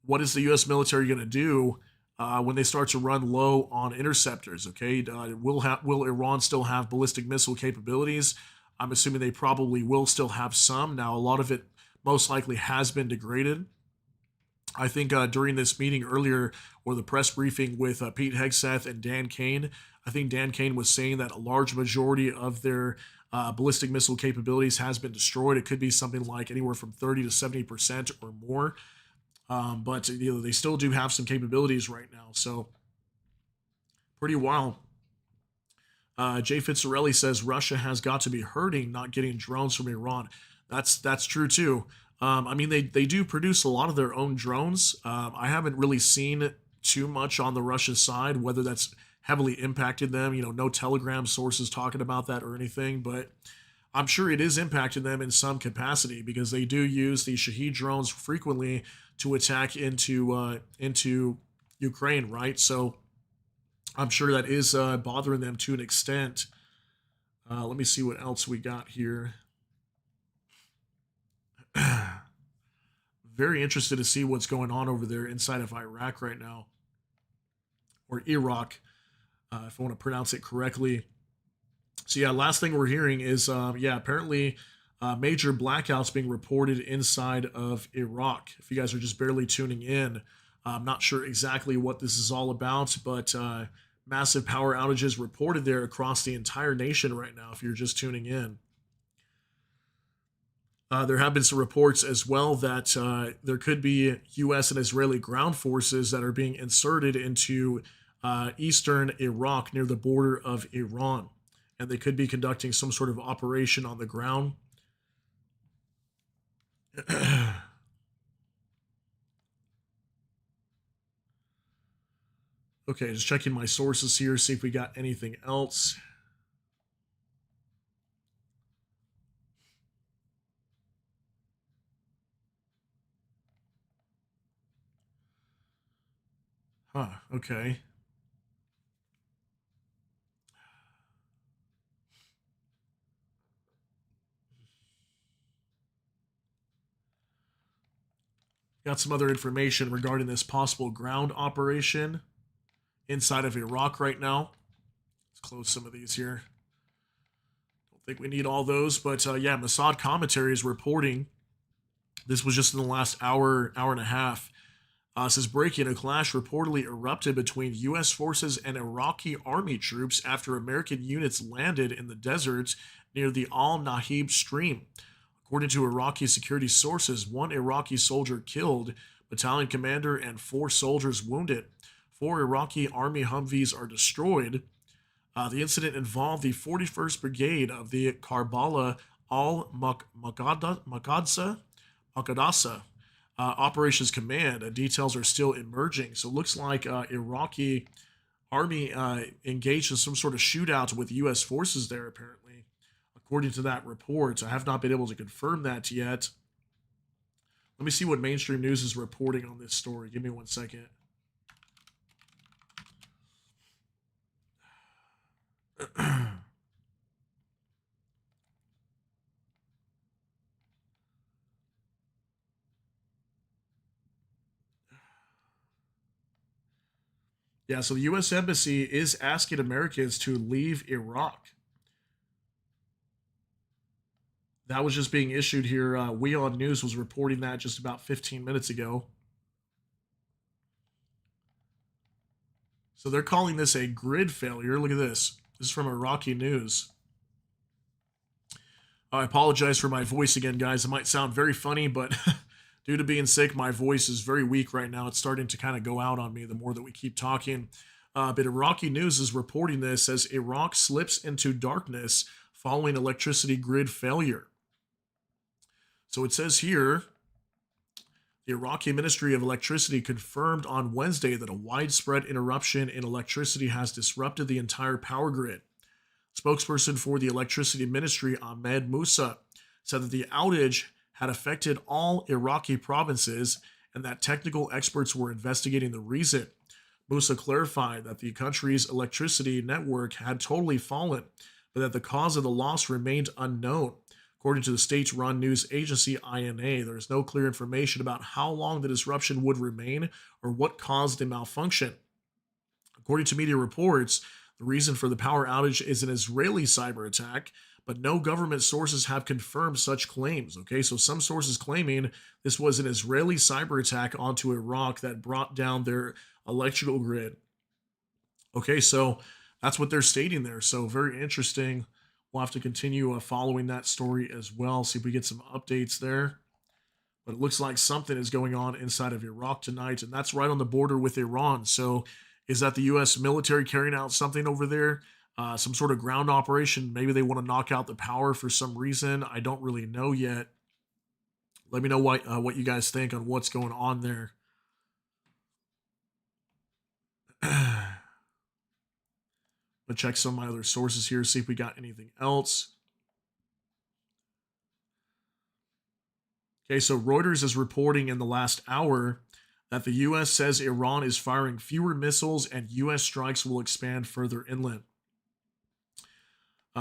what is the U.S. military going to do when they start to run low on interceptors? Okay, will Iran still have ballistic missile capabilities? I'm assuming they probably will still have some. Now, a lot of it most likely has been degraded. I think during this meeting earlier, or the press briefing with Pete Hegseth and Dan Kane, I think Dan Kane was saying that a large majority of their ballistic missile capabilities has been destroyed. It could be something like anywhere from 30 to 70% or more. But they still do have some capabilities right now. So pretty wild. Jay Fitzarelli says Russia has got to be hurting not getting drones from Iran. That's true too. I mean, they do produce a lot of their own drones. I haven't really seen too much on the Russia side, whether that's heavily impacted them. No Telegram sources talking about that or anything, but I'm sure it is impacting them in some capacity because they do use the Shahed drones frequently to attack into Ukraine, right? So I'm sure that is bothering them to an extent. Let me see what else we got here. Very interested to see what's going on over there inside of Iraq right now, or Iraq, if I want to pronounce it correctly. So yeah, last thing we're hearing is apparently major blackouts being reported inside of Iraq. If you guys are just barely tuning in, I'm not sure exactly what this is all about, but massive power outages reported there across the entire nation right now, if you're just tuning in. There have been some reports as well that there could be U.S. and Israeli ground forces that are being inserted into eastern Iraq near the border of Iran, and they could be conducting some sort of operation on the ground. Okay, just checking my sources here, see if we got anything else. Okay. Got some other information regarding this possible ground operation inside of Iraq right now. Let's close some of these here. Don't think we need all those, but Mossad commentary is reporting. This was just in the last hour and a half. Says breaking, a clash reportedly erupted between U.S. forces and Iraqi army troops after American units landed in the desert near the Al-Nahib stream. According to Iraqi security sources, one Iraqi soldier killed, battalion commander, and 4 soldiers wounded. 4 Iraqi army Humvees are destroyed. The incident involved the 41st Brigade of the Karbala al-Maqdasa Operations Command. Details are still emerging. So it looks like Iraqi army engaged in some sort of shootout with U.S. forces there, apparently, according to that report. I have not been able to confirm that yet. Let me see what mainstream news is reporting on this story. Give me 1 second. Yeah, so the U.S. Embassy is asking Americans to leave Iraq. That was just being issued here. We On News was reporting that just about 15 minutes ago. So they're calling this a grid failure. Look at this. This is from Iraqi News. I apologize for my voice again, guys. It might sound very funny, but due to being sick, my voice is very weak right now. It's starting to kind of go out on me the more that we keep talking. But Iraqi News is reporting this as Iraq slips into darkness following electricity grid failure. So it says here, the Iraqi Ministry of Electricity confirmed on Wednesday that a widespread interruption in electricity has disrupted the entire power grid. Spokesperson for the Electricity Ministry, Ahmed Musa, said that the outage had affected all Iraqi provinces and that technical experts were investigating the reason. Musa clarified that the country's electricity network had totally fallen, but that the cause of the loss remained unknown. According to the state-run news agency INA, there is no clear information about how long the disruption would remain or what caused the malfunction. According to media reports, the reason for the power outage is an Israeli cyber attack, but no government sources have confirmed such claims. Okay, so some sources claiming this was an Israeli cyber attack onto Iraq that brought down their electrical grid. Okay, so that's what they're stating there. So very interesting. We'll have to continue following that story as well, see if we get some updates there. But it looks like something is going on inside of Iraq tonight, and that's right on the border with Iran. So is that the U.S. military carrying out something over there? Some sort of ground operation? Maybe they want to knock out the power for some reason. I don't really know yet. Let me know what you guys think on what's going on there. But check some of my other sources here, see if we got anything else. Okay, so Reuters is reporting in the last hour that the U.S. says Iran is firing fewer missiles and U.S. strikes will expand further inland.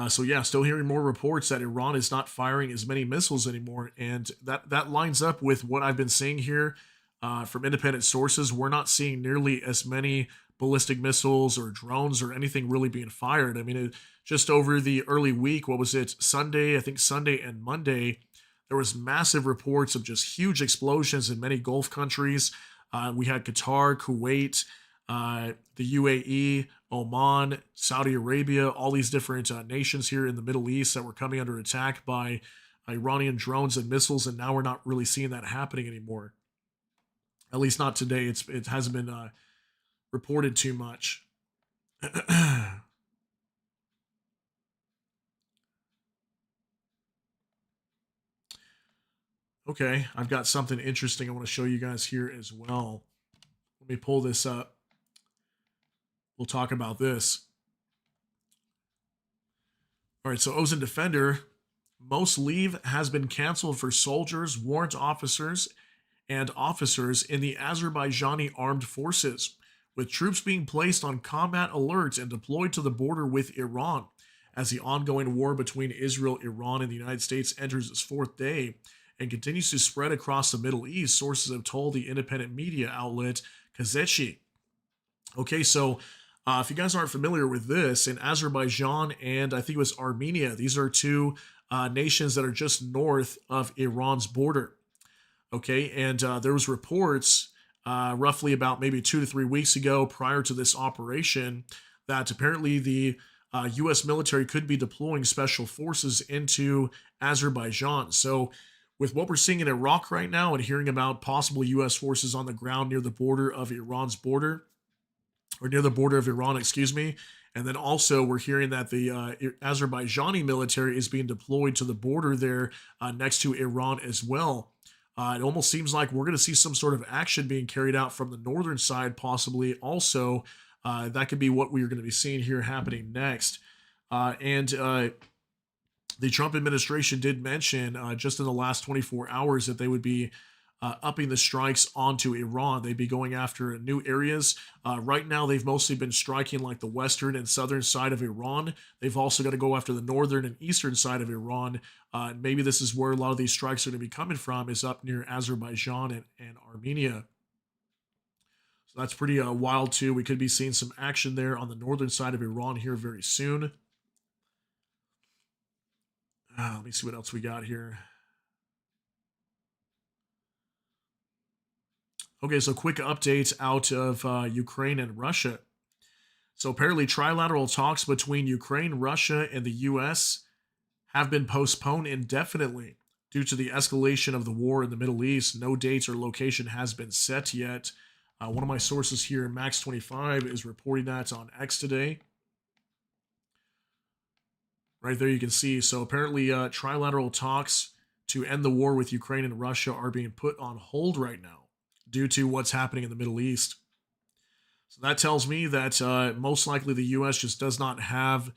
So yeah, still hearing more reports that Iran is not firing as many missiles anymore, and that lines up with what I've been seeing here from independent sources. We're not seeing nearly as many ballistic missiles or drones or anything really being fired. I mean, just over the early week, what was it, Sunday? I think Sunday and Monday, there was massive reports of just huge explosions in many Gulf countries. We had Qatar, Kuwait, the UAE, Oman, Saudi Arabia, all these different nations here in the Middle East that were coming under attack by Iranian drones and missiles, and now we're not really seeing that happening anymore. At least not today. It hasn't been reported too much. Okay, I've got something interesting I want to show you guys here as well. Let me pull this up. We'll talk about this. All right, so Ozen Defender, most leave has been canceled for soldiers, warrant officers, and officers in the Azerbaijani armed forces, with troops being placed on combat alerts and deployed to the border with Iran. As the ongoing war between Israel, Iran, and the United States enters its fourth day and continues to spread across the Middle East, sources have told the independent media outlet Gazechi. Okay, so if you guys aren't familiar with this, in Azerbaijan and I think it was Armenia, these are two nations that are just north of Iran's border. Okay, and there was reports roughly about maybe 2 to 3 weeks ago prior to this operation that apparently the U.S. military could be deploying special forces into Azerbaijan. So with what we're seeing in Iraq right now and hearing about possible U.S. forces on the ground near the border of Iran's border, or near the border of Iran, excuse me, and then also we're hearing that the Azerbaijani military is being deployed to the border there next to Iran as well. It almost seems like we're going to see some sort of action being carried out from the northern side, possibly also. That could be what we're going to be seeing here happening next. The Trump administration did mention just in the last 24 hours that they would be upping the strikes onto Iran. They'd be going after new areas. Right now, they've mostly been striking like the western and southern side of Iran. They've also got to go after the northern and eastern side of Iran. Maybe this is where a lot of these strikes are going to be coming from, is up near Azerbaijan and Armenia. So that's pretty wild too. We could be seeing some action there on the northern side of Iran here very soon. Let me see what else we got here. Okay, so quick updates out of Ukraine and Russia. So apparently trilateral talks between Ukraine, Russia, and the U.S. have been postponed indefinitely due to the escalation of the war in the Middle East. No date or location has been set yet. One of my sources here, Max25, is reporting that on X today. Right there you can see. So apparently trilateral talks to end the war with Ukraine and Russia are being put on hold right now due to what's happening in the Middle East. So that tells me that most likely the U.S. just does not have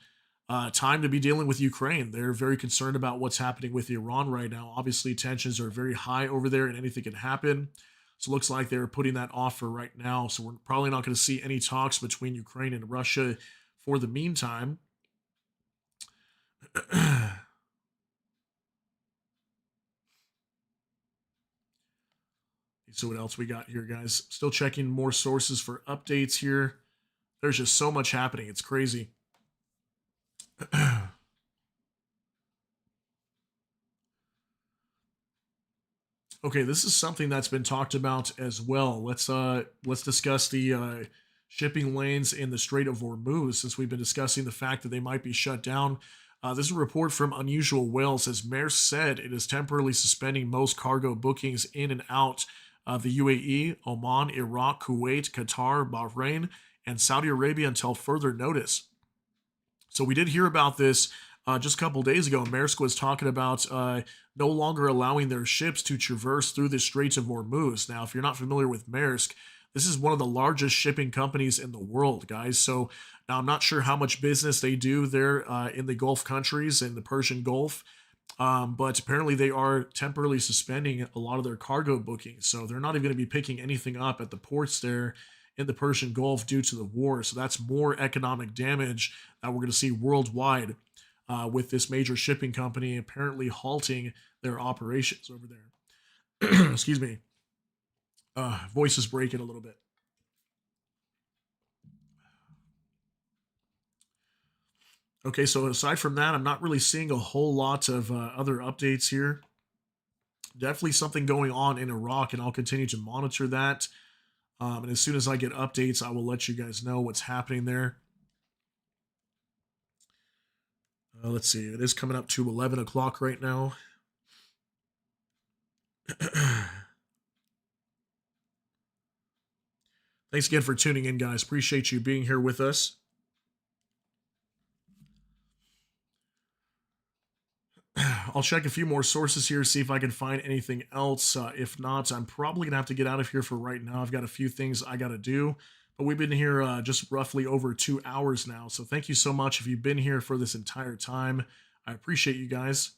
time to be dealing with Ukraine. They're very concerned about what's happening with Iran right now. Obviously, tensions are very high over there and anything can happen. So it looks like they're putting that off for right now. So we're probably not going to see any talks between Ukraine and Russia for the meantime. So what else we got here, guys? Still checking more sources for updates here. There's just so much happening. It's crazy. Okay, this is something that's been talked about as well. Let's discuss the shipping lanes in the Strait of Hormuz, since we've been discussing the fact that they might be shut down. This is a report from Unusual Whales. Says Maersk said it is temporarily suspending most cargo bookings in and out of the UAE, Oman, Iraq, Kuwait, Qatar, Bahrain, and Saudi Arabia until further notice. So we did hear about this just a couple days ago. Maersk was talking about no longer allowing their ships to traverse through the Straits of Hormuz. Now, if you're not familiar with Maersk, this is one of the largest shipping companies in the world, guys. So now I'm not sure how much business they do there in the Gulf countries and the Persian Gulf, but apparently they are temporarily suspending a lot of their cargo bookings. So they're not even going to be picking anything up at the ports there in the Persian Gulf due to the war. So that's more economic damage that we're going to see worldwide with this major shipping company apparently halting their operations over there. Excuse me. Voice is breaking a little bit. Okay, so aside from that, I'm not really seeing a whole lot of other updates here. Definitely something going on in Iraq, and I'll continue to monitor that. And as soon as I get updates, I will let you guys know what's happening there. Let's see. It is coming up to 11 o'clock right now. Thanks again for tuning in, guys. Appreciate you being here with us. I'll check a few more sources here, see if I can find anything else. If not, I'm probably going to have to get out of here for right now. I've got a few things I got to do. But we've been here just roughly over 2 hours now. So thank you so much if you've been here for this entire time. I appreciate you guys.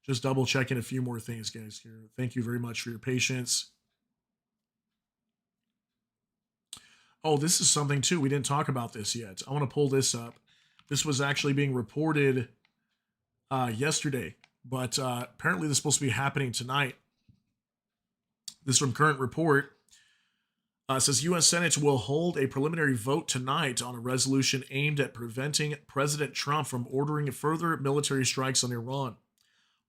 Just double checking a few more things, guys, here. Thank you very much for your patience. Oh, this is something too. We didn't talk about this yet. I want to pull this up. This was actually being reported yesterday, but apparently this is supposed to be happening tonight. This is from Current Report. Says U.S. Senate will hold a preliminary vote tonight on a resolution aimed at preventing President Trump from ordering further military strikes on Iran.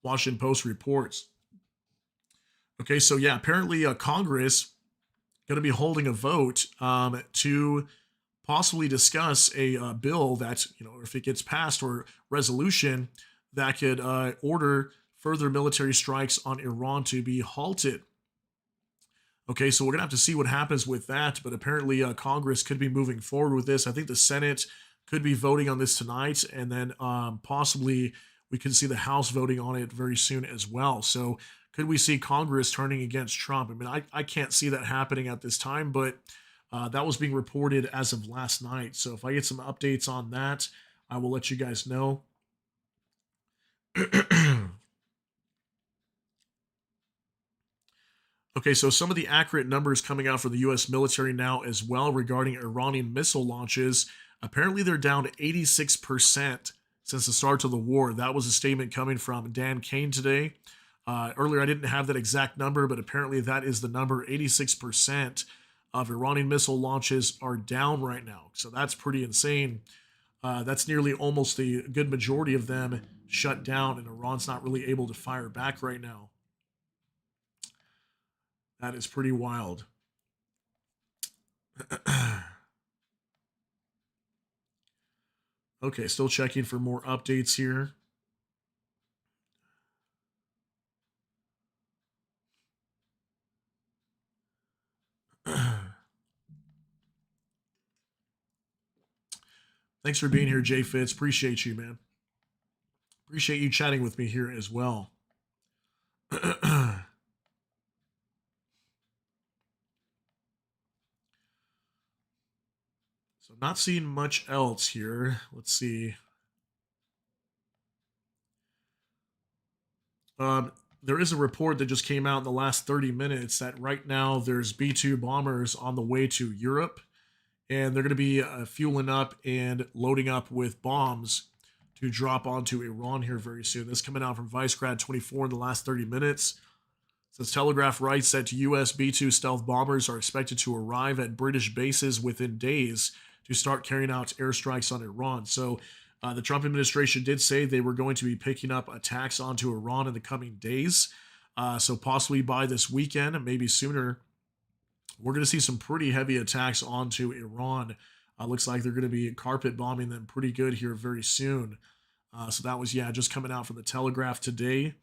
Washington Post reports. Okay, so yeah, apparently Congress going to be holding a vote to possibly discuss a bill that, if it gets passed, or resolution that could order further military strikes on Iran to be halted. Okay, so we're going to have to see what happens with that, but apparently Congress could be moving forward with this. I think the Senate could be voting on this tonight, and then possibly we can see the House voting on it very soon as well. So could we see Congress turning against Trump? I mean, I can't see that happening at this time, but that was being reported as of last night. So if I get some updates on that, I will let you guys know. Okay, so some of the accurate numbers coming out for the U.S. military now as well regarding Iranian missile launches. Apparently they're down to 86% since the start of the war. That was a statement coming from Dan Kane today. Earlier, I didn't have that exact number, but apparently that is the number. 86% of Iranian missile launches are down right now. So that's pretty insane. That's nearly almost the good majority of them shut down, and Iran's not really able to fire back right now. That is pretty wild. Okay, still checking for more updates here. Thanks for being here, Jay Fitz. Appreciate you, man. Appreciate you chatting with me here as well. So not seeing much else here. Let's see. There is a report that just came out in the last 30 minutes that right now there's B-2 bombers on the way to Europe, and they're going to be fueling up and loading up with bombs to drop onto Iran here very soon. This coming out from Vicegrad 24 in the last 30 minutes. Says Telegraph writes that US B-2 stealth bombers are expected to arrive at British bases within days to start carrying out airstrikes on Iran. So the Trump administration did say they were going to be picking up attacks onto Iran in the coming days. So possibly by this weekend, maybe sooner, we're going to see some pretty heavy attacks onto Iran. Looks like they're going to be carpet bombing them pretty good here very soon. So that was, yeah, just coming out from the Telegraph today.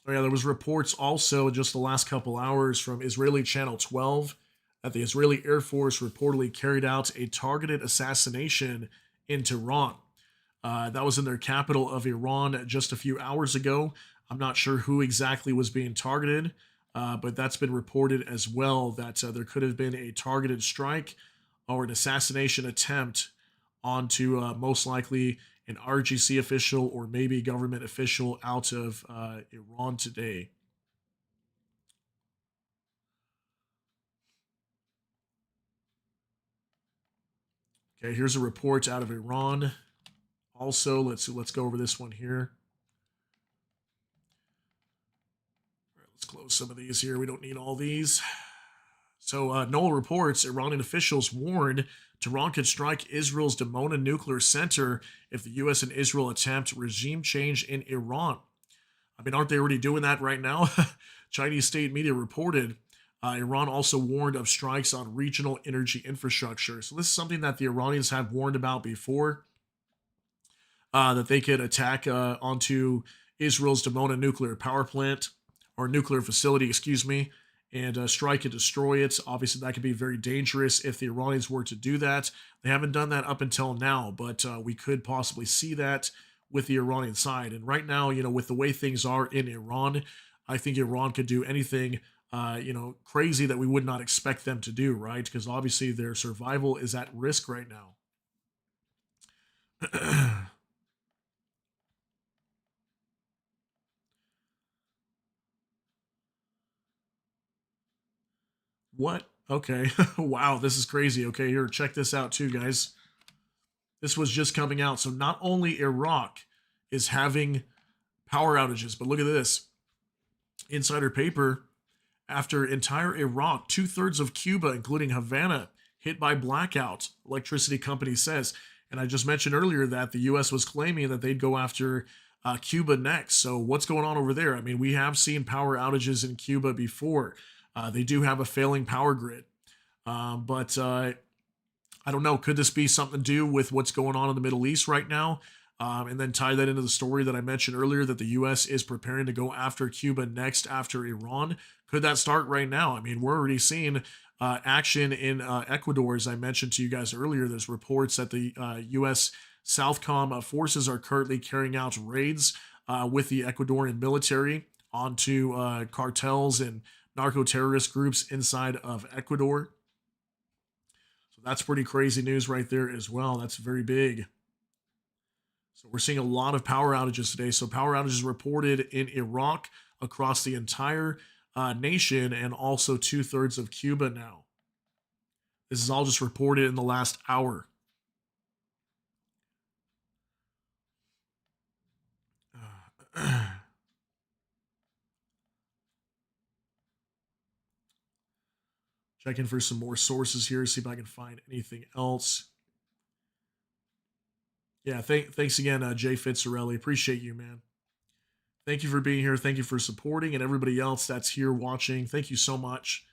Oh yeah, there was reports also in just the last couple hours from Israeli Channel 12 that the Israeli Air Force reportedly carried out a targeted assassination in Tehran. That was in their capital of Iran just a few hours ago. I'm not sure who exactly was being targeted, but that's been reported as well that there could have been a targeted strike or an assassination attempt onto most likely an RGC official or maybe government official out of Iran today. Okay, here's a report out of Iran. Also, let's go over this one here. All right, let's close some of these here. We don't need all these. So, NOAA reports Iranian officials warned Tehran could strike Israel's Dimona nuclear center if the U.S. and Israel attempt regime change in Iran. I mean, aren't they already doing that right now? Chinese state media reported Iran also warned of strikes on regional energy infrastructure. So this is something that the Iranians have warned about before, that they could attack onto Israel's Dimona nuclear power plant or nuclear facility, excuse me, and strike and destroy it. Obviously, that could be very dangerous if the Iranians were to do that. They haven't done that up until now, but we could possibly see that with the Iranian side. And right now, with the way things are in Iran, I think Iran could do anything, crazy that we would not expect them to do, right? Because obviously their survival is at risk right now. What? Okay. Wow, this is crazy. Okay, here, check this out too, guys. This was just coming out. So not only Iraq is having power outages, but look at this. Insider paper, after entire Iraq, 2/3 of Cuba, including Havana, hit by blackout, electricity company says. And I just mentioned earlier that the U.S. was claiming that they'd go after Cuba next. So what's going on over there? I mean, we have seen power outages in Cuba before. They do have a failing power grid. But I don't know. Could this be something to do with what's going on in the Middle East right now? And then tie that into the story that I mentioned earlier that the U.S. is preparing to go after Cuba next after Iran. Could that start right now? I mean, we're already seeing action in Ecuador, as I mentioned to you guys earlier. There's reports that the U.S. Southcom forces are currently carrying out raids with the Ecuadorian military onto cartels and narco-terrorist groups inside of Ecuador. So that's pretty crazy news right there as well. That's very big. So we're seeing a lot of power outages today. So power outages reported in Iraq across the entire nation and also 2/3 of Cuba now. This is all just reported in the last hour. Checking for some more sources here, see if I can find anything else. Yeah, thanks again, Jay Fitzarelli. Appreciate you, man. Thank you for being here. Thank you for supporting, and everybody else that's here watching. Thank you so much.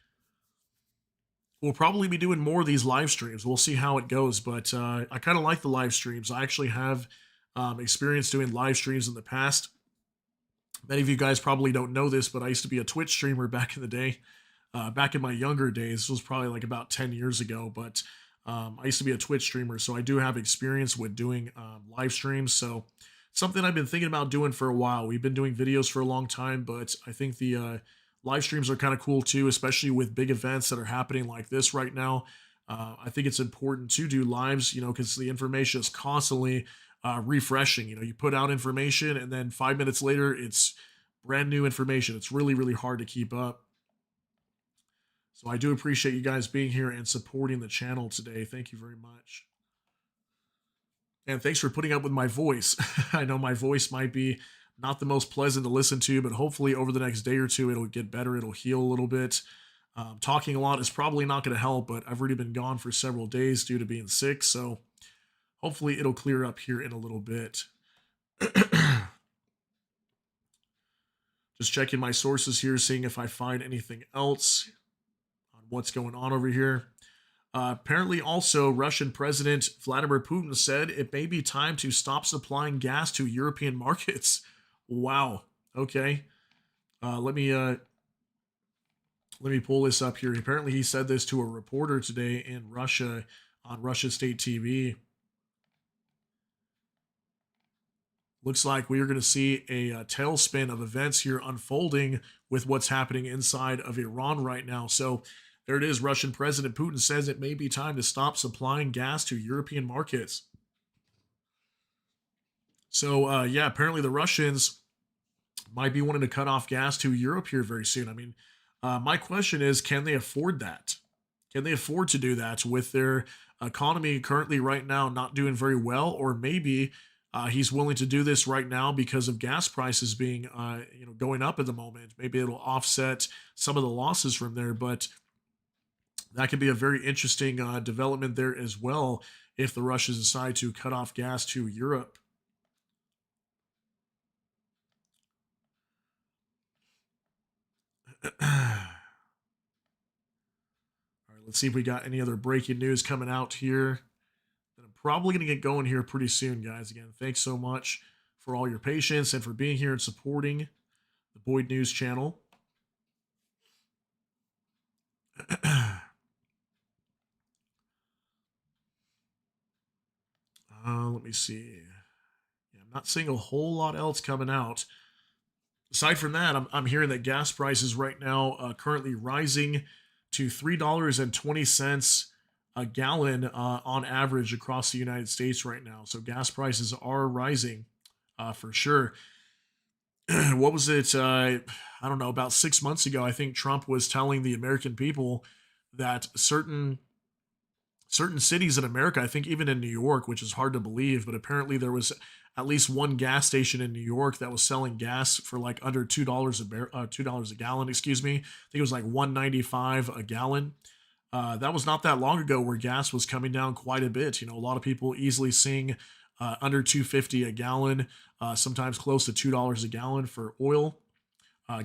We'll probably be doing more of these live streams. We'll see how it goes, but I kind of like the live streams. I actually have experience doing live streams in the past. Many of you guys probably don't know this, but I used to be a Twitch streamer back in the day. Back in my younger days, this was probably like about 10 years ago, but I used to be a Twitch streamer, so I do have experience with doing live streams. So something I've been thinking about doing for a while. We've been doing videos for a long time, but I think the live streams are kind of cool too, especially with big events that are happening like this right now. I think it's important to do lives, because the information is constantly refreshing. You put out information and then 5 minutes later, it's brand new information. It's really, really hard to keep up. So I do appreciate you guys being here and supporting the channel today. Thank you very much. And thanks for putting up with my voice. I know my voice might be not the most pleasant to listen to, but hopefully over the next day or two, it'll get better. It'll heal a little bit. Talking a lot is probably not going to help, but I've already been gone for several days due to being sick. So hopefully it'll clear up here in a little bit. Just checking my sources here, seeing if I find anything else on what's going on over here. Apparently, also, Russian President Vladimir Putin said it may be time to stop supplying gas to European markets. Wow. Okay. Let me pull this up here. Apparently, he said this to a reporter today in Russia on Russia State TV. Looks like we are going to see a tailspin of events here unfolding with what's happening inside of Iran right now. So there it is. Russian President Putin says it may be time to stop supplying gas to European markets. So, yeah, apparently the Russians might be wanting to cut off gas to Europe here very soon. I mean, my question is, can they afford that? Can they afford to do that with their economy currently right now not doing very well? Or maybe he's willing to do this right now because of gas prices being, going up at the moment. Maybe it'll offset some of the losses from there, but that could be a very interesting development there as well if the Russians decide to cut off gas to Europe. All right, let's see if we got any other breaking news coming out here. I'm probably going to get going here pretty soon, guys. Again, thanks so much for all your patience and for being here and supporting the Boyd News channel. Let me see. Yeah, I'm not seeing a whole lot else coming out. Aside from that, I'm hearing that gas prices right now currently rising to $3.20 a gallon on average across the United States right now. So gas prices are rising for sure. What was it? I don't know. About 6 months ago, I think Trump was telling the American people that certain cities in America, I think even in New York, which is hard to believe, but apparently there was at least one gas station in New York that was selling gas for like under $2 a gallon. Excuse me. I think it was like $1.95 a gallon. That was not that long ago where gas was coming down quite a bit. You know, a lot of people easily seeing under $2.50 a gallon, sometimes close to $2 a gallon for oil.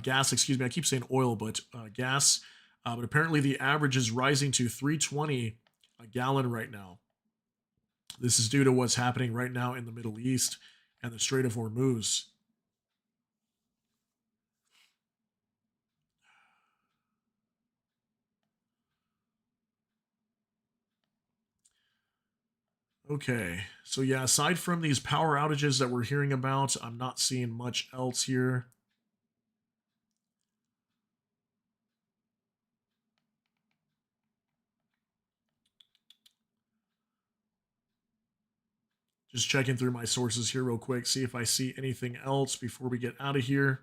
Gas, excuse me. I keep saying oil, but gas. But apparently the average is rising to $3.20 a gallon right now. This is due to what's happening right now in the Middle East and the Strait of Hormuz. Okay, so yeah, aside from these power outages that we're hearing about, I'm not seeing much else here. Just checking through my sources here real quick, see if I see anything else before we get out of here.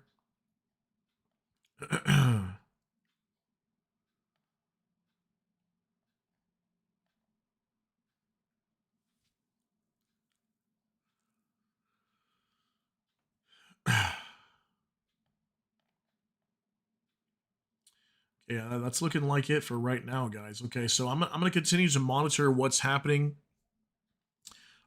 Yeah, that's looking like it for right now, guys. Okay, so I'm going to continue to monitor what's happening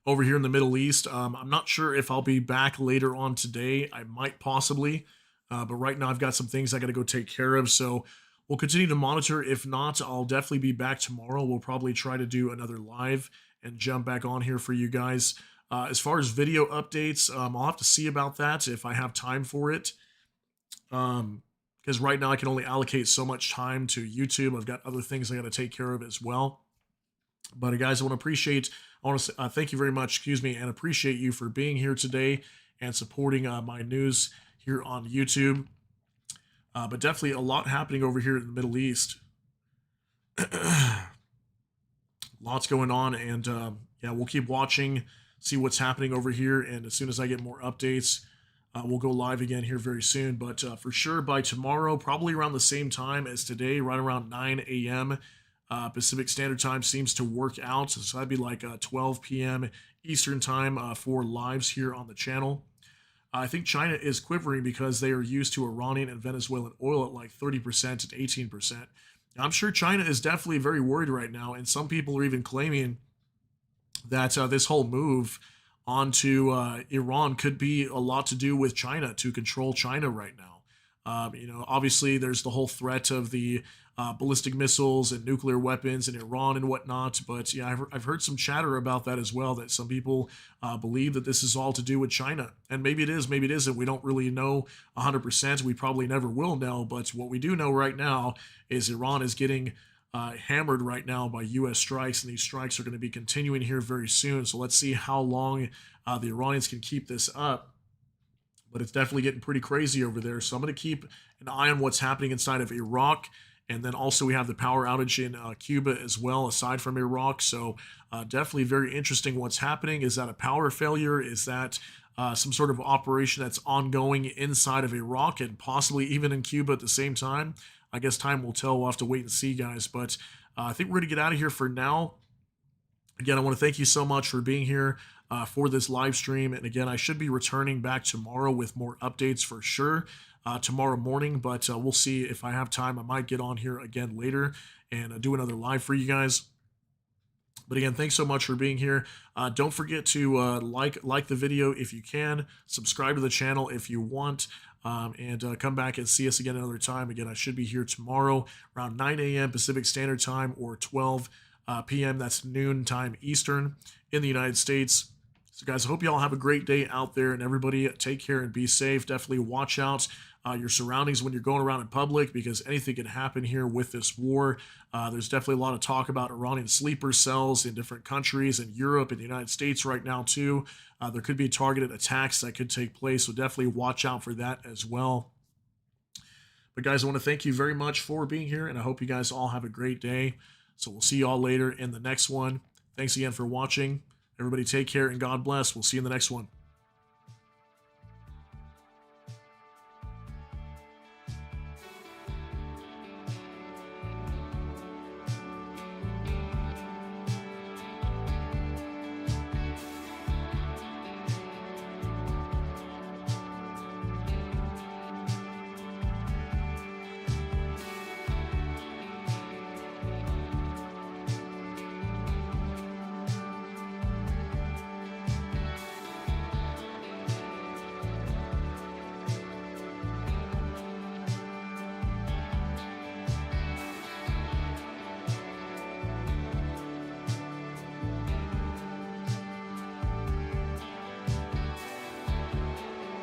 over here in the Middle East. I'm not sure if I'll be back later on today. I might possibly, but right now I've got some things I got to go take care of. So we'll continue to monitor. If not, I'll definitely be back tomorrow. We'll probably try to do another live and jump back on here for you guys. As far as video updates, I'll have to see about that if I have time for it. Because right now I can only allocate so much time to YouTube. I've got other things I got to take care of as well. But guys, I want to thank you very much, excuse me, and appreciate you for being here today and supporting my news here on YouTube. But definitely a lot happening over here in the Middle East. Lots going on, and yeah, we'll keep watching, see what's happening over here, and as soon as I get more updates, we'll go live again here very soon. But for sure by tomorrow, probably around the same time as today, right around 9 a.m., Pacific Standard Time seems to work out. So that'd be like 12 p.m. Eastern Time for lives here on the channel. I think China is quivering because they are used to Iranian and Venezuelan oil at like 30% and 18%. I'm sure China is definitely very worried right now, and some people are even claiming that this whole move onto Iran could be a lot to do with China, to control China right now. Obviously there's the whole threat of the ballistic missiles and nuclear weapons in Iran and whatnot. But yeah, I've heard some chatter about that as well, that some people believe that this is all to do with China. And maybe it is, maybe it isn't. We don't really know 100%. We probably never will know. But what we do know right now is Iran is getting hammered right now by U.S. strikes, and these strikes are going to be continuing here very soon. So let's see how long the Iranians can keep this up. But it's definitely getting pretty crazy over there. So I'm going to keep an eye on what's happening inside of Iraq. And then also we have the power outage in Cuba as well, aside from Iraq. So definitely very interesting what's happening. Is that a power failure? Is that some sort of operation that's ongoing inside of Iraq and possibly even in Cuba at the same time? I guess time will tell. We'll have to wait and see, guys. But I think we're going to get out of here for now. Again, I want to thank you so much for being here for this live stream. And again, I should be returning back tomorrow with more updates for sure tomorrow morning. But we'll see if I have time. I might get on here again later and do another live for you guys. But again, thanks so much for being here. Don't forget to like the video if you can. Subscribe to the channel if you want. And come back and see us again another time. Again, I should be here tomorrow around 9 a.m. Pacific Standard Time or 12 p.m. That's noon time Eastern in the United States. So guys, I hope you all have a great day out there, and everybody take care and be safe. Definitely watch out your surroundings when you're going around in public, because anything can happen here with this war. There's definitely a lot of talk about Iranian sleeper cells in different countries in Europe and the United States right now too. There could be targeted attacks that could take place, so definitely watch out for that as well. But guys, I want to thank you very much for being here, and I hope you guys all have a great day. So we'll see you all later in the next one. Thanks again for watching. Everybody take care and God bless. We'll see you in the next one.